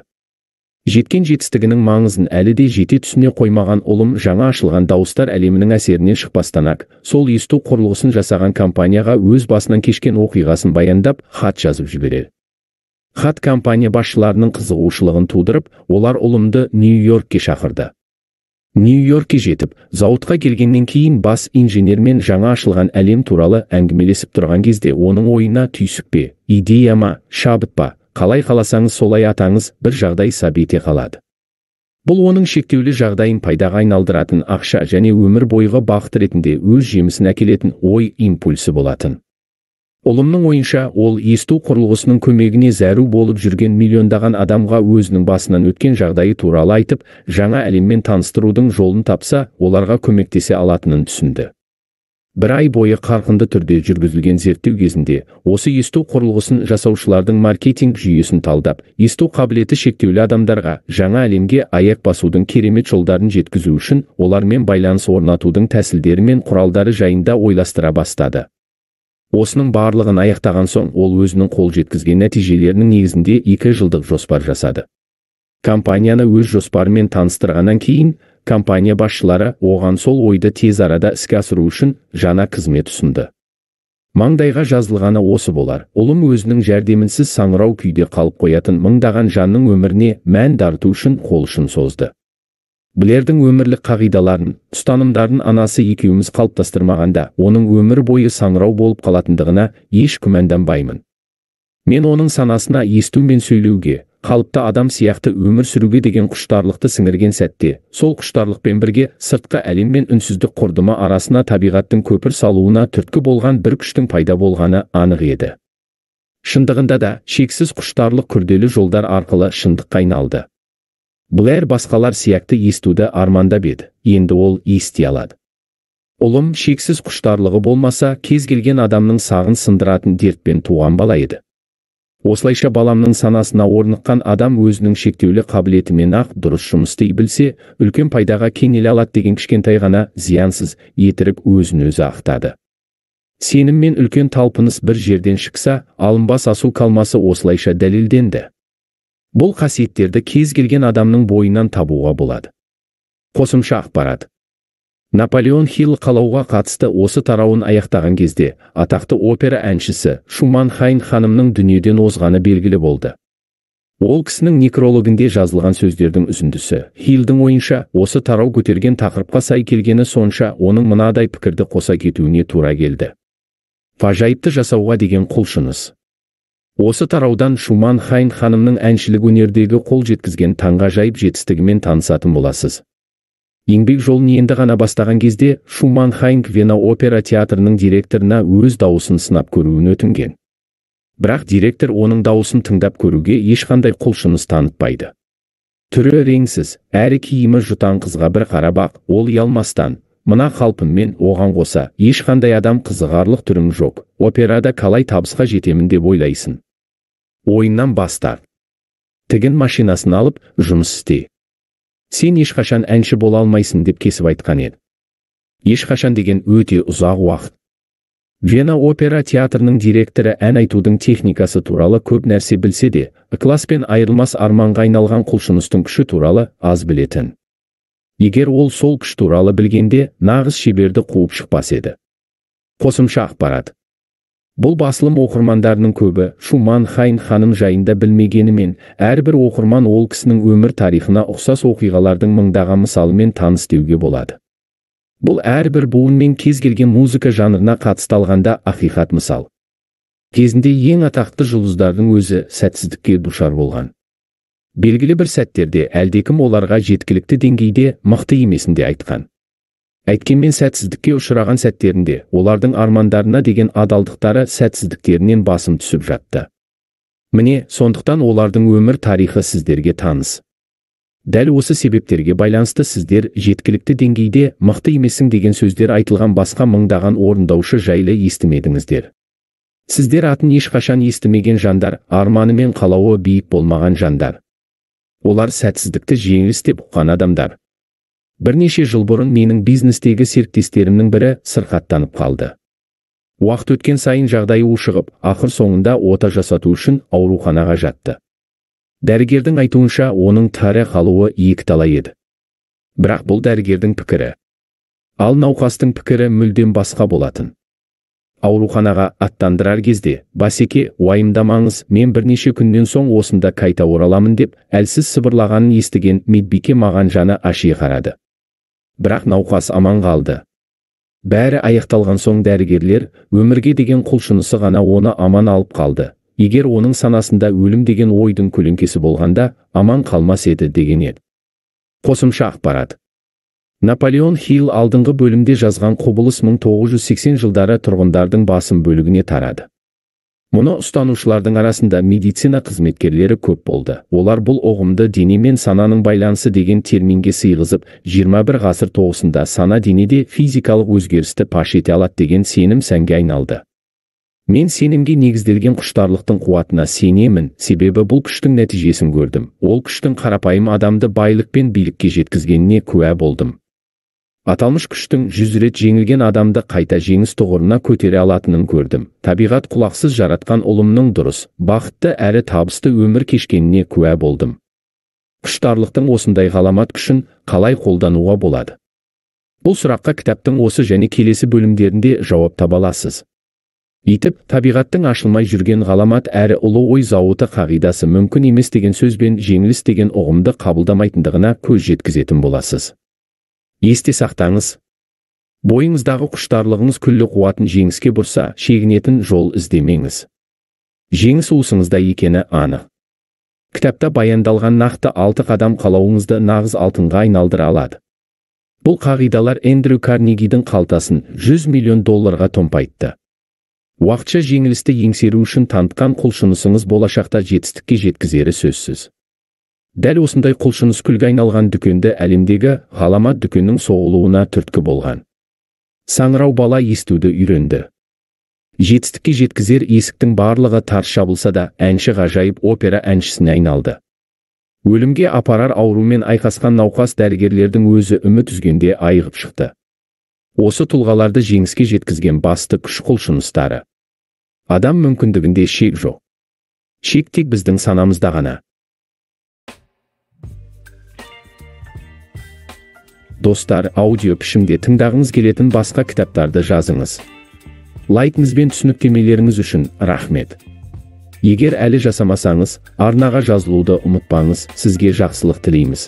Жеткен жетістігінің маңызын әлі де жете түсіне қоймаған ұлым жаңа ашылған дауыстар әлемінің әсерінен шықпастан-ақ, сол есту құрылғысын жасаған компанияға өз басынан кешкен оқиғасын баяндап, хат жазып жібереді. Хат компания басшыларының қызығушылығын тудырып, олар ұлымды Нью-Йоркке шақырды. Нью-Йоркке жетіп, зауытқа келгеннен кейін бас инженермен жаңа ашылған әлем туралы әңгімелесіп тұрған кезде оның ойына түйсік пе, идея ма, шабыт па, қалай қаласаңыз солай атаңыз бір жағдай сап ете қалады. Бұл оның шектеулі жағдайын пайдаға айналдыратын ақша және өмір бойғы бақыт ретінде өз жемісін әкелетін ой импульсі болатын. Ұлымның ойынша, ол есту құрылғысының көмегіне зәру болып жүрген миллиондаған адамға өзінің басынан өткен жағдайы туралы айтып, жаңа әлеммен таныстырудың жолын тапса, оларға көмектесе алатынын түсінді. Бір ай бойы қарқынды түрде жүргізілген зерттеу кезінде, осы есту құрылғысын жасаушылардың маркетинг жүйесін талдап, есту қабілеті шектеулі адамдарға жаңа әлемге аяқ басудың керемет жолдарын жеткізу үшін олармен байланыс орнатудың тәсілдері мен құралдары жайында ойластыра бастады. Осының барлығын аяқтаған соң ол өзінің қол жеткізген нәтижелерінің негізінде 2 жылдық жоспар жасады. Компанияны өз жоспарымен таныстырғаннан кейін, компания басшылары оған сол ойды тез арада іске асыру үшін жаңа қызмет ұсынды. Маңдайға жазылғаны осы болар. Ұлым өзінің жәрдемінсіз саңырау күйде қалып қоятын мыңдаған жанның өміріне мән дарыту үшін қол ұшын созды. Блердің өмірлік қағидаларын, ұстанымдарын анасы екеуміз қалыптастырмағанда, оның өмір бойы саңырау болып қалатындығына еш күмәнданбаймын. Мен оның санасына есту мен сөйлеуге, қалыпты адам сияқты өмір сүруге деген құштарлықты сіңірген сәтте, сол құштарлықпен бірге сыртқы әлем мен үнсіздік құрдымы арасына табиғаттың көпір салуына түрткі болған бір күштің пайда болғаны анық еді. Шындығында да шексіз құштарлық күрделі жолдар арқылы шындыққа айналды. Blair басқалар сияқты естуді армандап еді, енді ол ести алады. Ұлым шексіз құштарлығы болмаса, кез келген адамның сағын сындыратын дертпен туған бала еді. Осылайша баламның санасына орныққан адам өзінің шектеулі қабілетімен ақ дұрыс жұмыс істей білсе, үлкен пайдаға кенеле алады деген кішкентай ғана зиянсыз етірік өзін-өзі ақтады. Сенім мен үлкен талпыныс бір жерден шықса, алынбас асыл қалмасы осылайша дәлелденді. Бұл қасиеттерді кез келген адамның бойынан табуға болады. Қосымша ақпарат. Наполеон Хилл қалауға қатысты осы тарауын аяқтаған кезде, атақты опера әншісі Шуман Хайн ханымның дүниеден озғаны белгілі болды. Ол кісінің некрологінде жазылған сөздердің үзіндісі. Хиллдің ойынша, осы тарау көтерген тақырыпқа сай келгені сонша, оның мынадай пікірді қоса кетуіне тура келді. Ғажайыпты жасауға деген құлшыныс. Осы тараудан Шуман Хайн ханымның әншілік өнердегі қол жеткізген таңғажайып жетістігімен танысатын боласыз. Еңбек жолын енді ғана бастаған кезде Шуман Хайн Вена опера театрының директорына өз дауысын сынап көруін өтінген. Бірақ директор оның дауысын тыңдап көруге ешқандай құлшыныс танытпайды. Түрі реңсіз, әрі киімі жұтаң қызға бір қарап-ақ, ол ұялмастан, мына қалпыммен оған қоса ешқандай адам қызығарлық түрім жоқ, операда қалай табысқа жетемін деп ойлайсың. Ойыннан бас тарт. Тігін машинасын алып, жұмыс істе. Сен ешқашан әнші бола алмайсың деп кесіп айтқан еді. Ешқашан деген өте ұзақ уақыт. Вена опера театрының директоры ән айтудың техникасы туралы көп нәрсе білсе де, ықыласпен айырылмас арманға айналған құлшыныстың күші туралы аз білетін. Егер ол сол күш туралы білгенде, нағыз шеберді қуып шықпас еді. Қосымша ақпарат. Бұл басылым оқырмандарының көбі Шуман Хайн ханым жайында білмегенімен, әрбір оқырман ол кісінің өмір тарихына ұқсас оқиғалардың мыңдаған мысалымен таныс деуге болады. Бұл әрбір буын мен кез келген музыка жанрына қатысты алғанда ақиқат мысал. Кезінде ең атақты жұлдыздардың өзі сәтсіздікке душар болған. Белгілі бір сәттерде әлдекім оларға жеткілікті деңгейде мықты емесін де айтқан. Әйткенмен сәтсіздікке ұшыраған сәттерінде олардың армандарына деген адалдықтары сәтсіздіктерінен басым түсіп жатты. Міне, сондықтан олардың өмір тарихы сіздерге таныс. Дәл осы себептерге байланысты сіздер жеткілікті деңгейде мықты емессің деген сөздер айтылған басқа мыңдаған орындаушы жайлы естімедіңіздер. Сіздер атын ешқашан естімеген жандар, арманы мен қалауы биік болмаған жандар. Олар сәтсіздікті жеңіліс деп ұққан адамдар. Бірнеше жыл бұрын менің бизнестегі серіктестерімнің бірі сырқаттанып қалды. Уақыт өткен сайын жағдайы ушығып, ақыр соңында ота жасату үшін ауруханаға жатты. Дәрігердің айтуынша, оның тірі қалуы екіталай еді. Бірақ бұл дәрігердің пікірі. Ал науқастың пікірі мүлдем басқа болатын. Ауруханаға аттандырар кезде, басеке, уайымдамаңыз, мен бірнеше күннен соң осында қайта ораламын деп, әлсіз сыбырлағанын естіген медбике маған жаны аши қарады. Бірақ науқас аман қалды. Бәрі аяқталған соң дәрігерлер, өмірге деген құлшынысы ғана оны аман алып қалды. Егер оның санасында өлім деген ойдың көлеңкесі болғанда, аман қалмас еді деген еді. Қосымша ақпарат. Наполеон Хилл алдыңғы бөлімде жазған құбылыс 1980 жылдары тұрғындардың басым бөлігіне тарады. Мұны ұстанушылардың арасында медицина қызметкерлері көп болды. Олар бұл ұғымды дене мен сананың байланысы деген терминге сыйғызып, 21 ғасыр тоғысында сана денеде физикалық өзгерісті паш ете алады деген сенім сәнге айналды. Мен сенімге негізделген құштарлықтың қуатына сенемін, себебі бұл күштің нәтижесін көрдім. Ол күштің қарапайым адамды байлық пен билікке жеткізгеніне куә болдым. Аталмыш күштің 100 рет жеңілген адамды қайта жеңіс тұғырына көтере алатынын көрдім. Табиғат құлақсыз жаратқан ұлымның дұрыс, бақытты әрі табысты өмір кешкеніне куә болдым. Құштарлықтың осындай ғаламат күшін қалай қолдануға болады? Бұл сұраққа кітаптың осы және келесі бөлімдерінде жауап таба аласыз. Итіп, табиғаттың ашылмай жүрген ғаламат әрі ұлы ой зауыты қағидасы мүмкін емес деген сөзбен жеңіліс деген ұғымды қабылдамайтындығына көз жеткізетін боласыз. Есте сақтаңыз. Бойыңыздағы құштарлығыңыз күллі қуатын жеңіске бұрса, шегінетін жол іздемеңіз. Жеңіс уысыңызда екені анық. Кітапта баяндалған нақты 6 қадам қалауыңызды нағыз алтынға айналдыра алады. Бұл қағидалар Эндрю Карнегидің қалтасын $100 миллион томпайтты. Уақытша жеңілісті еңсеру үшін танытқан құлшынысыңыз болашақта жетістікке жеткізері сөзсіз. Дәл осындай құлшыныс күлге айналған дүкенді әлемдегі ғаламат дүкеннің соғылуына түрткі болған. Саңырау бала естуді үйренді. Жетістікке жеткізер есіктің барлығы тарс жабылса да, әнші ғажайып опера әншісіне айналды. Өлімге апарар аурумен айқасқан науқас дәрігерлердің өзі үміт үзгенде айығып шықты. Осы тұлғаларды жеңіске жеткізген басты күш құлшыныстары. Адам мүмкіндігінде шек жоқ. Шек тек біздің санамызда ғана. Достар, аудио пішімде тыңдағыңыз келетін басқа кітаптарды жазыңыз. Лайкіңіз бен түсініктемелеріңіз үшін рахмет. Егер әлі жасамасаңыз, арнаға жазылуды ұмытпаңыз, сізге жақсылық тілейміз.